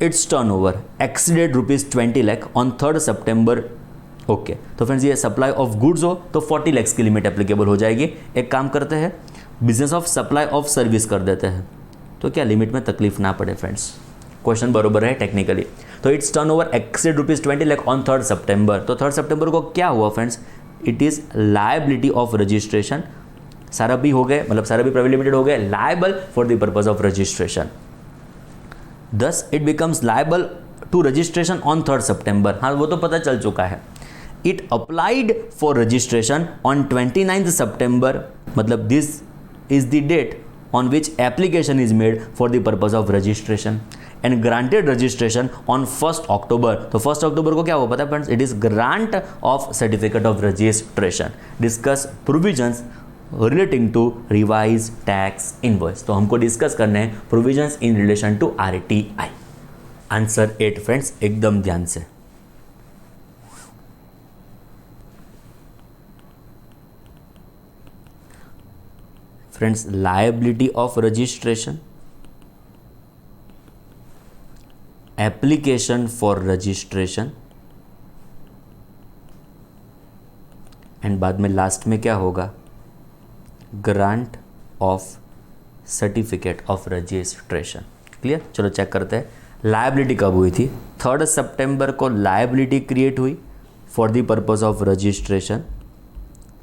It's turnover exceeded ₹20 lakh on 3 September. Okay, तो फ्रेंड्स ये सप्लाई ऑफ गुड्स हो तो 40 लाख की लिमिट एप्लीकेबल हो जाएगी। एक काम करते हैं, business of supply of service कर देते हैं, तो क्या लिमिट में तकलीफ ना पड़े फ्रेंड्स। क्वेश्चन बरोबर है टेक्निकली। तो it's turnover exceed ₹20 lakh on 3 सितंबर। तो 3 सितंबर को क्या हुआ friends? It is liability of registration. Sarabhai हो गए, मतलब साराभाई प्राइवेट लिमिटेड हो गए liable for the purpose of registration. Thus it becomes liable to registration on 3 सितंबर। हाँ, वो तो पता चल चुका है। It applied for registration on 29 सितंबर, मतलब this is the date on which application is made for the purpose of registration and granted registration on 1st October. तो 1st October को क्या हुआ पता है friends? It is grant of certificate of registration. Discuss provisions relating to revise tax invoice. तो हमको discuss करने हैं provisions in relation to RTI. Answer 8 friends, एकदम ध्यान से। Friends, liability of registration, application for registration, and बाद में last में क्या होगा, grant of certificate of registration. Clear? चलो चेक करते हैं लायबिलिटी कब हुई थी। 3 सितंबर को लायबिलिटी क्रिएट हुई for the purpose of registration.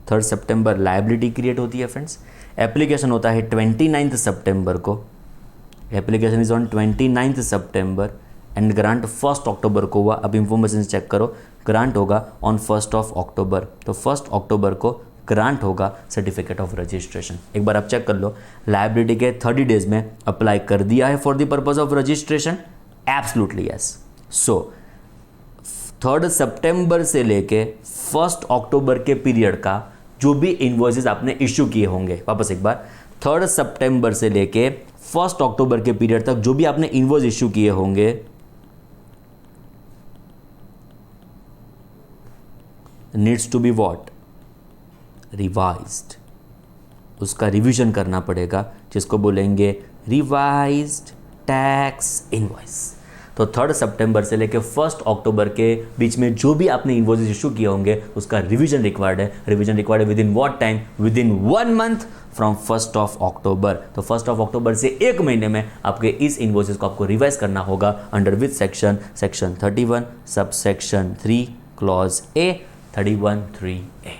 3 September liability create होती है फ्रेंड्स। एप्लीकेशन होता है 29 सितंबर को, application is on 29 September and grant 1 अक्टूबर को हुआ। अब इंफॉर्मेशन चेक करो, ग्रांट होगा ऑन 1 अक्टूबर, तो 1 अक्टूबर को ग्रांट होगा सर्टिफिकेट ऑफ रजिस्ट्रेशन। एक बार आप चेक कर लो, लायबिलिटी के 30 डेज में अप्लाई कर दिया है for the purpose of registration, absolutely yes. So 3 सितंबर से लेके 1 अक्टूबर के पीरियड का जो भी इन्वॉइसेस आपने इश्यू किए होंगे, वापस एक बार, 3 सितंबर से लेके 1 अक्टूबर के पीरियड तक जो भी आपने इन्वॉइस इश्यू किए होंगे, needs to be what, revised. उसका रिवीजन करना पड़ेगा, जिसको बोलेंगे रिवाइज्ड टैक्स इनवॉइस। तो 3 सितंबर से लेकर 1 अक्टूबर के बीच में जो भी आपने इन्वॉइस इशू किए होंगे उसका रिवीजन रिक्वायर्ड है। रिवीजन रिक्वायर्ड है within what time, within 1 month from 1 अक्टूबर। तो 1 अक्टूबर से 1 महीने में आपके इस इन्वॉइसेस को आपको रिवाइज करना होगा under which section, section 31 sub section 3 clause A 31(3)(a।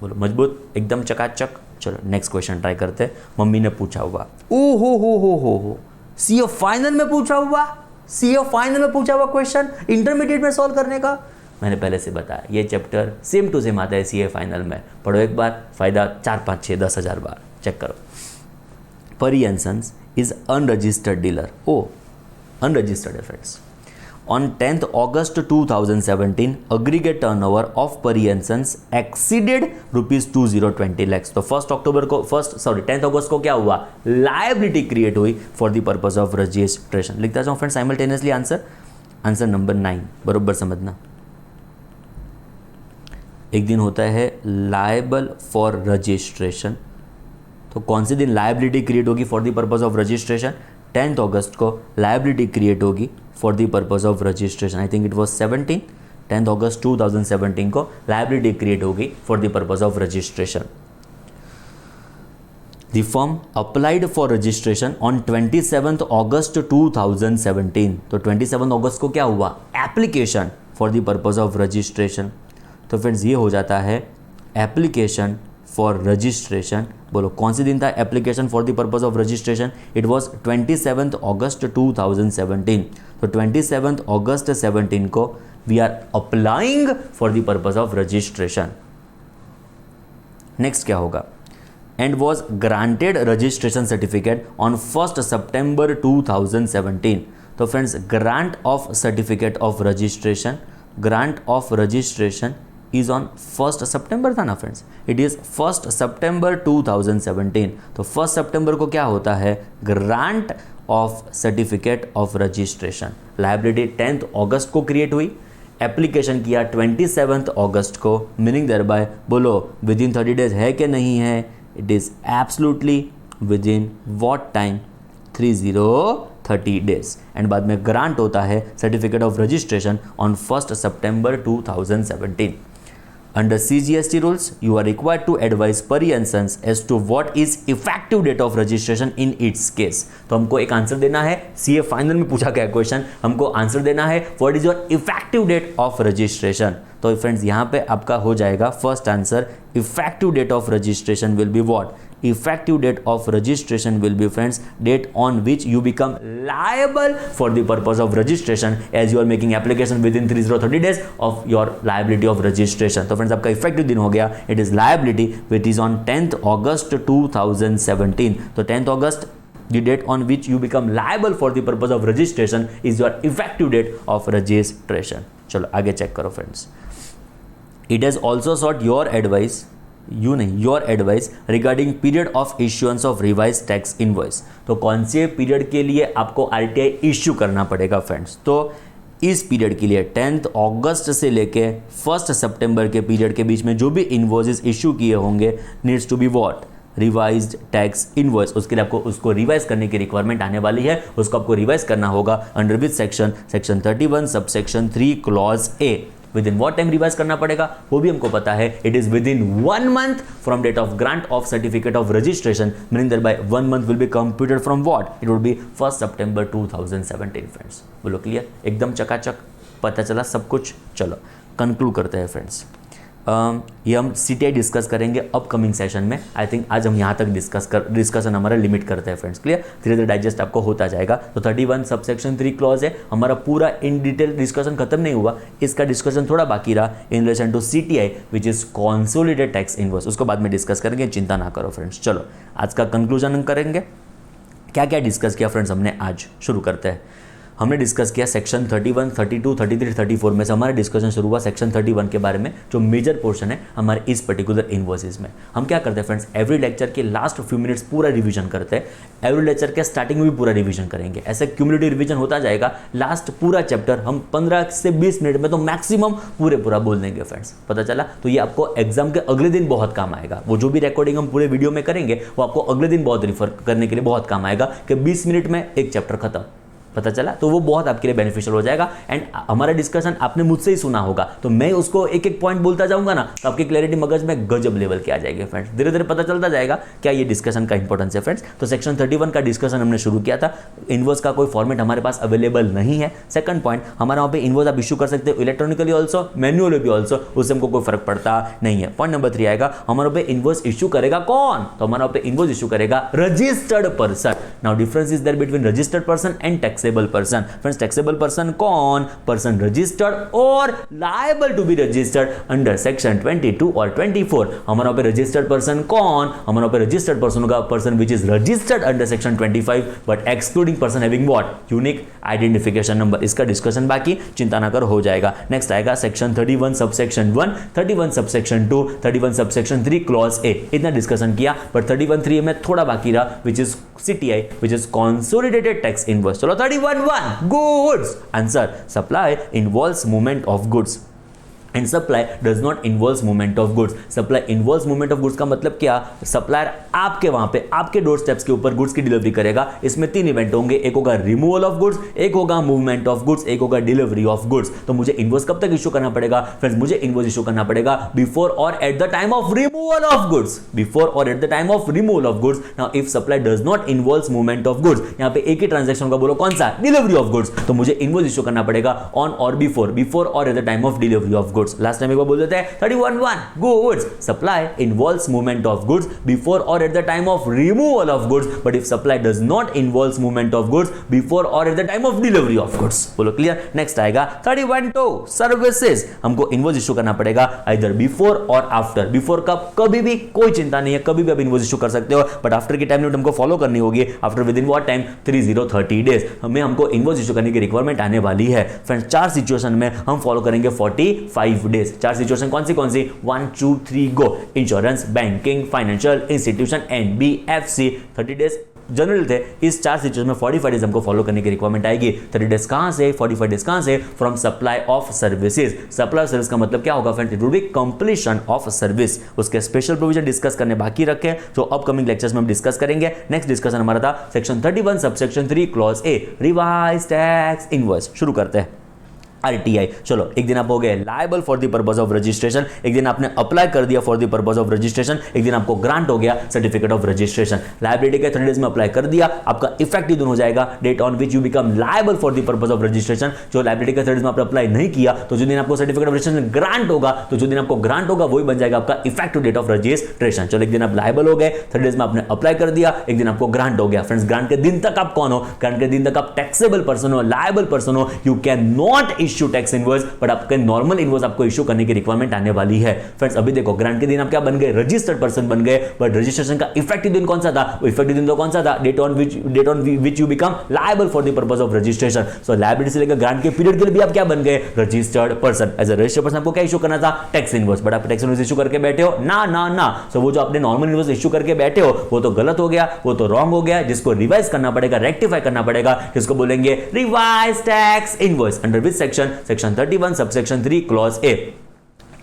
बोलो मजबूत, एकदम चकाचक। चलो नेक्स्ट क्वेश्चन ट्राई करते हैं। मम्मी ने पूछा हुआ, ओ हो सीए फाइनल में पूछा हुआ, सीए फाइनल में पूछा हुआ क्वेश्चन इंटरमीडिएट में सॉल्व करने का। मैंने पहले से बताया ये चैप्टर सेम टू सेम आता है सीए फाइनल में। पढ़ो एक बार, फायदा 4, 5, 6, 10,000 बार चेक करो। Pari and sons is unregistered dealer. ओ अनरजिस्टर्ड है friends. On 10th August 2017, aggregate turnover of Pari and Sons exceeded rupees 2020 lakhs। तो 10th अगस्त को क्या हुआ, लायबिलिटी क्रिएट हुई for the purpose of registration. लिखता जाऊँ फ्रेंड साइमल्टेनियसली आंसर नंबर 9 बरोबर समझना। एक दिन होता है लायबल फॉर रजिस्ट्रेशन, तो कौन से दिन लायबिलिटी क्रिएट होगी for the purpose of registration, 10th अगस्त को लायबिलिटी क्रिएट होगी for the purpose of registration. I think it was 17, 10th अगस्त 2017 को लायबिलिटी क्रिएट होगी for the purpose of registration. The firm applied for registration on 27th August 2017। तो 27 अगस्त को क्या हुआ, application for the purpose of registration. तो friends ये हो जाता है एप्लीकेशन फॉर रजिस्ट्रेशन। बोलो कौन सी दिन था application for the purpose of registration, it was 27th August 2017। तो 27th अगस्त 17 को we are applying for the purpose of registration. Next क्या होगा, and was granted registration certificate on 1 September 2017। तो friends grant of certificate of registration, grant of registration is on 1 सितंबर था ना friends, it is 1 September 2017। तो 1 सितंबर को क्या होता है, grant of certificate of registration. Liability 10th अगस्त को क्रिएट हुई, एप्लीकेशन किया 27th अगस्त को, मीनिंग देयर बाय बोलो विद इन 30 डेज है कि नहीं है, it is absolutely with in what time, 30 days. And बाद में ग्रांट होता है certificate of registration on 1 September 2017। Under CGST rules, you are required to advise Pari and Sons as to what is effective date of registration in its case। तो हमको एक answer देना है, CA final में पूछा गया क्वेश्चन, हमको answer देना है what is your effective date of registration. तो फ्रेंड्स यहाँ पे आपका हो जाएगा first answer, effective date of registration will be what, effective date of registration will be friends date on which you become liable for the purpose of registration as you are making application within 30 days of your liability of registration। तो friends आपका effective दिन हो गया, it is liability which is on 10th August 2017। तो 10th August the date on which you become liable for the purpose of registration is your effective date of registration। चलो आगे check करो friends. It has also sought your advice, you नहीं, your advice regarding period of issuance of revise tax invoice. तो कौन से period के लिए आपको आरटीआई इश्यू करना पड़ेगा फ्रेंड्स, तो इस पीरियड के लिए 10th अगस्त से लेके 1 सितंबर के पीरियड के बीच में जो भी इन्वॉइसेस इश्यू किए होंगे needs to be what, revised tax invoice, उसके लिए आपको उसको रिवाइज करने की रिक्वायरमेंट आने वाली है, उसको आपको रिवाइज करना होगा under which section, section 31 subsection 3 clause A. Within what time revise करना पड़ेगा वो भी हमको पता है, it is within 1 month from date of grant of certificate of registration, meaning that by 1 month will be computed from what, it would be 1 September 2017 friends. बोलो clear, एकदम चकाचक पता चला सब कुछ। चलो कंक्लूड करते हैं फ्रेंड्स। ये हम CTI डिस्कस करेंगे अपकमिंग सेशन में। आई थिंक आज हम यहाँ तक डिस्कशन हमारा लिमिट करते हैं फ्रेंड्स, क्लियर। धीरे धीरे डाइजेस्ट आपको होता जाएगा। तो 31 सबसेक्शन 3 क्लॉज है, हमारा पूरा इन डिटेल डिस्कशन खत्म नहीं हुआ, इसका डिस्कशन थोड़ा बाकी रहा in relation to CTI which is consolidated tax invoice, उसको बाद में डिस्कस करेंगे, चिंता ना करो फ्रेंड्स। चलो आज का कंक्लूजन हम करेंगे। क्या क्या डिस्कस किया फ्रेंड्स हमने आज, शुरू करते हैं। हमने डिस्कस किया सेक्शन 31, 32, 33, 34 में से हमारा डिस्कशन शुरू हुआ सेक्शन 31 के बारे में, जो मेजर पोर्शन है हमारे इस पर्टिकुलर इनवॉइसेस में। हम क्या करते हैं फ्रेंड्स, एवरी लेक्चर के लास्ट फ्यू मिनट्स पूरा रिवीजन करते हैं, एवरी लेक्चर के स्टार्टिंग में भी पूरा रिवीजन करेंगे, ऐसे क्यूमुलेटिव रिवीजन होता जाएगा। लास्ट पूरा चैप्टर हम 15 से 20 मिनट में तो मैक्सिमम पूरा बोल देंगे फ्रेंड्स, पता चला। तो ये आपको एग्जाम के अगले दिन बहुत काम आएगा, वो जो भी रिकॉर्डिंग हम पूरे वीडियो में करेंगे वो आपको अगले दिन बहुत रिफर करने के लिए बहुत काम आएगा कि 20 मिनट में एक चैप्टर खत्म, पता चला। तो वो बहुत आपके लिए बेनिफिशियल हो जाएगा। एंड हमारा डिस्कशन आपने मुझसे ही सुना होगा, तो मैं उसको एक एक पॉइंट बोलता जाऊंगा ना, तो आपकी क्लैरिटी मगज में गजब लेवल की आ जाएगी फ्रेंड्स। धीरे धीरे पता चलता जाएगा क्या ये डिस्कशन का इंपॉर्टेंस है फ्रेंड्स। तो सेक्शन 31 का डिस्कशन हमने शुरू किया था। इनवॉइस का कोई फॉर्मेट हमारे पास अवेलेबल नहीं है। सेकंड पॉइंट, हमारा वहाँ पे इनवॉइस आप इशू कर सकते हो इलेक्ट्रॉनिकली ऑल्सो, मैन्युअली भी ऑल्सो, उससे हमको कोई फर्क पड़ता नहीं है। पॉइंट नंबर 3 आएगा, हमारे पे इनवॉइस इशू करेगा कौन, तो हमारा पे इनवॉइस इशू करेगा registered person. Now difference is there between registered person and taxable person. Friends taxable person कौन, पर्सन रजिस्टर्ड और liable to be registered under section 22 और 24। हमारा पे रजिस्टर्ड पर्सन कौन, हमारा पे रजिस्टर्ड पर्सन होगा person which is registered under section 25 but excluding person having what, unique identification number. इसका डिस्कशन बाकी, चिंता ना कर हो जाएगा। नेक्स्ट आएगा section 31 subsection 1, 31 subsection 2, 31 subsection 3 clause ए। इतना डिस्कशन किया, बट 31(3) में थोड़ा बाकी रहा which is CTI which is consolidated tax invoice. चलो 31(1) goods. Answer, supply involves movement of goods and supply does not involves movement of goods. Supply involves movement of goods का मतलब क्या, सप्लायर आपके वहां पे आपके डोर स्टेप्स के ऊपर गुड्स की डिलीवरी करेगा। इसमें 3 इवेंट होंगे, एक होगा रिमूवल ऑफ गुड्स, एक होगा मूवमेंट ऑफ गुड्स, एक होगा डिलीवरी ऑफ गुड्स। तो मुझे इनवॉइस कब तक इशू करना पड़ेगा फ्रेंड्स, मुझे इनवॉइस इशू करना पड़ेगा बिफोर और at the time of removal of goods, before और at the time of removal of goods. Now if supply does not involve movement of goods, यहां पे एक ही ट्रांजैक्शन का बोलो कौन सा, डिलीवरी ऑफ गुड्स, तो मुझे इनवॉइस इशू करना पड़ेगा ऑन और बिफोर और at the time of delivery of goods. Last time एक बार बोल देते हैं 31(1) goods. Supply involves movement of goods before or at the time of removal of goods, but if supply does not involves movement of goods before or at the time of delivery of goods. बोलो clear. Next आएगा 31(2) services. हमको invoice issue करना पड़ेगा either before और after. Before कब, कभी भी कोई चिंता नहीं है, कभी भी आप इनवॉइस इशू कर सकते हो, बट आफ्टर की टाइम लिमिट हमको फॉलो करनी होगी। After within what time, 30 days हमें हमको इनवॉइस इशू करने की रिक्वायरमेंट आने वाली है फ्रेंड्स। 4 सिचुएशन में हम फॉलो करेंगे 45 डेज। 4 सिचुएशन कौन सी 1 2 3 go, insurance, banking, financial institution, NBFC। 30 days general थे, इस 4 सिचुएशन में 45 डेज हमको फॉलो करने की रिक्वायरमेंट आएगी। 30 डेज कहां से, 45 डेज कहां से, from supply of services. Supply of service का मतलब क्या होगा friends, it will be completion of service. उसके स्पेशल प्रोविजन डिस्कस करने बाकी रखे, जो अपकमिंग लेक्चर्स में हम डिस्कस करेंगे। नेक्स्ट डिस्कशन हमारा था सेक्शन 31 सबसेक्शन 3 क्लॉज ए, रिवाइज टैक्स इनवॉइस। शुरू करते हैं। RTI, चलो एक दिन आप हो गए liable for the purpose of registration, एक दिन आपने अप्लाई कर दिया for the purpose of registration, एक दिन आपको ग्रांट हो गया सर्टिफिकेट ऑफ रजिस्ट्रेशन। लायबिलिटी के 30 डेज में अप्लाई कर दिया, आपका इफेक्टिव दिन हो जाएगा date on which you become liable for the purpose of registration. जो लायबिलिटी के 30 डेज में आपने अप्लाई नहीं किया, तो जो दिन आपको सर्टिफिकेट ऑफ रजिस्ट्रेशन ग्रांट होगा, तो जो दिन आपको ग्रांट होगा वही बन जाएगा आपका इफेक्टिव डेट ऑफ रजिस्ट्रेशन। चलो एक दिन आप लायबल हो गए, 30 डेज में आपने अप्लाई कर दिया, एक दिन आपको ग्रांट हो गया। फ्रेंड्स ग्रांट के दिन तक आप कौन हो, ग्रांट के दिन तक आप टैक्सेबल पर्सन हो, लायबल पर्सन हो, you can not issue tax invoice, but आपके नॉर्मल इनवॉइस आपको इशू करने की रिक्वायरमेंट आने वाली है। फ्रेंड्स अभी देखो ग्रांट के दिन आप क्या बन गए, रजिस्टर्ड पर्सन बन गए, बट रजिस्ट्रेशन का इफेक्टिव दिन कौन सा था, इफेक्टिव दिन तो कौन सा था, date on which you become liable for the purpose of registration. So liability से लेकर ग्रांट के पीरियड के लिए भी आप क्या बन गए, registered person. As a registered person आपको क्या इशू करना था, टैक्स इनवॉइस, बट आप टैक्स इनवॉइस इशू करके बैठे हो ना। सो वो जो आपने नॉर्मल इनवॉइस इशू करके बैठे हो वो तो गलत हो गया, वो तो रॉन्ग हो गया, जिसको रिवाइज करना पड़ेगा, रेक्टिफाई करना पड़ेगा, जिसको बोलेंगे revise tax invoice under which section, section 31 subsection 3 clause ए।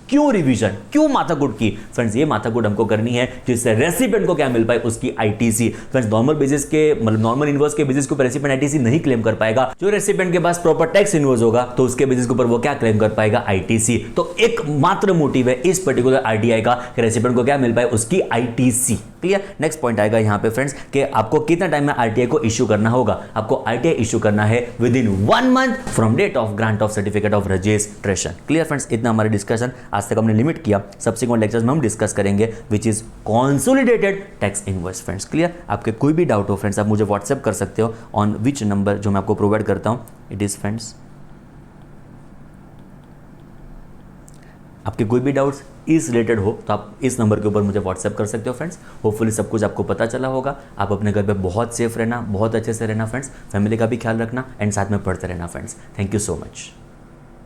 क्यों रिवीजन, क्यों माथाकूट की? फ्रेंड्स ये माथाकूट हमको करनी है जिससे रेसिपिएंट को क्या मिल पाए, उसकी आईटीसी। फ्रेंड्स नॉर्मल बेसिस के मतलब नॉर्मल इनवॉइस के बेसिस के ऊपर रेसिपिएंट आईटीसी नहीं क्लेम कर पाएगा। जो रेसिपिएंट के पास प्रॉपर टैक्स इनवॉइस होगा तो उसके बेसिस के ऊपर वो क्या क्लेम कर पाएगा, आईटीसी। तो एक मात्र मोटिव है इस पर्टिकुलर आरटीआई का कि रेसिपिएंट को क्या मिल पाए, उसकी आईटीसी। क्लियर। नेक्स्ट पॉइंट आएगा यहां पे फ्रेंड्स कि आपको कितना टाइम में आरटीआई को इश्यू करना होगा। आपको आरटीआई इश्यू करना है within 1 month from date of grant of certificate of registration. Clear friends, इतना हमारा डिस्कशन आज तक हमने लिमिट किया। सब्सिक्वेंट लेक्चर्स में हम डिस्कस करेंगे which is consolidated tax invoice. Friends clear. आपके कोई भी डाउट हो फ्रेंड्स आप मुझे व्हाट्सएप कर सकते हो ऑन विच नंबर जो मैं आपको प्रोवाइड करता हूं। इट इज फ्रेंड्स, आपके कोई भी डाउट्स इस रिलेटेड हो तो आप इस नंबर के ऊपर मुझे व्हाट्सएप कर सकते हो फ्रेंड्स। होपफुली सब कुछ आपको पता चला होगा। आप अपने घर पे बहुत सेफ रहना, बहुत अच्छे से रहना फ्रेंड्स। फैमिली का भी ख्याल रखना एंड साथ में पढ़ते रहना friends. Thank you so much.